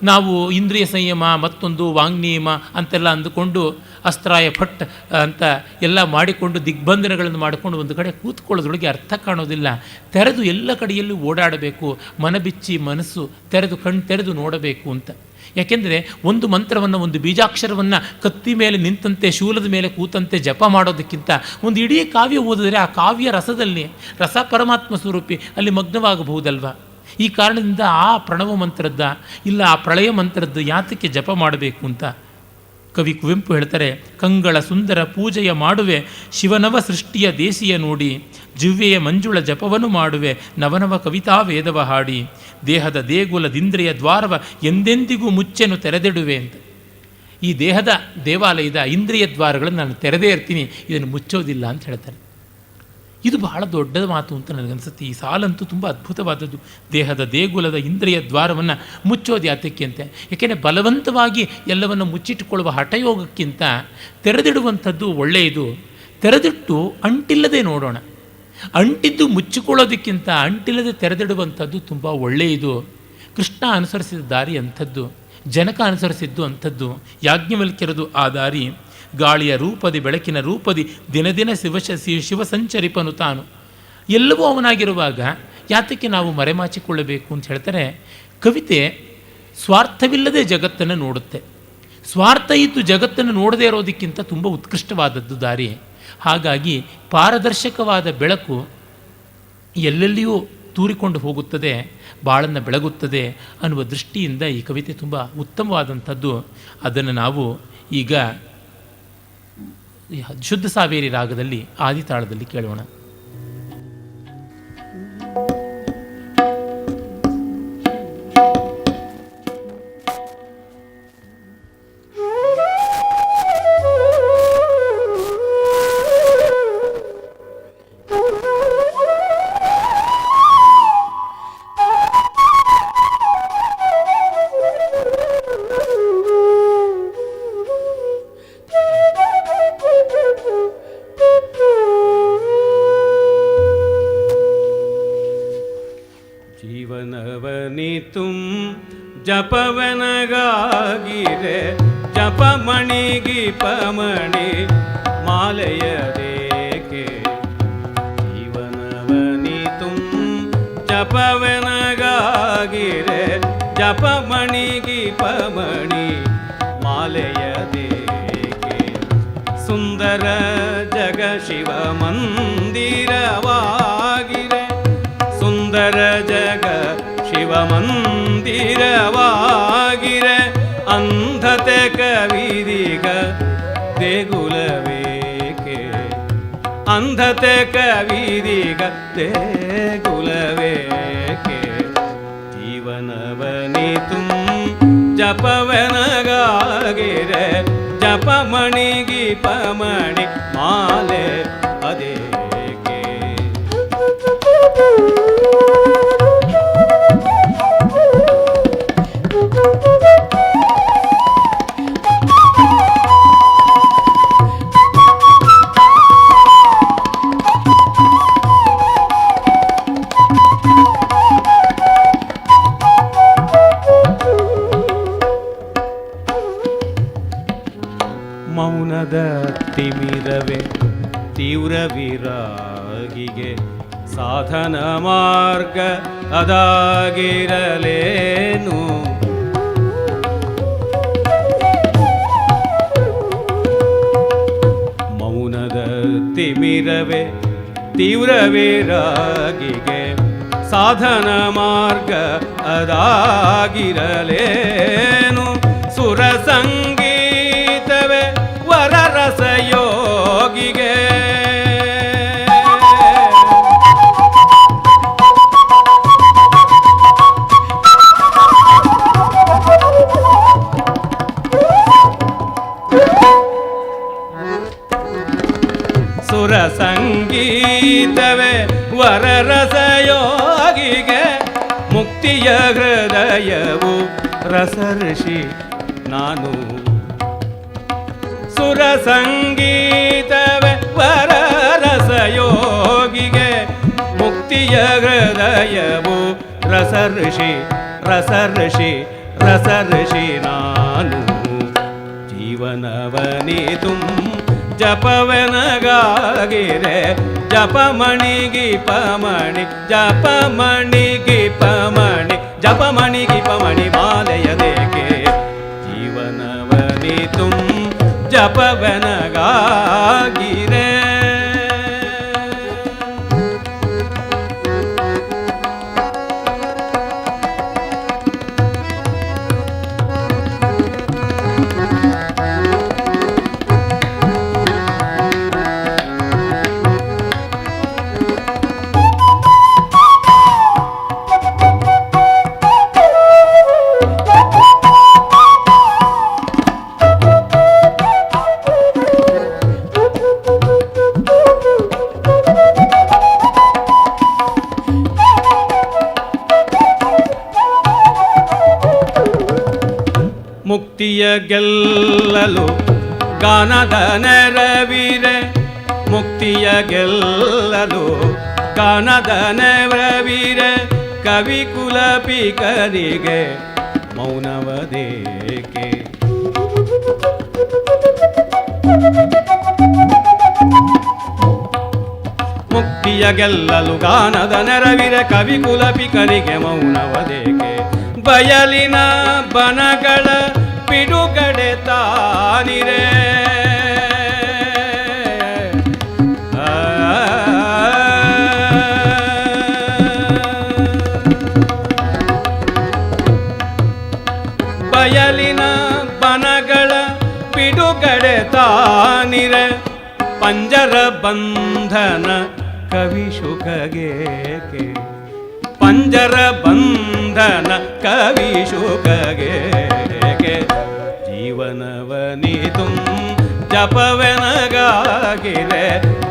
ನಾವು ಇಂದ್ರಿಯ ಸಂಯಮ ಮತ್ತೊಂದು ವಾಂಗ್ನಿಯಮ ಅಂತೆಲ್ಲ ಅಂದುಕೊಂಡು ಅಸ್ತ್ರಾಯ ಫಟ್ ಅಂತ ಎಲ್ಲ ಮಾಡಿಕೊಂಡು ದಿಗ್ಬಂಧನಗಳನ್ನು ಮಾಡಿಕೊಂಡು ಒಂದು ಕಡೆ ಕೂತ್ಕೊಳ್ಳೋದ್ರೊಳಗೆ ಅರ್ಥ ಕಾಣೋದಿಲ್ಲ. ತೆರೆದು ಎಲ್ಲ ಕಡೆಯಲ್ಲೂ ಓಡಾಡಬೇಕು, ಮನಬಿಚ್ಚಿ ಮನಸ್ಸು ತೆರೆದು ಕಣ್ಣು ತೆರೆದು ನೋಡಬೇಕು ಅಂತ. ಯಾಕೆಂದರೆ ಒಂದು ಮಂತ್ರವನ್ನು, ಒಂದು ಬೀಜಾಕ್ಷರವನ್ನು ಕತ್ತಿ ಮೇಲೆ ನಿಂತಂತೆ ಶೂಲದ ಮೇಲೆ ಕೂತಂತೆ ಜಪ ಮಾಡೋದಕ್ಕಿಂತ ಒಂದು ಇಡೀ ಕಾವ್ಯ ಓದಿದ್ರೆ ಆ ಕಾವ್ಯ ರಸದಲ್ಲಿ, ರಸ ಪರಮಾತ್ಮ ಸ್ವರೂಪಿ, ಅಲ್ಲಿ ಮಗ್ನವಾಗಬಹುದಲ್ವ. ಈ ಕಾರಣದಿಂದ ಆ ಪ್ರಣವ ಮಂತ್ರದ್ದ ಇಲ್ಲ ಆ ಪ್ರಳಯ ಮಂತ್ರದ್ದು ಯಾತಕ್ಕೆ ಜಪ ಮಾಡಬೇಕು ಅಂತ ಕವಿ ಕುವೆಂಪು ಹೇಳ್ತಾರೆ. ಕಂಗಳ ಸುಂದರ ಪೂಜೆಯ ಮಾಡುವೆ ಶಿವನವ ಸೃಷ್ಟಿಯ ದೇಸಿಯ ನೋಡಿ, ಜಿವ್ವೆಯ ಮಂಜುಳ ಜಪವನ್ನು ಮಾಡುವೆ ನವನವ ಕವಿತಾ ವೇದವ ಹಾಡಿ, ದೇಹದ ದೇಗುಲದಿಂದ್ರಿಯ ದ್ವಾರವ ಎಂದೆಂದಿಗೂ ಮುಚ್ಚೆನು ತೆರೆದಿಡುವೆ ಅಂತ. ಈ ದೇಹದ ದೇವಾಲಯದ ಇಂದ್ರಿಯ ದ್ವಾರಗಳನ್ನು ನಾನು ತೆರೆದೇ ಇರ್ತೀನಿ, ಇದನ್ನು ಮುಚ್ಚೋದಿಲ್ಲ ಅಂತ ಹೇಳ್ತಾರೆ. ಇದು ಬಹಳ ದೊಡ್ಡ ಮಾತು ಅಂತ ನನಗನ್ಸುತ್ತೆ. ಈ ಸಾಲಂತೂ ತುಂಬ ಅದ್ಭುತವಾದದ್ದು. ದೇಹದ ದೇಗುಲದ ಇಂದ್ರಿಯ ದ್ವಾರವನ್ನು ಮುಚ್ಚೋದು ಯಾತಕ್ಕೆ ಅಂತೆ. ಏಕೆಂದರೆ ಬಲವಂತವಾಗಿ ಎಲ್ಲವನ್ನು ಮುಚ್ಚಿಟ್ಟುಕೊಳ್ಳುವ ಹಠಯೋಗಕ್ಕಿಂತ ತೆರೆದಿಡುವಂಥದ್ದು ಒಳ್ಳೆಯದು. ತೆರೆದಿಟ್ಟು ಅಂಟಿಲ್ಲದೆ ನೋಡೋಣ. ಅಂಟಿದ್ದು ಮುಚ್ಚಿಕೊಳ್ಳೋದಕ್ಕಿಂತ ಅಂಟಿಲ್ಲದೆ ತೆರೆದಿಡುವಂಥದ್ದು ತುಂಬ ಒಳ್ಳೆಯದು. ಕೃಷ್ಣ ಅನುಸರಿಸಿದ ದಾರಿ ಅಂಥದ್ದು, ಜನಕ ಅನುಸರಿಸಿದ್ದು ಅಂಥದ್ದು, ಯಾಜ್ಞವಲ್ಕ್ಯರದು ಆ ದಾರಿ. ಗಾಳಿಯ ರೂಪದಿ ಬೆಳಕಿನ ರೂಪದಿ ದಿನ ದಿನ ಶಿವ ಸಂಚರಿಪನು ತಾನು. ಎಲ್ಲವೂ ಅವನಾಗಿರುವಾಗ ಯಾತಕ್ಕೆ ನಾವು ಮರೆಮಾಚಿಕೊಳ್ಳಬೇಕು ಅಂತ ಹೇಳ್ತಾರೆ. ಕವಿತೆ ಸ್ವಾರ್ಥವಿಲ್ಲದೆ ಜಗತ್ತನ್ನು ನೋಡುತ್ತೆ. ಸ್ವಾರ್ಥ ಇದ್ದು ಜಗತ್ತನ್ನು ನೋಡದೇ ಇರೋದಕ್ಕಿಂತ ತುಂಬ ಉತ್ಕೃಷ್ಟವಾದದ್ದು ದಾರಿ. ಹಾಗಾಗಿ ಪಾರದರ್ಶಕವಾದ ಬೆಳಕು ಎಲ್ಲೆಲ್ಲಿಯೂ ತೂರಿಕೊಂಡು ಹೋಗುತ್ತದೆ, ಬಾಳನ್ನು ಬೆಳಗುತ್ತದೆ ಅನ್ನುವ ದೃಷ್ಟಿಯಿಂದ ಈ ಕವಿತೆ ತುಂಬ ಉತ್ತಮವಾದಂಥದ್ದು. ಅದನ್ನು ನಾವು ಈಗ ಶುದ್ಧ ಸಾವೇರಿ ರಾಗದಲ್ಲಿ ಆದಿತಾಳದಲ್ಲಿ ಕೇಳೋಣ. ಜಪವನಗಾಗಿರೆ ಜಪಮಣಿಗಿ ಪಮಣಿ ಮಾಲೆಯದೇಕೆ. ಜೀವನವನಿತು ಜಪವನಗಾಗಿರೆ ಜಪಮಣಿಗಿ ಪಮಣಿ ಮಾಲೆಯದೇಕೆ. ಸುಂದರ ಜಗ ಶಿವ ಮಂದಿರವಾಗಿರೆ, ಸುಂದರ ಜಗ ಶಿವ ಮಂದಿರವಾಗಿರೆ, ಅಂಧತೆ ಕವಿದಿಗ ದೇಗುಲವೇಕೆ. ಅಂಧತೆ ಕವಿದಿಗ ದೇಗುಲವೇಕೆ. ಜೀವನವನಿತು ಜಪವನಗಾಗಿರೆ, ಜಪಮಣಿ ಗೀಪಮಣಿ ಮಾಲೆ ಅದೇಕೆ. ಮೌನದ ತಿಮಿರವೇ ತೀವ್ರ ವಿರಾಗಿಗೆ, ಸಾಧನ ಮಾರ್ಗ ಅದಾಗಿರಲೇನು. ಮೌನದ ತಿಮಿರವೇ ತೀವ್ರ ವಿರಾಗಿಗೆ, ಸಾಧನ ಮಾರ್ಗ ಅದಾಗಿರಲೇನು. ಸುರ ಸಂಗೀತವೇ ವರರಸಯೋಗಿಗೆ, ಸುರ ಸಂಗೀತವೇ ವರರಸಯೋಗಿಗೆ, ಮುಕ್ತಿಯ ಹೃದಯವು ರಸಋಷಿ ನಾನು. ಸುರ ಸಂಗೀತವೇ ವರರಸಯೋಗಿಗೆ, ಮುಕ್ತಿಯ ಹೃದಯವು ರಸಋಷಿ ರಸಋಷಿ ರಸಋಷಿ ನಾನು. ಜೀವನವನಿತು ಜಪವನಗಾಗಿರೆ, ಜಪಮಣಿ ಗೀಪಮಣಿ ಜಪಮಣಿ ಗೀಪಮಣಿ ಜಪಮಣಿ ಗೀಪಮಣಿ ಮಾಲೆಯದೇಕೆ. ಜೀವನವನಿತು ಜಪವನಗಾಗಿರೆ. ಮುಕ್ತಿಯ ಗೆಲ್ಲಲು ಗಾನದ ನೆರವಿರೆ, ಮುಕ್ತಿಯ ಗೆಲ್ಲಲು ಗಾನದ ನೆರವಿರೆ, ಕವಿ ಕುಲಪಿಕರಿಗೆ ಮೌನವದೇಕೆ. ಮುಕ್ತಿಯ ಗೆಲ್ಲಲು ಗಾನದ ನೆರವಿರೆ, ಕವಿ ಕುಲಪಿಕರಿಗೆ ಮೌನವದೇಕೆ. ಬಯಲಿನ ಬನಗಳ ಬಿಡುಗಡೆ ತಾನಿರೆ, ಬಯಲಿನ ಬನಗಳ ಬಿಡುಗಡೆ ತಾನಿರೆ, ಪಂಜರ ಬಂಧನ ಕವಿ ಶುಕಗೇಕೆ. ಪಂಜರ ಬಂಧನ ಕವಿ ಶುಕಗೇಕೆ. ಜೀವನವನಿತು ಜಪವನಗಾಗಿರೆ,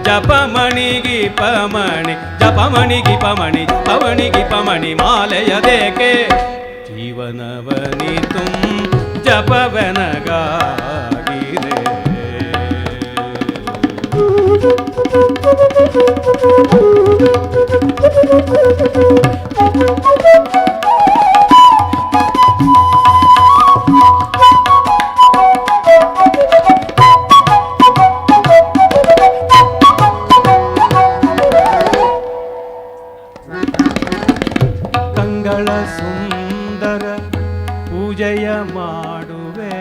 ಜಪಮಣಿ ಗೀಪಮಣಿ ಜಪಮಣಿ ಗೀಪಮಣಿ ಜಪಮಣಿ ಗೀಪಮಣಿ ಮಾಲೆಯದೇಕೆ. ಜೀವನವನಿತು ಜಪವನಗಾಗಿರೆ. ಕಂಗಳ ಸುಂದರ ಪೂಜೆಯ ಮಾಡುವೆ,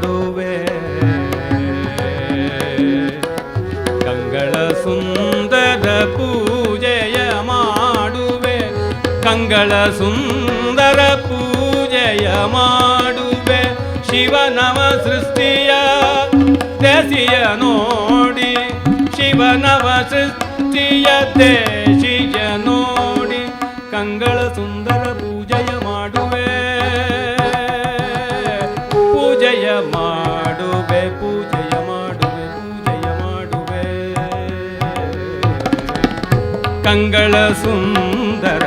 ಮಾಡುವೆ ಕಂಗಳ ಸುಂದರ ಪೂಜೆಯ ಮಾಡುವೆ ಕಂಗಳ ಸುಂದರ ಪೂಜೆಯ ಮಾಡುವೆ ಶಿವನವ ಸೃಷ್ಟಿಯ ದೇಸಿಯ ನೋಡಿ ಶಿವನವ ಸೃಷ್ಟಿಯ ದೇಶಿಯ ನೋಡಿ ಕಂಗಳ ಸುಂದರ ಪೂಜೆಯ ಮಾಡುವೆ ಪೂಜೆಯ ಮಾಡುವೆ ಪೂಜೆಯ ಮಾಡುವೆ ಪೂಜೆಯ ಮಾಡುವೆ ಕಂಗಳ ಸುಂದರ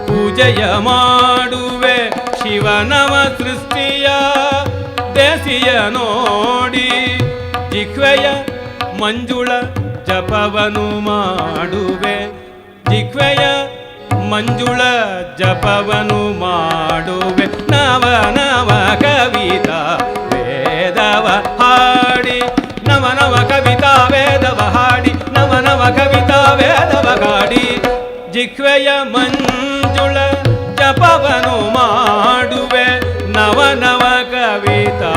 ಪೂಜೆಯ ಮಾಡುವೆ ಶಿವನವ ಸೃಷ್ಟಿಯ ದೇಸಿಯ ನೋಡಿ ಜಿಹ್ವೆಯ ಮಂಜುಳ ಜಪವನು ಮಾಡುವೆ ಜಿಹ್ವೆಯ ಮಂಜುಳ ಜಪವನು ಮಾಡುವೆ ನವ ನವ ಕವಿತಾ ವೇದವ ಹಾಡಿ ನವ ನವ ಕವಿತಾ ವೇದವ ಹಾಡಿ ನವ ನವ ಕವಿತಾ ವೇದವ ಹಾಡಿ ಜಿಹ್ವೆಯ ಮಂಜುಳ ಜಪವನು ಮಾಡುವೆ ನವ ನವ ಕವಿತಾ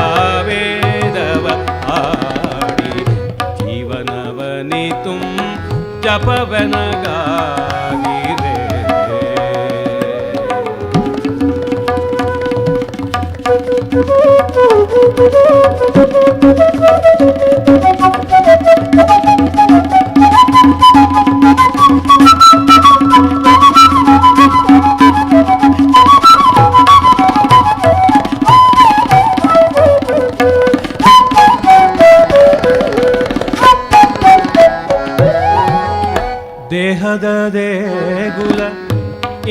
ವೇದವ ಹಾಡಿ ಜೀವನವನಿತು ಜಪವನಗಾಗಿರೆ ದೇಹದ ದೇಗುಲ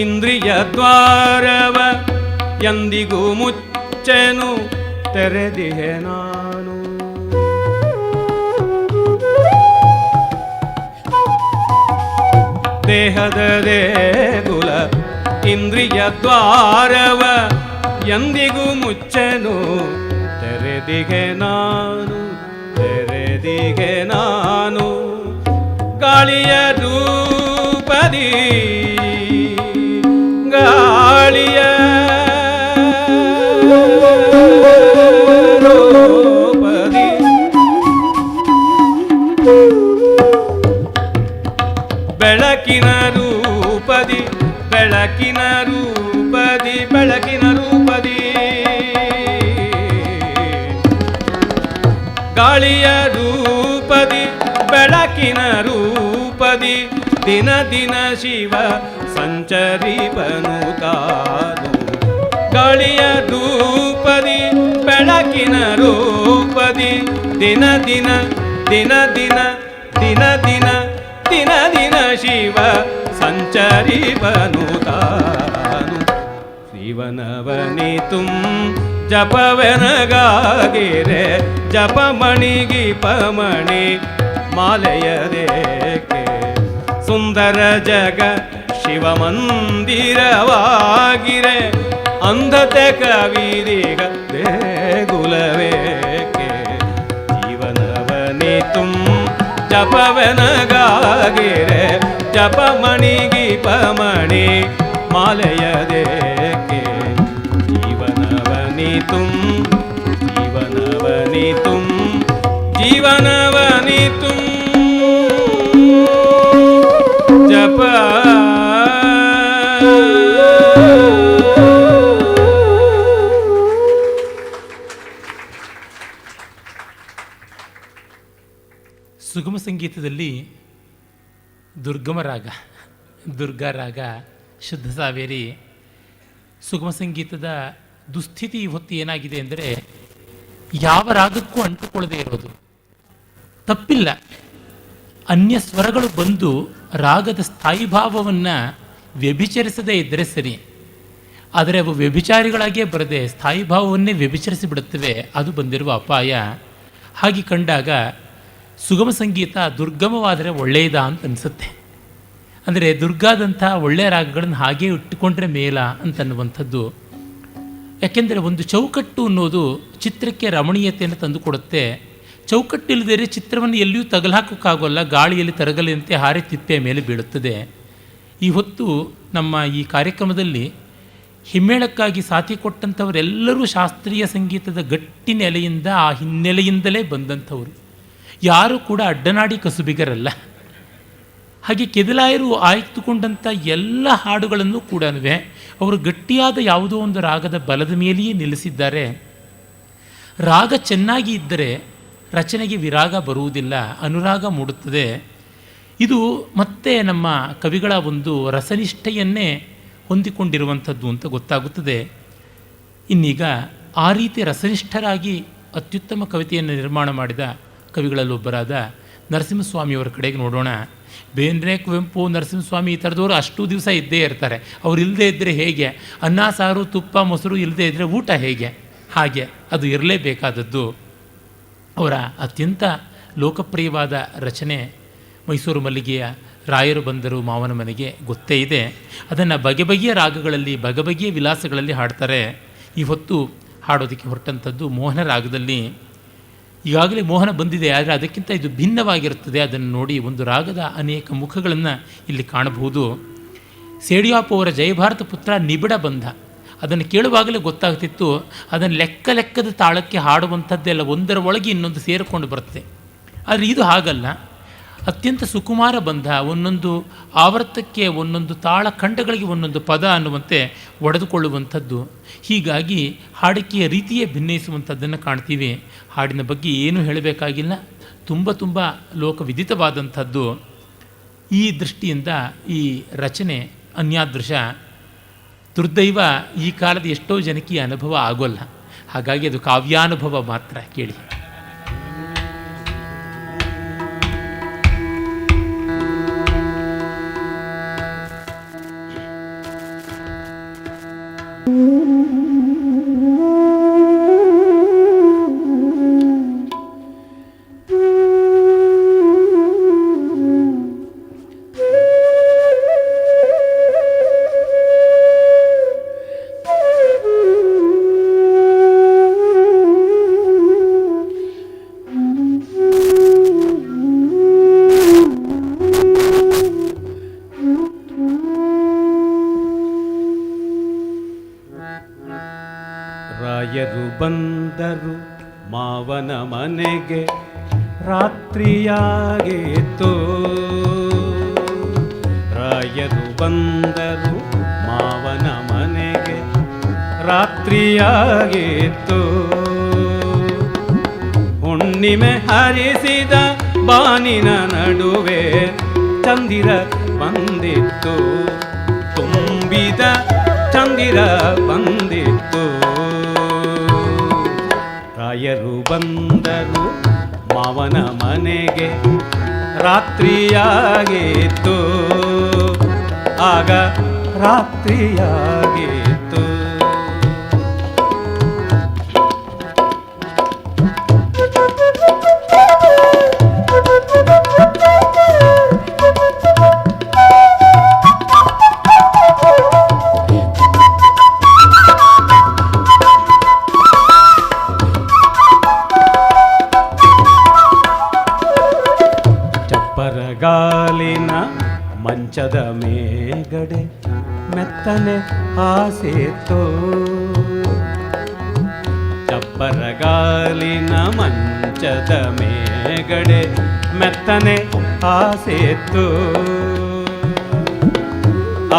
ಇಂದ್ರಿಯ ದ್ವಾರವ ಎಂದಿಗೂ ಮುಚ್ಚೆನು ತೆರೆದಿಹೆ ನಾನು ದೇಹದ ದೇಗುಲ ಇಂದ್ರಿಯ ದ್ವಾರವ ಎಂದಿಗೂ ಮುಚ್ಚೆನು ತೆರೆದಿಗೆ ನಾನು ತೆರೆದಿಗೆ ನಾನು ಗಾಳಿಯ ರೂಪದಿ ಗಾಳಿಯ ರೂಪದಿ ಬೆಳಕಿನ ರೂಪದಿ ಬೆಳಕಿನ ರೂಪದಿ ಬೆಳಕಿನ ರೂಪದಿ ಗಾಳಿಯ ರೂಪದಿ ಬೆಳಕಿನ ರೂಪದಿ ದಿನ ದಿನ ಶಿವ ಸಂಚರಿಪನು ತಾನು ಗಾಳಿಯ ರೂಪದಿ ಬೆಳಕಿನ ರೂಪದಿ ದಿನ ದಿನ ದಿನ ದಿನ ದಿನ ದಿನ ದಿನ ದಿನ ಶಿವ ಸಂಚರಿಪನು ತಾನು ಶಿವನವನಿತು ಜಪವೆನಗಾಗಿರೆ ಜಪಮಣಿಗಿ ಪಮಣಿ ಮಾಲೆಯದೇಕೆ ಸುಂದರ ಜಗ ಶಿವ ಮಂದಿರವಾಗಿರೆ ಅಂಧತೆ ಕವಿದಿಗ ದೇಗುಲವೇಕೆ ಜೀವನವನಿತು ಜಪವೆನಗಾಗಿರೆ ಜಪಮಣಿಗಿ ಪಮಣಿ ಮಾಲೆಯದೇಕೆ ಜೀವನವನಿತು ಜೀವನವನಿತು ಜೀವನವನಿತು ಜಪ ಸುಗಮ ಸಂಗೀತದಲ್ಲಿ ದುರ್ಗಮ ರಾಗ ದುರ್ಗಾ ರಾಗ ಶುದ್ಧ ಸಾವೇರಿ ಸುಗಮ ಸಂಗೀತದ ದುಸ್ಥಿತಿ ಇವತ್ತು ಏನಾಗಿದೆ ಅಂದರೆ ಯಾವ ರಾಗಕ್ಕೂ ಅಂಟುಕೊಳ್ಳದೆ ಇರೋದು ತಪ್ಪಿಲ್ಲ. ಅನ್ಯ ಸ್ವರಗಳು ಬಂದು ರಾಗದ ಸ್ಥಾಯಿ ಭಾವವನ್ನು ವ್ಯಭಿಚರಿಸದೇ ಇದ್ದರೆ ಸರಿ, ಆದರೆ ಅವು ವ್ಯಭಿಚಾರಿಗಳಾಗಿಯೇ ಬರದೆ ಸ್ಥಾಯಿ ಭಾವವನ್ನೇ ವ್ಯಭಿಚರಿಸಿ ಬಿಡುತ್ತವೆ. ಅದು ಬಂದಿರುವ ಅಪಾಯ. ಹಾಗೆ ಕಂಡಾಗ ಸುಗಮ ಸಂಗೀತ ದುರ್ಗಮವಾದರೆ ಒಳ್ಳೆಯದ ಅಂತ ಅನಿಸುತ್ತೆ. ಅಂದರೆ ದುರ್ಗಾದಂಥ ಒಳ್ಳೆಯ ರಾಗಗಳನ್ನು ಹಾಗೇ ಇಟ್ಟುಕೊಂಡ್ರೆ ಮೇಲ ಅಂತನ್ನುವಂಥದ್ದು. ಯಾಕೆಂದರೆ ಒಂದು ಚೌಕಟ್ಟು ಅನ್ನೋದು ಚಿತ್ರಕ್ಕೆ ರಮಣೀಯತೆಯನ್ನು ತಂದುಕೊಡುತ್ತೆ. ಚೌಕಟ್ಟಿಲ್ಲದೇ ಚಿತ್ರವನ್ನು ಎಲ್ಲಿಯೂ ತಗಲಾಕೋಕ್ಕಾಗೋಲ್ಲ, ಗಾಳಿಯಲ್ಲಿ ತರಗಲಿನಂತೆ ಹಾರಿ ತಿಪ್ಪೆಯ ಮೇಲೆ ಬೀಳುತ್ತದೆ. ಈ ಹೊತ್ತು ನಮ್ಮ ಈ ಕಾರ್ಯಕ್ರಮದಲ್ಲಿ ಹಿಮ್ಮೇಳಕ್ಕಾಗಿ ಸಾಥಿ ಕೊಟ್ಟಂಥವರೆಲ್ಲರೂ ಶಾಸ್ತ್ರೀಯ ಸಂಗೀತದ ಗಟ್ಟಿ ನೆಲೆಯಿಂದ, ಆ ಹಿನ್ನೆಲೆಯಿಂದಲೇ ಬಂದಂಥವರು. ಯಾರೂ ಕೂಡ ಅಡ್ಡನಾಡಿ ಕಸುಬಿಗರಲ್ಲ. ಹಾಗೆ ಕೆದಿಲಾಯರು ಆಯ್ದುಕೊಂಡಂಥ ಎಲ್ಲ ಹಾಡುಗಳನ್ನು ಕೂಡ ಅವರು ಗಟ್ಟಿಯಾದ ಯಾವುದೋ ಒಂದು ರಾಗದ ಬಲದ ಮೇಲೆಯೇ ನಿಲ್ಲಿಸಿದ್ದಾರೆ. ರಾಗ ಚೆನ್ನಾಗಿ ಇದ್ದರೆ ರಚನೆಗೆ ವಿರಾಗ ಬರುವುದಿಲ್ಲ, ಅನುರಾಗ ಮೂಡುತ್ತದೆ. ಇದು ಮತ್ತೆ ನಮ್ಮ ಕವಿಗಳ ಒಂದು ರಸನಿಷ್ಠೆಯನ್ನೇ ಹೊಂದಿಕೊಂಡಿರುವಂಥದ್ದು ಅಂತ ಗೊತ್ತಾಗುತ್ತದೆ. ಇನ್ನೀಗ ಆ ರೀತಿ ರಸನಿಷ್ಠರಾಗಿ ಅತ್ಯುತ್ತಮ ಕವಿತೆಯನ್ನು ನಿರ್ಮಾಣ ಮಾಡಿದ ಕವಿಗಳಲ್ಲೊಬ್ಬರಾದ ನರಸಿಂಹಸ್ವಾಮಿಯವರ ಕಡೆಗೆ ನೋಡೋಣ. ಬೇಂದ್ರೆ, ಕುವೆಂಪು, ನರಸಿಂಹಸ್ವಾಮಿ ಈ ಥರದವರು ಅಷ್ಟು ದಿವಸ ಇದ್ದೇ ಇರ್ತಾರೆ. ಅವ್ರು ಇಲ್ಲದೇ ಇದ್ದರೆ ಹೇಗೆ? ಅನ್ನ ಸಾರು ತುಪ್ಪ ಮೊಸರು ಇಲ್ಲದೇ ಇದ್ದರೆ ಊಟ ಹೇಗೆ? ಹಾಗೆ ಅದು ಇರಲೇಬೇಕಾದದ್ದು. ಅವರ ಅತ್ಯಂತ ಲೋಕಪ್ರಿಯವಾದ ರಚನೆ ಮೈಸೂರು ಮಲ್ಲಿಗೆಯ ರಾಯರು ಬಂದರು ಮಾವನ ಮನೆಗೆ ಗೊತ್ತೇ ಇದೆ. ಅದನ್ನು ಬಗೆ ಬಗೆಯ ರಾಗಗಳಲ್ಲಿ, ಬಗೆ ಬಗೆಯ ವಿಲಾಸಗಳಲ್ಲಿ ಹಾಡ್ತಾರೆ. ಈ ಹೊತ್ತು ಹಾಡೋದಕ್ಕೆ ಹೊರಟಂಥದ್ದು ಮೋಹನ ರಾಗದಲ್ಲಿ. ಈಗಾಗಲೇ ಮೋಹನ ಬಂದಿದೆ, ಆದರೆ ಅದಕ್ಕಿಂತ ಇದು ಭಿನ್ನವಾಗಿರುತ್ತದೆ. ಅದನ್ನು ನೋಡಿ ಒಂದು ರಾಗದ ಅನೇಕ ಮುಖಗಳನ್ನು ಇಲ್ಲಿ ಕಾಣಬಹುದು. ಸೇಡಿಯಾಪ್ ಅವರ ಜಯಭಾರತ ಪುತ್ರ ನಿಬಿಡ ಬಂಧ, ಅದನ್ನು ಕೇಳುವಾಗಲೇ ಗೊತ್ತಾಗ್ತಿತ್ತು ಅದನ್ನು ಲೆಕ್ಕದ ತಾಳಕ್ಕೆ ಹಾಡುವಂಥದ್ದೆಲ್ಲ ಒಂದರ ಒಳಗೆ ಇನ್ನೊಂದು ಸೇರಿಕೊಂಡು ಬರುತ್ತೆ. ಆದರೆ ಇದು ಹಾಗಲ್ಲ, ಅತ್ಯಂತ ಸುಕುಮಾರ ಬಂಧ, ಒಂದೊಂದು ಆವರ್ತಕ್ಕೆ ಒಂದೊಂದು ತಾಳ ಖಂಡಗಳಿಗೆ ಒಂದೊಂದು ಪದ ಅನ್ನುವಂತೆ ಒಡೆದುಕೊಳ್ಳುವಂಥದ್ದು. ಹೀಗಾಗಿ ಹಾಡಿಕೆಯ ರೀತಿಯೇ ಭಿನ್ನಯಿಸುವಂಥದ್ದನ್ನು ಕಾಣ್ತೀವಿ. ಹಾಡಿನ ಬಗ್ಗೆ ಏನೂ ಹೇಳಬೇಕಾಗಿಲ್ಲ, ತುಂಬ ಲೋಕವಿದಿತವಾದಂಥದ್ದು. ಈ ದೃಷ್ಟಿಯಿಂದ ಈ ರಚನೆ ಅನ್ಯಾದೃಶ. ದುರ್ದೈವ, ಈ ಕಾಲದ ಎಷ್ಟೋ ಜನಕ್ಕೆ ಈ ಅನುಭವ ಆಗೋಲ್ಲ. ಹಾಗಾಗಿ ಅದು ಕಾವ್ಯಾನುಭವ ಮಾತ್ರ. ಕೇಳಿ. ರಾಯರು ಬಂದರು ಮಾವನ ಮನೆಗೆ, ರಾತ್ರಿಯಾಗಿತ್ತು. ರಾಯರು ಬಂದರು ಮಾವನ ಮನೆಗೆ, ರಾತ್ರಿಯಾಗಿತ್ತು. ಹುಣ್ಣಿಮೆ ಹರಿಸಿದ ಬಾನಿನ ನಡುವೆ ಚಂದಿರ ಬಂದಿತ್ತು, ತುಂಬಿದ ಚಂದಿರ ಬಂದಿತ್ತು. ರಾಯರು ಬಂದರು ಮಾವನ ಮನೆಗೆ, ರಾತ್ರಿಯಾಗಿತ್ತು. ಆಗ ರಾತ್ರಿಯಾಗಿತ್ತು. ಗಾಲಿನ ಮಂಚದ ಮೇಗಡೆ ಮೆತ್ತನೆ ಹಾಸಿತ್ತು. ಚಪ್ಪರಗಾಲಿನ ಮಂಚದ ಮೇಗಡೆ ಮೆತ್ತನೆ ಹಾಸಿತ್ತು.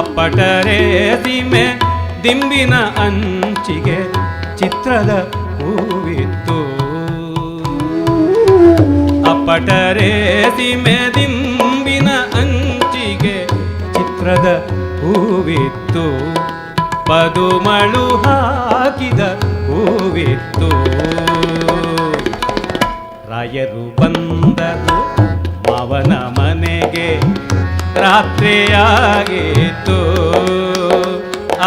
ಅಪ್ಪಟರೆ ಸೀಮೆ ದಿಂಬಿನ ಅಂಚಿಗೆ ಚಿತ್ರದ ಹೂವಿತ್ತು. ಅಪ್ಪಟರೆ ಸೀಮೆ ದಿಂಬಿನ ಅಂಚಿಗೆ ಚಿತ್ರದ ಹೂವಿತ್ತು. ಪದುಮಳು ಹಾಕಿದ ಹೂವಿತ್ತು. ರಾಯರು ಬಂದರು ಮಾವನ ಮನೆಗೆ, ರಾತ್ರಿಯಾಗಿತ್ತು.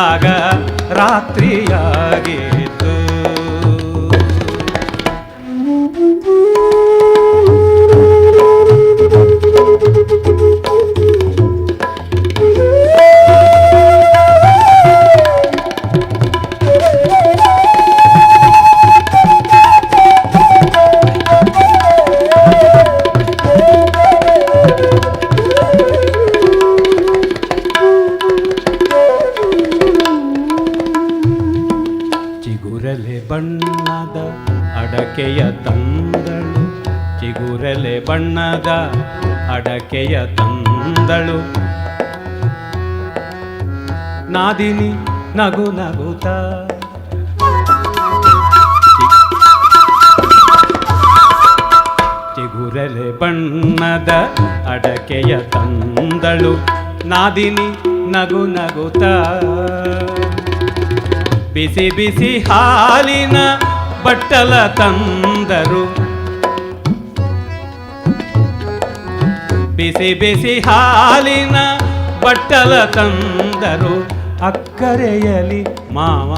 ಆಗ ರಾತ್ರಿಯಾಗಿತ್ತು. ಬಂದಳು, ಚಿಗುರೆಲೆ ಬಣ್ಣದ ಅಡಕೆಯ ತಂದಳು. ನಾದಿನಿ ನಗು ನಗುತ್ತ ಚಿಗುರೆಲೆ ಬಣ್ಣದ ಅಡಕೆಯ ತಂದಳು. ನಾದಿನಿ ನಗು ನಗುತ್ತ ಬಿಸಿ ಬಿಸಿ ಹಾಲಿನ ಬಟ್ಟಲ ತಂದರು. ಬಿಸಿ ಬಿಸಿ ಹಾಲಿನ ಬಟ್ಟಲ ತಂದರು. ಅಕ್ಕರೆಯಲಿ ಮಾವ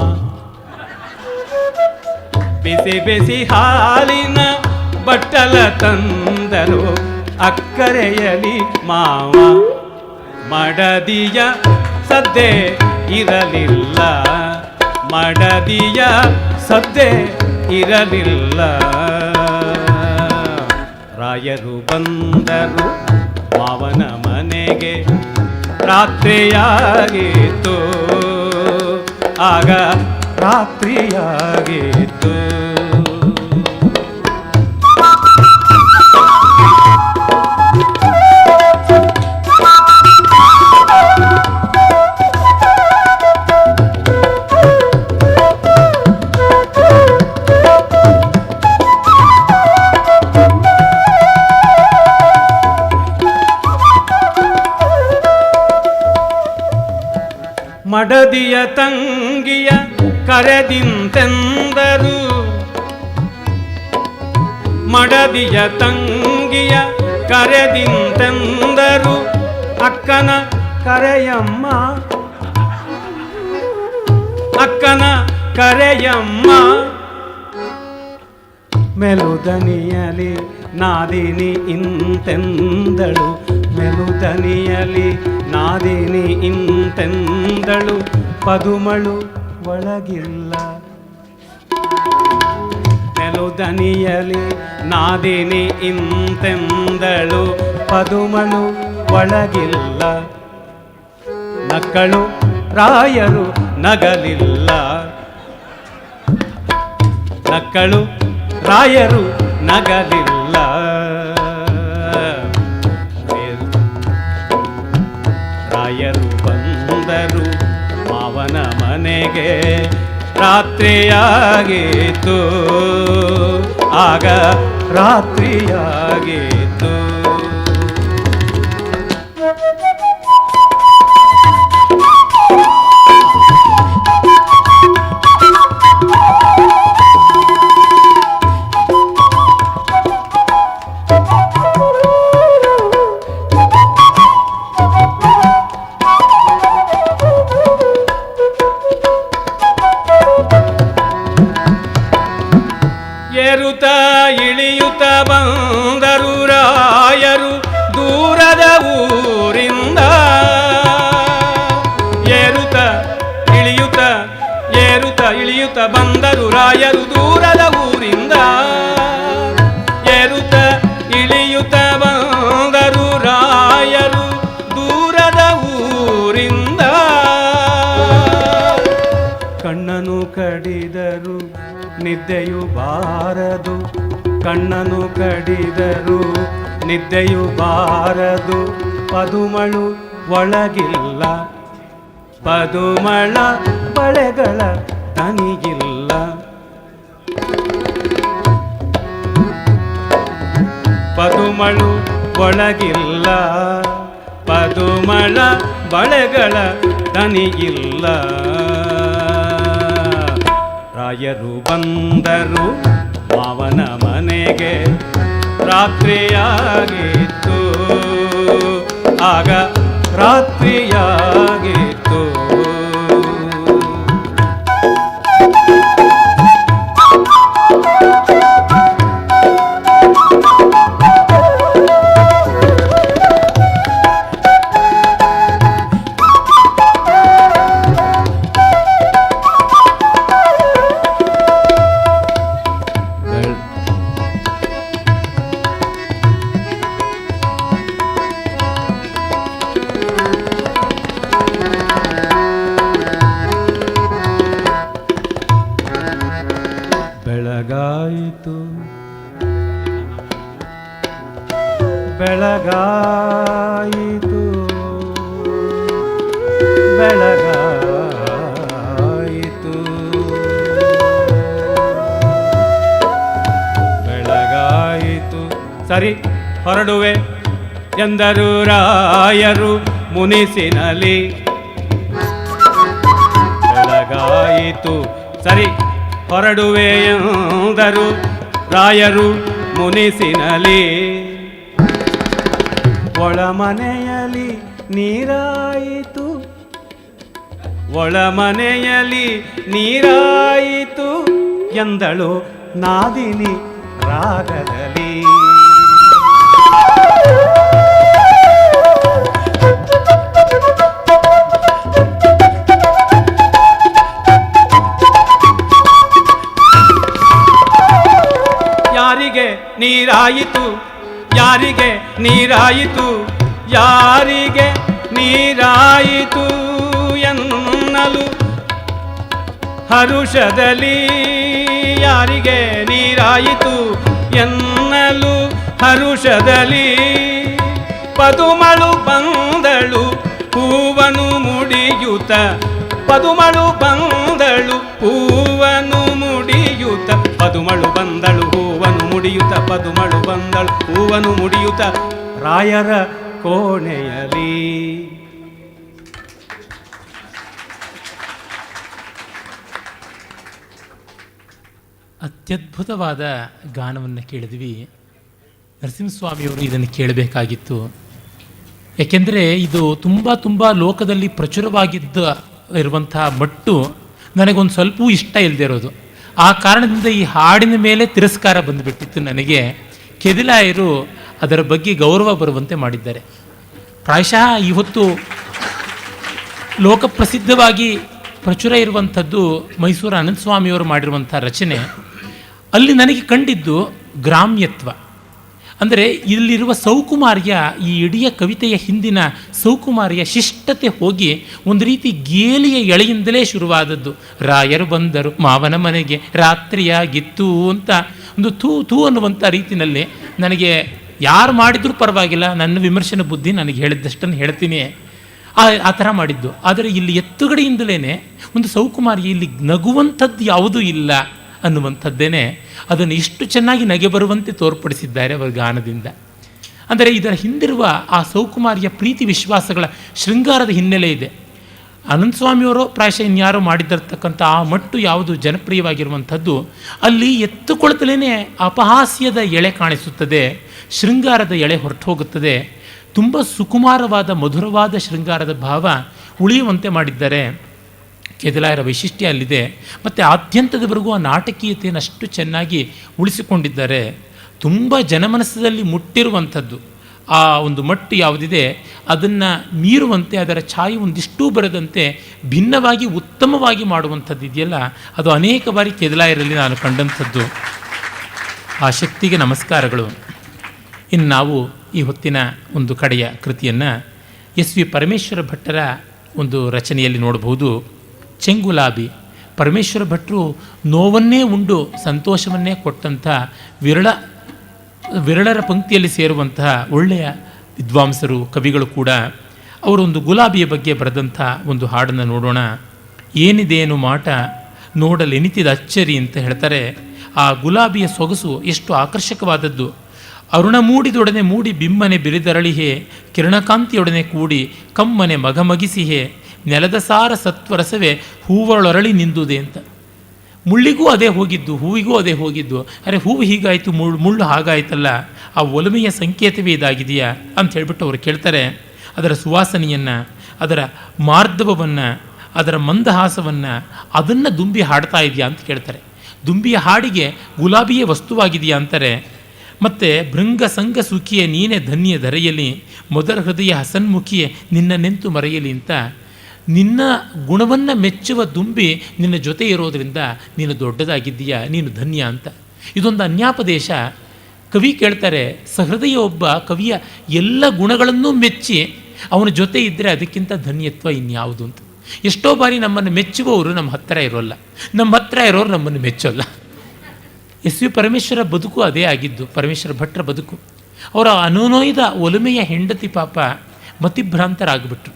ಬಿಸಿ ಬಿಸಿ ಹಾಲಿನ ಬಟ್ಟಲ ತಂದರು. ಅಕ್ಕರೆಯಲಿ ಮಾವ ಮಡದಿಯ ಸದ್ದೆ ಇರಲಿಲ್ಲ. ಮಡದಿಯ ಸದ್ದೆ ಇರಲಿಲ್ಲ. ರಾಯರು ಬಂದರು ಮಾವನ ಮನೆಗೆ. ರಾತ್ರಿಯಾಗಿತ್ತು ಆಗ ರಾತ್ರಿಯಾಗಿತ್ತು. ಮಡದಿಯ ತಂಗಿಯ ಕರೆದಿಂತೆಂದರು. ಮಡದಿಯ ತಂಗಿಯ ಕರೆದಿಂತೆಂದರು. ಅಕ್ಕನ ಕರೆಯಮ್ಮ, ಅಕ್ಕನ ಕರೆಯಮ್ಮ. ಮೆಲುದನಿಯಲಿ ನಾದಿನಿ ಇಂತೆಂದಳು. ಮೆಲುದನಿಯಲಿ ನಾದಿನಿ ಇಂತೆಂದಳು. ಪದುಮಳು ಒಳಗಿಲ್ಲ. ಮೆಲುದನಿಯಲಿ ನಾದಿನಿ ಇಂತೆಂದಳು. ಪದುಮಳು ಒಳಗಿಲ್ಲ. ನಕ್ಕಳು ರಾಯರು ನಗಲಿಲ್ಲ. ನಕ್ಕಳು ರಾಯರು ನಗಲಿಲ್ಲ. ರಾಯರು ಬಂದರು ಮಾವನ ಮನೆಗೆ. ರಾತ್ರಿಯಾಗಿತ್ತು ಆಗ ರಾತ್ರಿಯಾಗಿತ್ತು. ಏರುತ್ತ ಇಳಿಯುತ್ತ ಬಂದರು ರಾಯರು ದೂರದ ಊರಿಂದ. ಏರುತ್ತ ಇಳಿಯುತ್ತ ಬಂದರು ರಾಯರು ದೂರದ ಊರಿಂದ. ಏರುತ್ತ ಇಳಿಯುತ್ತ ಬಂದರು ರಾಯರು ದೂರದ ಊರಿಂದ. ಕಣ್ಣನು ಕಡಿದರು ನಿದ್ದೆಯು ಬಾರದು. ಕಣ್ಣನು ಕಡಿದರು ನಿದ್ದೆಯು ಬಾರದು. ಪದುಮಳು ಒಳಗಿಲ್ಲ. ಪದುಮಳ ಬಳೆಗಳ ತನಿಗಿಲ್ಲ. ಪದುಮಳು ಒಳಗಿಲ್ಲ. ಪದುಮಳ ಬಳೆಗಳ ತನಿಗಿಲ್ಲ. ರಾಯರು ಬಂದರು ಮಾವನ ಮನೆಗೆ. ರಾತ್ರಿಯಾಗಿತ್ತು ಆಗ ರಾತ್ರಿಯಾಗಿತ್ತು. ಬೆಳಗಾಯಿತು ಬೆಳಗಾಯಿತು ಬೆಳಗಾಯಿತು. ಸರಿ ಹೊರಡುವೆ ಎಂದರು ರಾಯರು ಮುನಿಸಿನಲಿ. ಬೆಳಗಾಯಿತು ಸರಿ ಹೊರಡುವೆ ಎಂದರು ರಾಯರು ಮುನಿಸಿನಲಿ. ಒಳಮನೆಯಲ್ಲಿ ನೀರಾಯಿತು ಒಳಮನೆಯಲ್ಲಿ ನೀರಾಯಿತು ಎಂದಳು ನಾದಿನಿ ರಾಗದಲ್ಲಿ. ಯಾರಿಗೆ ನೀರಾಯಿತು ಯಾರಿಗೆ ನೀರಾಯಿತು ಯಾರಿಗೆ ನೀರಾಯಿತು ಎನ್ನಲು ಹರುಷದಲ್ಲಿ. ಯಾರಿಗೆ ನೀರಾಯಿತು ಎನ್ನಲು ಹರುಷದಲ್ಲಿ. ಪದುಮಳು ಬಂದಳು ಹೂವನು ಮುಡಿಯುತ್ತ ಪದುಮಳು ಬಂದಳು ಹೂವನು ಮುಡಿಯುತ್ತ. ಪದುಮಳು ಬಂದಳು ಹೂವನು ಮುಡಿಯುತ್ತ ಪದುಮಳು ಬಂದಳು ಹೂವನು ಮುಡಿಯುತ್ತ ರಾಯರ ಕೋಣೆಯಲಿ. ಅತ್ಯದ್ಭುತವಾದ ಗಾನವನ್ನು ಕೇಳಿದ್ವಿ. ನರಸಿಂಹಸ್ವಾಮಿಯವರು ಇದನ್ನು ಕೇಳಬೇಕಾಗಿತ್ತು. ಏಕೆಂದರೆ ಇದು ತುಂಬ ಲೋಕದಲ್ಲಿ ಪ್ರಚುರವಾಗಿದ್ದ ಇರುವಂತಹ ಮಟ್ಟು ನನಗೊಂದು ಸ್ವಲ್ಪವೂ ಇಷ್ಟ ಇಲ್ಲದೆ ಇರೋದು. ಆ ಕಾರಣದಿಂದ ಈ ಹಾಡಿನ ಮೇಲೆ ತಿರಸ್ಕಾರ ಬಂದುಬಿಟ್ಟಿತ್ತು ನನಗೆ. ಕೆದಿಲಾಯರು ಅದರ ಬಗ್ಗೆ ಗೌರವ ಬರುವಂತೆ ಮಾಡಿದ್ದಾರೆ. ಪ್ರಾಯಶಃ ಇವತ್ತು ಲೋಕಪ್ರಸಿದ್ಧವಾಗಿ ಪ್ರಚುರ ಇರುವಂಥದ್ದು ಮೈಸೂರು ಅನಂತಸ್ವಾಮಿಯವರು ಮಾಡಿರುವಂಥ ರಚನೆ. ಅಲ್ಲಿ ನನಗೆ ಕಂಡಿದ್ದು ಗ್ರಾಮ್ಯತ್ವ. ಅಂದರೆ ಇಲ್ಲಿರುವ ಸೌಕುಮಾರ್ಯ, ಈ ಇಡೀ ಕವಿತೆಯ ಹಿಂದಿನ ಸೌಕುಮಾರ್ಯ ಶಿಷ್ಟತೆ ಹೋಗಿ ಒಂದು ರೀತಿ ಗೇಲಿಯ ಎಳೆಯಿಂದಲೇ ಶುರುವಾದದ್ದು. ರಾಯರು ಬಂದರು ಮಾವನ ಮನೆಗೆ ರಾತ್ರಿಯಾಗಿತ್ತು ಅಂತ ಒಂದು ಥೂ ಅನ್ನುವಂಥ ರೀತಿಯಲ್ಲಿ ನನಗೆ ಯಾರು ಮಾಡಿದ್ರೂ ಪರವಾಗಿಲ್ಲ, ನನ್ನ ವಿಮರ್ಶನ ಬುದ್ಧಿ ನನಗೆ ಹೇಳಿದ್ದಷ್ಟನ್ನು ಹೇಳ್ತೀನಿ, ಆ ಥರ ಮಾಡಿದ್ದು. ಆದರೆ ಇಲ್ಲಿ ಎತ್ತುಗಡೆಯಿಂದಲೇ ಒಂದು ಸೌಕುಮಾರ್ಯ, ಇಲ್ಲಿ ನಗುವಂಥದ್ದು ಯಾವುದೂ ಇಲ್ಲ ಅನ್ನುವಂಥದ್ದೇನೆ ಅದನ್ನು ಇಷ್ಟು ಚೆನ್ನಾಗಿ ನಗೆ ಬರುವಂತೆ ತೋರ್ಪಡಿಸಿದ್ದಾರೆ ಅವರ ಗಾನದಿಂದ. ಅಂದರೆ ಇದರ ಹಿಂದಿರುವ ಆ ಸೌಕುಮಾರ್ಯ ಪ್ರೀತಿ ವಿಶ್ವಾಸಗಳ ಶೃಂಗಾರದ ಹಿನ್ನೆಲೆ ಇದೆ. ಅನಂತಸ್ವಾಮಿಯವರು ಪ್ರಾಯಶಃ ಇನ್ಯಾರೋ ಮಾಡಿದಿರ್ತಕ್ಕಂಥ ಆ ಮಟ್ಟು ಯಾವುದು ಜನಪ್ರಿಯವಾಗಿರುವಂಥದ್ದು, ಅಲ್ಲಿ ಎತ್ತುಕೊಳ್ತಲೇ ಅಪಹಾಸ್ಯದ ಎಳೆ ಕಾಣಿಸುತ್ತದೆ, ಶೃಂಗಾರದ ಎಳೆ ಹೊರಟು ಹೋಗುತ್ತದೆ. ತುಂಬ ಸುಕುಮಾರವಾದ ಮಧುರವಾದ ಶೃಂಗಾರದ ಭಾವ ಉಳಿಯುವಂತೆ ಮಾಡಿದ್ದಾರೆ. ಕೆದಿಲಾಯರ ವೈಶಿಷ್ಟ್ಯ ಅಲ್ಲಿದೆ. ಮತ್ತು ಆದ್ಯಂತದವರೆಗೂ ಆ ನಾಟಕೀಯತೆಯನ್ನು ಅಷ್ಟು ಚೆನ್ನಾಗಿ ಉಳಿಸಿಕೊಂಡಿದ್ದಾರೆ. ತುಂಬ ಜನಮನಸ್ಸಲ್ಲಿ ಮುಟ್ಟಿರುವಂಥದ್ದು ಆ ಒಂದು ಮಟ್ಟು ಯಾವುದಿದೆ ಅದನ್ನು ಮೀರುವಂತೆ, ಅದರ ಛಾಯೆ ಒಂದಿಷ್ಟೂ ಬರದಂತೆ ಭಿನ್ನವಾಗಿ ಉತ್ತಮವಾಗಿ ಮಾಡುವಂಥದ್ದು ಇದೆಯಲ್ಲ, ಅದು ಅನೇಕ ಬಾರಿ ಕೆದಿಲಾಯರಲ್ಲಿ ನಾನು ಕಂಡಂಥದ್ದು. ಆ ಶಕ್ತಿಗೆ ನಮಸ್ಕಾರಗಳು. ಇನ್ನು ನಾವು ಈ ಹೊತ್ತಿನ ಒಂದು ಕಡೆಯ ಕೃತಿಯನ್ನು ಎಸ್ ವಿ ಪರಮೇಶ್ವರ ಭಟ್ಟರ ಒಂದು ರಚನೆಯಲ್ಲಿ ನೋಡಬಹುದು. ಚೆಂಗುಲಾಬಿ. ಪರಮೇಶ್ವರ ಭಟ್ಟರು ನೋವನ್ನೇ ಉಂಡು ಸಂತೋಷವನ್ನೇ ಕೊಟ್ಟಂಥ ವಿರಳರ ಪಂಕ್ತಿಯಲ್ಲಿ ಸೇರುವಂತಹ ಒಳ್ಳೆಯ ವಿದ್ವಾಂಸರು, ಕವಿಗಳು ಕೂಡ. ಅವರೊಂದು ಗುಲಾಬಿಯ ಬಗ್ಗೆ ಬರೆದಂಥ ಒಂದು ಹಾಡನ್ನು ನೋಡೋಣ. ಏನಿದೇನು ಮಾಟ ನೋಡಲೆನಿತಿದ ಅಚ್ಚರಿ ಅಂತ ಹೇಳ್ತಾರೆ. ಆ ಗುಲಾಬಿಯ ಸೊಗಸು ಎಷ್ಟು ಆಕರ್ಷಕವಾದದ್ದು. ಅರುಣ ಮೂಡಿದೊಡನೆ ಮೂಡಿ ಬಿಮ್ಮನೆ ಬಿರಿದರಳಿಹೆ, ಕಿರಣಕಾಂತಿಯೊಡನೆ ಕೂಡಿ ಕಮ್ಮನೆ ಮಗಮಗಿಸಿಹೆ, ನೆಲದ ಸಾರ ಸತ್ವರಸವೇ ಹೂವರಳರಳಿ ನಿಂದುದೆ ಅಂತ. ಮುಳ್ಳಿಗೂ ಅದೇ ಹೋಗಿದ್ದು, ಹೂವಿಗೂ ಅದೇ ಹೋಗಿದ್ದು. ಅರೆ ಹೂವು ಹೀಗಾಯಿತು, ಮುಳ್ಳು ಹಾಗಾಯ್ತಲ್ಲ, ಆ ಒಲಮೆಯ ಸಂಕೇತವೇ ಇದಾಗಿದೆಯಾ ಅಂತ ಹೇಳ್ಬಿಟ್ಟು ಅವರು ಕೇಳ್ತಾರೆ. ಅದರ ಸುವಾಸನೆಯನ್ನು, ಅದರ ಮಾರ್ಧವವನ್ನು, ಅದರ ಮಂದಹಾಸವನ್ನು, ಅದನ್ನು ದುಂಬಿ ಹಾಡ್ತಾ ಇದೆಯಾ ಅಂತ ಕೇಳ್ತಾರೆ. ದುಂಬಿಯ ಹಾಡಿಗೆ ಗುಲಾಬಿಯೇ ವಸ್ತುವಾಗಿದೆಯಾ ಅಂತಾರೆ. ಮತ್ತು ಭೃಂಗ ಸಂಘ ಸುಖಿಯೇ ನೀನೇ ಧನ್ಯ ಧರೆಯಲಿ, ಮೊದಲ ಹೃದಯ ಹಸನ್ಮುಖಿಯೇ ನಿನ್ನ ನೆಂತು ಮರೆಯಲಿ ಅಂತ. ನಿನ್ನ ಗುಣವನ್ನು ಮೆಚ್ಚುವ ದುಂಬಿ ನಿನ್ನ ಜೊತೆ ಇರೋದರಿಂದ ನೀನು ದೊಡ್ಡದಾಗಿದ್ದೀಯಾ, ನೀನು ಧನ್ಯ ಅಂತ. ಇದೊಂದು ಅನ್ಯಾಪದೇಶ. ಕವಿ ಕೇಳ್ತಾರೆ, ಸಹೃದಯ ಒಬ್ಬ ಕವಿಯ ಎಲ್ಲ ಗುಣಗಳನ್ನೂ ಮೆಚ್ಚಿ ಅವನ ಜೊತೆ ಇದ್ದರೆ ಅದಕ್ಕಿಂತ ಧನ್ಯತ್ವ ಇನ್ಯಾವುದು ಅಂತ. ಎಷ್ಟೋ ಬಾರಿ ನಮ್ಮನ್ನು ಮೆಚ್ಚುವವರು ನಮ್ಮ ಹತ್ತಿರ ಇರೋಲ್ಲ, ನಮ್ಮ ಹತ್ತಿರ ಇರೋರು ನಮ್ಮನ್ನು ಮೆಚ್ಚೋಲ್ಲ. ಎಸ್ ವಿ ಪರಮೇಶ್ವರ ಬದುಕು ಅದೇ ಆಗಿದ್ದು, ಪರಮೇಶ್ವರ ಭಟ್ರ ಬದುಕು. ಅವರ ಅನುನೋಯ್ದ ಒಲುಮೆಯ ಹೆಂಡತಿ ಪಾಪ ಮತಿಭ್ರಾಂತರಾಗ್ಬಿಟ್ರು.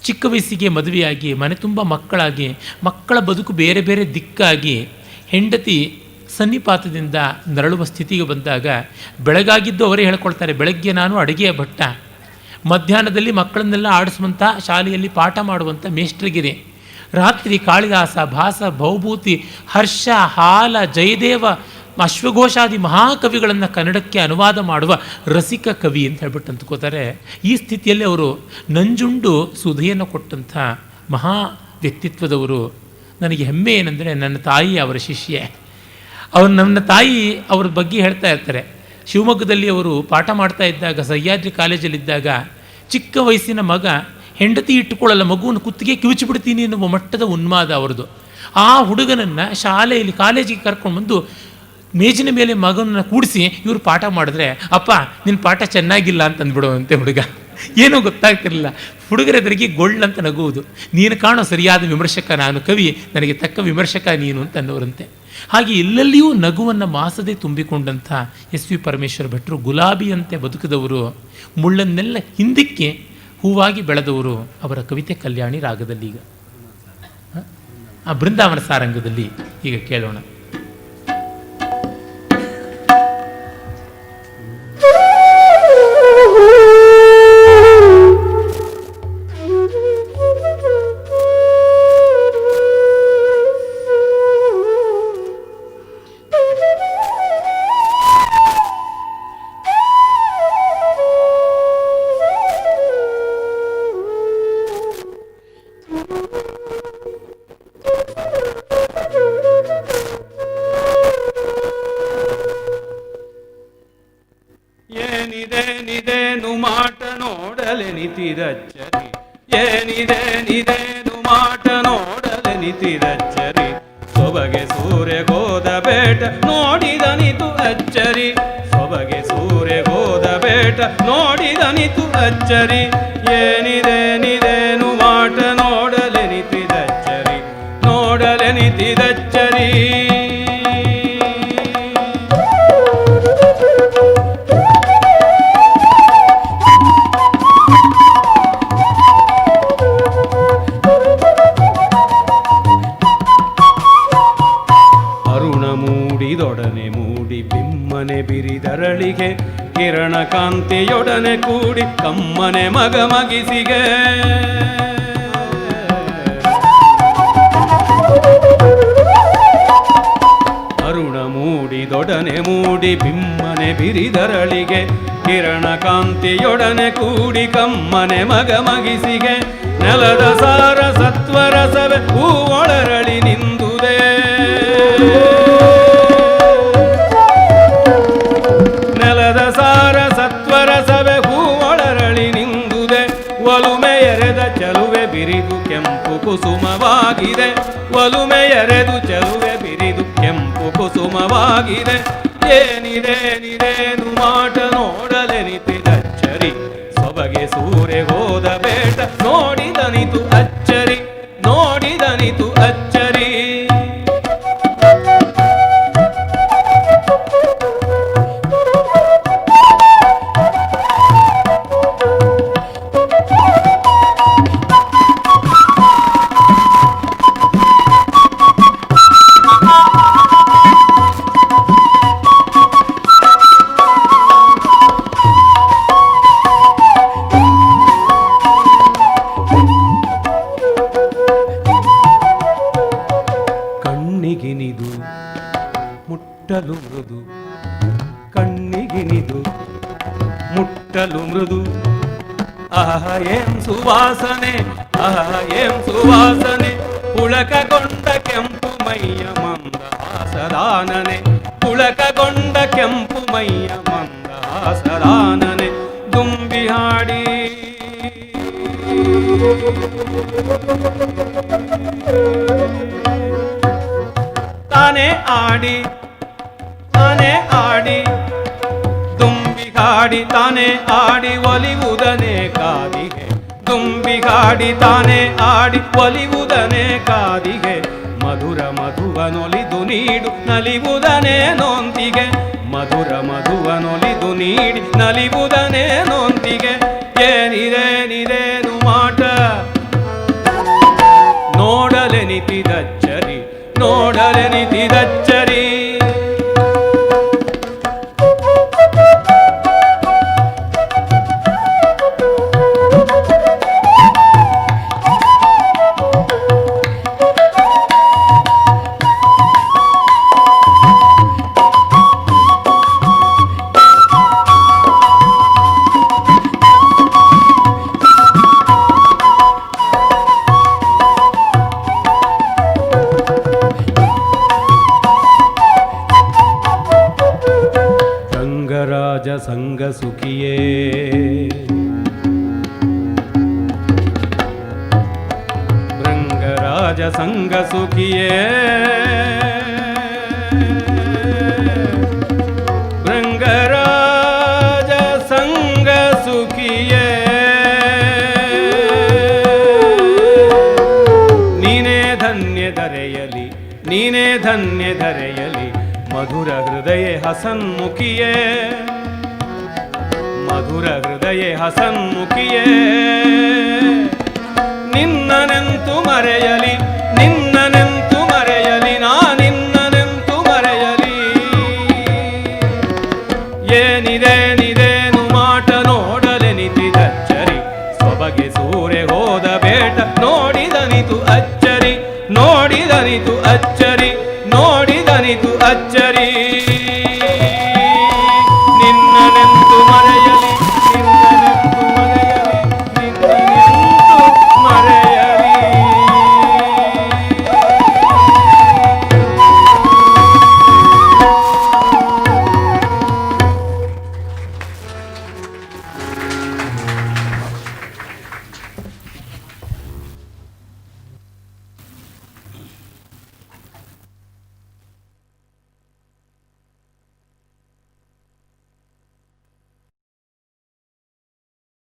ಚಿಕ್ಕ ವಯಸ್ಸಿಗೆ ಮದುವೆಯಾಗಿ ಮನೆ ತುಂಬ ಮಕ್ಕಳಾಗಿ ಮಕ್ಕಳ ಬದುಕು ಬೇರೆ ಬೇರೆ ದಿಕ್ಕಾಗಿ ಹೆಂಡತಿ ಸನ್ನಿಪಾತದಿಂದ ನರಳುವ ಸ್ಥಿತಿಗೆ ಬಂದಾಗ ಬೆಳಗಾಗಿದ್ದು ಅವರೇ ಹೇಳ್ಕೊಳ್ತಾರೆ, ಬೆಳಗ್ಗೆ ನಾನು ಅಡುಗೆಯ ಭಟ್ಟ, ಮಧ್ಯಾಹ್ನದಲ್ಲಿ ಮಕ್ಕಳನ್ನೆಲ್ಲ ಆಡಿಸುವಂಥ ಶಾಲೆಯಲ್ಲಿ ಪಾಠ ಮಾಡುವಂಥ ಮೇಷ್ಟ್ರಗಿರಿ, ರಾತ್ರಿ ಕಾಳಿದಾಸ, ಭಾಸ, ಭೌಭೂತಿ, ಹರ್ಷ, ಹಾಲ, ಜಯದೇವ, ಅಶ್ವಘೋಷಾದಿ ಮಹಾಕವಿಗಳನ್ನು ಕನ್ನಡಕ್ಕೆ ಅನುವಾದ ಮಾಡುವ ರಸಿಕ ಕವಿ ಅಂತ ಹೇಳ್ಬಿಟ್ಟು ಅಂದ್ಕೋತಾರೆ. ಈ ಸ್ಥಿತಿಯಲ್ಲಿ ಅವರು ನಂಜುಂಡು ಸುಧೆಯನ್ನು ಕೊಟ್ಟಂಥ ಮಹಾ ವ್ಯಕ್ತಿತ್ವದವರು. ನನಗೆ ಹೆಮ್ಮೆ ಏನಂದರೆ ನನ್ನ ತಾಯಿ ಅವರ ಶಿಷ್ಯೆ. ಅವರು ನನ್ನ ತಾಯಿ ಅವ್ರ ಬಗ್ಗೆ ಹೇಳ್ತಾ ಇರ್ತಾರೆ. ಶಿವಮೊಗ್ಗದಲ್ಲಿ ಅವರು ಪಾಠ ಮಾಡ್ತಾ ಇದ್ದಾಗ, ಸಹ್ಯಾದ್ರಿ ಕಾಲೇಜಲ್ಲಿದ್ದಾಗ ಚಿಕ್ಕ ವಯಸ್ಸಿನ ಮಗ ಹೆಂಡತಿ ಇಟ್ಟುಕೊಳ್ಳಲ್ಲ, ಮಗುವನ್ನು ಕುತ್ತಿಗೆ ಕಿವುಚಿಬಿಡ್ತೀನಿ ಎನ್ನುವ ಮಟ್ಟದ ಉನ್ಮಾದ ಅವ್ರದ್ದು. ಆ ಹುಡುಗನನ್ನು ಶಾಲೆಯಲ್ಲಿ ಕಾಲೇಜಿಗೆ ಕರ್ಕೊಂಡ್ಬಂದು ಮೇಜಿನ ಮೇಲೆ ಮಗನನ್ನು ಕೂಡಿಸಿ ಇವರು ಪಾಠ ಮಾಡಿದ್ರೆ, ಅಪ್ಪ ನಿನ್ನ ಪಾಠ ಚೆನ್ನಾಗಿಲ್ಲ ಅಂತ ಅಂದ್ಬಿಡುವಂತೆ ಹುಡುಗ. ಏನೂ ಗೊತ್ತಾಗ್ತಿರಲಿಲ್ಲ. ಹುಡುಗರೆದರಿಗೆ ಗೊಳ್ಳಂತ ನಗುವುದು. ನೀನು ಕಾಣೋ ಸರಿಯಾದ ವಿಮರ್ಶಕ ನಾನು, ಕವಿ, ನನಗೆ ತಕ್ಕ ವಿಮರ್ಶಕ ನೀನು ಅಂತ ಅನ್ನೋರಂತೆ. ಹಾಗೆ ಎಲ್ಲೆಲ್ಲಿಯೂ ನಗುವನ್ನು ಮಾಸದೆ ತುಂಬಿಕೊಂಡಂಥ ಎಸ್ ವಿ ಪರಮೇಶ್ವರ ಭಟ್ರು ಗುಲಾಬಿಯಂತೆ ಬದುಕಿದವರು, ಮುಳ್ಳನ್ನೆಲ್ಲ ಹಿಂದಕ್ಕೆ ಹೂವಾಗಿ ಬೆಳೆದವರು. ಅವರ ಕವಿತೆ ಕಲ್ಯಾಣಿ ರಾಗದಲ್ಲಿ ಈಗ ಆ ಬೃಂದಾವನ ಸಾರಂಗದಲ್ಲಿ ಈಗ ಕೇಳೋಣ. ಏನಿದೇನಿದೇನು ಮಾಟ ನೋಡಲೆನಿತಿರಚ್ಚರಿ, ಏನಿದೇನಿದೇನು ಮಾಟ ನೋಡಲೆನಿತಿರಚ್ಚರಿ, ಸೊಬಗೆ ಸೂರ್ಯಗೋದ ಬೇಟ ನೋಡಿದನಿತು ಅಚ್ಚರಿ, ಸೊಬಗೆ ಸೂರ್ಯಗೋದ ಬೇಟ ನೋಡಿದನಿತು ಅಚ್ಚರಿ, ಏನಿದೇನಿದೇನು ಮಾಟ ನೋಡಲೆನಿತಿರಚ್ಚರಿ, ನೋಡಲೆನಿತಿರಚ್ಚರಿ. ಮೂಡಿದೊಡನೆ ಮೂಡಿ ಬಿಮ್ಮನೆ ಬಿರಿದರಳಿಗೆ, ಕಿರಣ ಕಾಂತಿಯೊಡನೆ ಕೂಡಿ ಕಮ್ಮನೆ ಮಗ ಮಗಿಸಿಗೆ, ಅರುಣ ಮೂಡಿದೊಡನೆ ಮೂಡಿ ಬಿಮ್ಮನೆ ಬಿರಿದರಳಿಗೆ, ಕಿರಣ ಕಾಂತಿಯೊಡನೆ ಕೂಡಿ ಕಮ್ಮನೆ ಮಗ ಮಗಿಸಿಗೆ, ನೆಲದ ಸಾರ ಸತ್ವರಸವೆ ಹೂವೊಳರಳಿ ನಿಂದುದೇ, ನೆಲದ ಸಾರ ಸತ್ವರಸವೆ ಹೂವೊಳರಳಿ ನಿಂದುದೆ, ಒಲುಮೆ ಎರೆದ ಚಲುವೆ ಬಿರಿದು ಕೆಂಪು ಕುಸುಮವಾಗಿದೆ, ಒಲುಮೆ ಎರೆದು ಚಲುವೆ ಬಿರಿದು ಕೆಂಪು ಕುಸುಮವಾಗಿದೆ, ಏನಿದೇನಿದೇನು ಮಾಟ ನೋಡಲೆನಿತಿದಚ್ಚರಿ, ಸೊಬಗೆ ಸೂರ್ಯ ಹೋದ ಬೇಟ ನೋಡಿದನಿತು ಅಚ್ಚರಿ, ನೋಡಿದನಿತು ಅಚ್ಚರಿ. ಕಣ್ಣಿಗಿನಿದು ಮುಟ್ಟಲು ಮೃದು, ಕಣ್ಣಿಗಿನಿದು ಮುಟ್ಟಲು ಮೃದು, ಆಹ ಏಂ ಸುವಾಸನೆ, ಆಹ ಏಂ ಸುವಾಸನೆ, ಪುಳಕಗೊಂಡ ಕೆಂಪು ಮೈಯ ಮಂದಹಾಸದಾನನೆ, ಪುಳಕಗೊಂಡ ಕೆಂಪು ಮೈಯ ಮಂದಹಾಸದಾನನೆ, ದುಂಬಿ ಹಾಡಿ ತಾನೇ ಆಡಿ, ತಾನೇ ಆಡಿ, ದುಂಬಿಗಾಡಿ ತಾನೇ ಆಡಿ ಒಲಿವುದನೆ ಕಾದಿಗೆ, ದುಂಬಿಗಾಡಿ ತಾನೇ ಆಡಿ ಒಲಿವುದನೆ ಕಾದಿಗೆ, ಮಧುರ ಮಧುವನೊಲಿದು ನೀಡು ನಲಿವುದನೆ ನೊಂದಿಗೆ, ಮಧುರ ಮಧುವನೊಲಿದು ನೀಡಿ ನಲಿವುದನೇ ನೊಂದಿಗೆ ಏನಿದೇನಿದೇನು ಮಾಟ ನೋಡಲೆನಿತಿದಚ್ಚರಿ ನೋಡಲೆನಿತಿದಚ್ಚರಿ ಸಂಗ ಸುಖಿಯೇ ಭೃಂಗರಾಜ ಸಂಗ ಸುಖಿಯೇ ಭೃಂಗರಾಜ ಸಂಗ ಸುಖಿಯೇ ನೀನೇ ಧನ್ಯ ಧರೆಯಲಿ ನೀನೇ ಧನ್ಯ ಧರೆಯಲಿ ಮಧುರ ಹೃದಯ ಹಸನ್ಮುಖಿಯೇ ಮಧುರ ಹೃದಯ ಹಸನ್ಮುಖಿಯೇ ನಿನ್ನನೆಂತು ಮರೆಯಲಿ ನಿನ್ನನೆಂತು ಮರೆಯಲಿ ನಿನ್ನನೆಂತು ಮರೆಯಲಿ ಏನಿದೆ